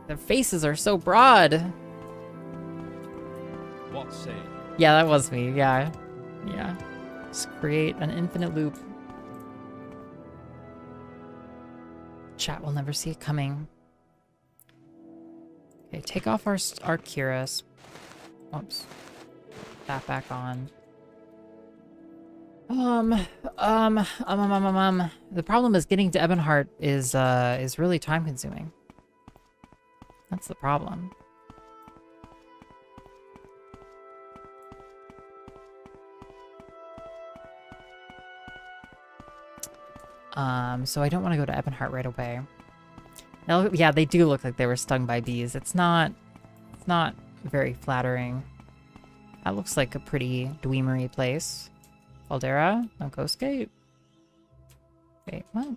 Their faces are so broad. What say you? Yeah, that was me. Yeah. Yeah. Just create an infinite loop. Chat will never see it coming. Okay, take off our Cuirass. Oops. That back on. The problem is getting to Ebonheart is really time consuming. That's the problem. So I don't want to go to Ebonheart right away. Now, yeah, they do look like they were stung by bees. It's not very flattering. That looks like a pretty dweemery place. Caldera? No Ghost Gate? Wait, what?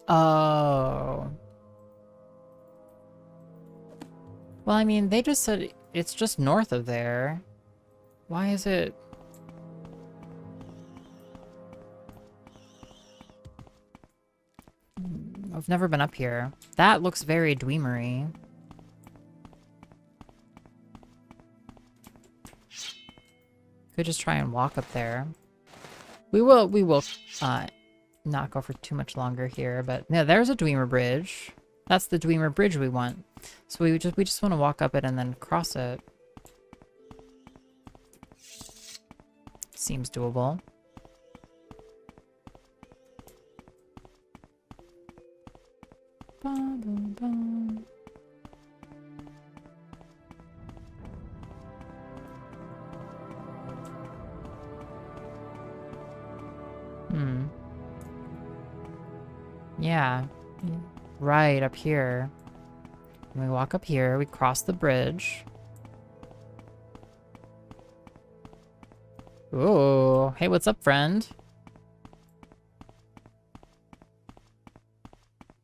Oh. Well, I mean, they just said it's just north of there. Why is it... I've never been up here. That looks very dweemery. Could just try and walk up there. We will not go for too much longer here, but yeah, there's a Dwemer bridge. That's the Dwemer bridge we want. So we just want to walk up it and then cross it. Seems doable. Yeah. Right, up here. And we walk up here, we cross the bridge. Ooh. Hey, what's up, friend?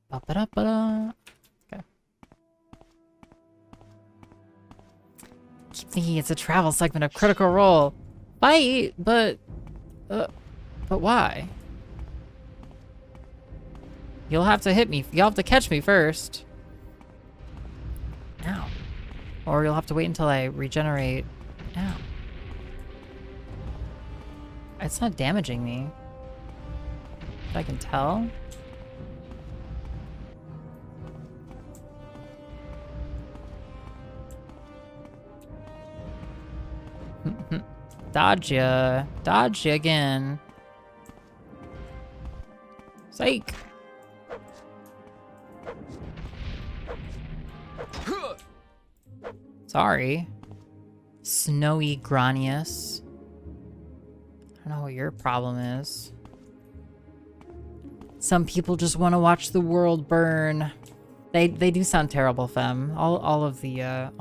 Ba-ba-da-ba-da. Okay. Keep thinking it's a travel segment of Critical Role. Fight, but why? You'll have to hit me. You'll have to catch me first. Ow. Or you'll have to wait until I regenerate. Ow. It's not damaging me. If I can tell. Dodge ya. Dodge ya again. Psych. Sorry. Snowy Granius. I don't know what your problem is. Some people just want to watch the world burn. They do sound terrible, Fem. All of the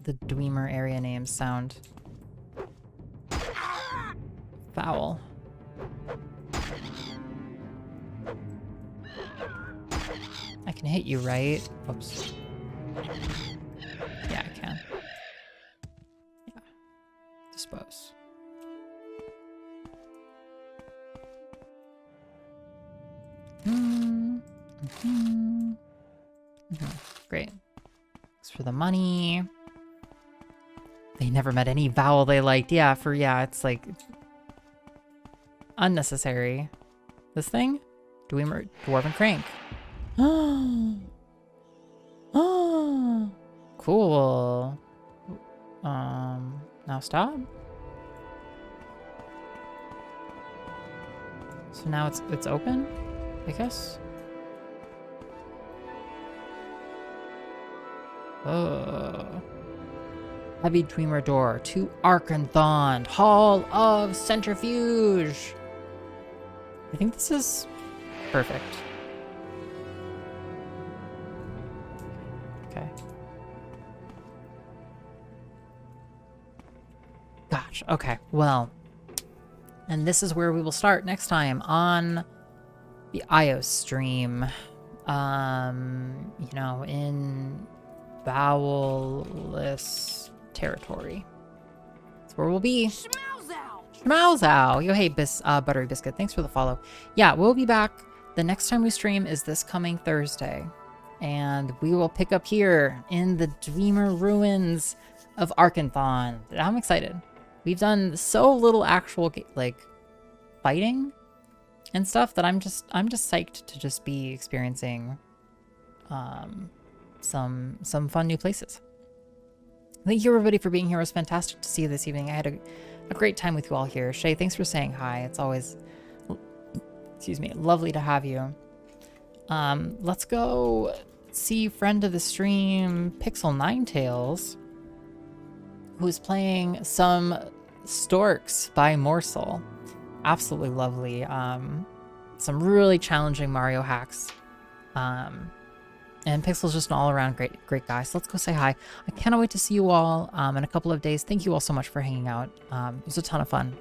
Dweemer area names sound foul. I can hit you, right? Oops. Yeah, I can. Yeah. Dispose. Great. Thanks for the money. They never met any vowel they liked. Yeah, it's like unnecessary. This thing? Dwarven Crank. Cool. Now stop. So now it's open, I guess. Heavy Dreamer door to Arkanthon, Hall of Centrifuge. I think this is perfect. Okay. Gosh, okay, well. And this is where we will start next time on the iOS stream. You know, in vowelless territory. That's where we'll be. Schmauzau! Yo, hey, Buttery Biscuit. Thanks for the follow. Yeah, we'll be back. The next time we stream is this coming Thursday. And we will pick up here in the Dreamer Ruins of Arkanthon. I'm excited. We've done so little actual, like, fighting and stuff that I'm just psyched to just be experiencing some fun new places. Thank you everybody for being here. It was fantastic to see you this evening. I had a great time with you all here. Shay, thanks for saying hi. It's always, excuse me, lovely to have you. Let's go see friend of the stream, Pixel Ninetails, who's playing some Storks by Morsel. Absolutely lovely. Some really challenging Mario hacks. And Pixel's just an all-around great guy. So let's go say hi. I cannot wait to see you all in a couple of days. Thank you all so much for hanging out. It was a ton of fun.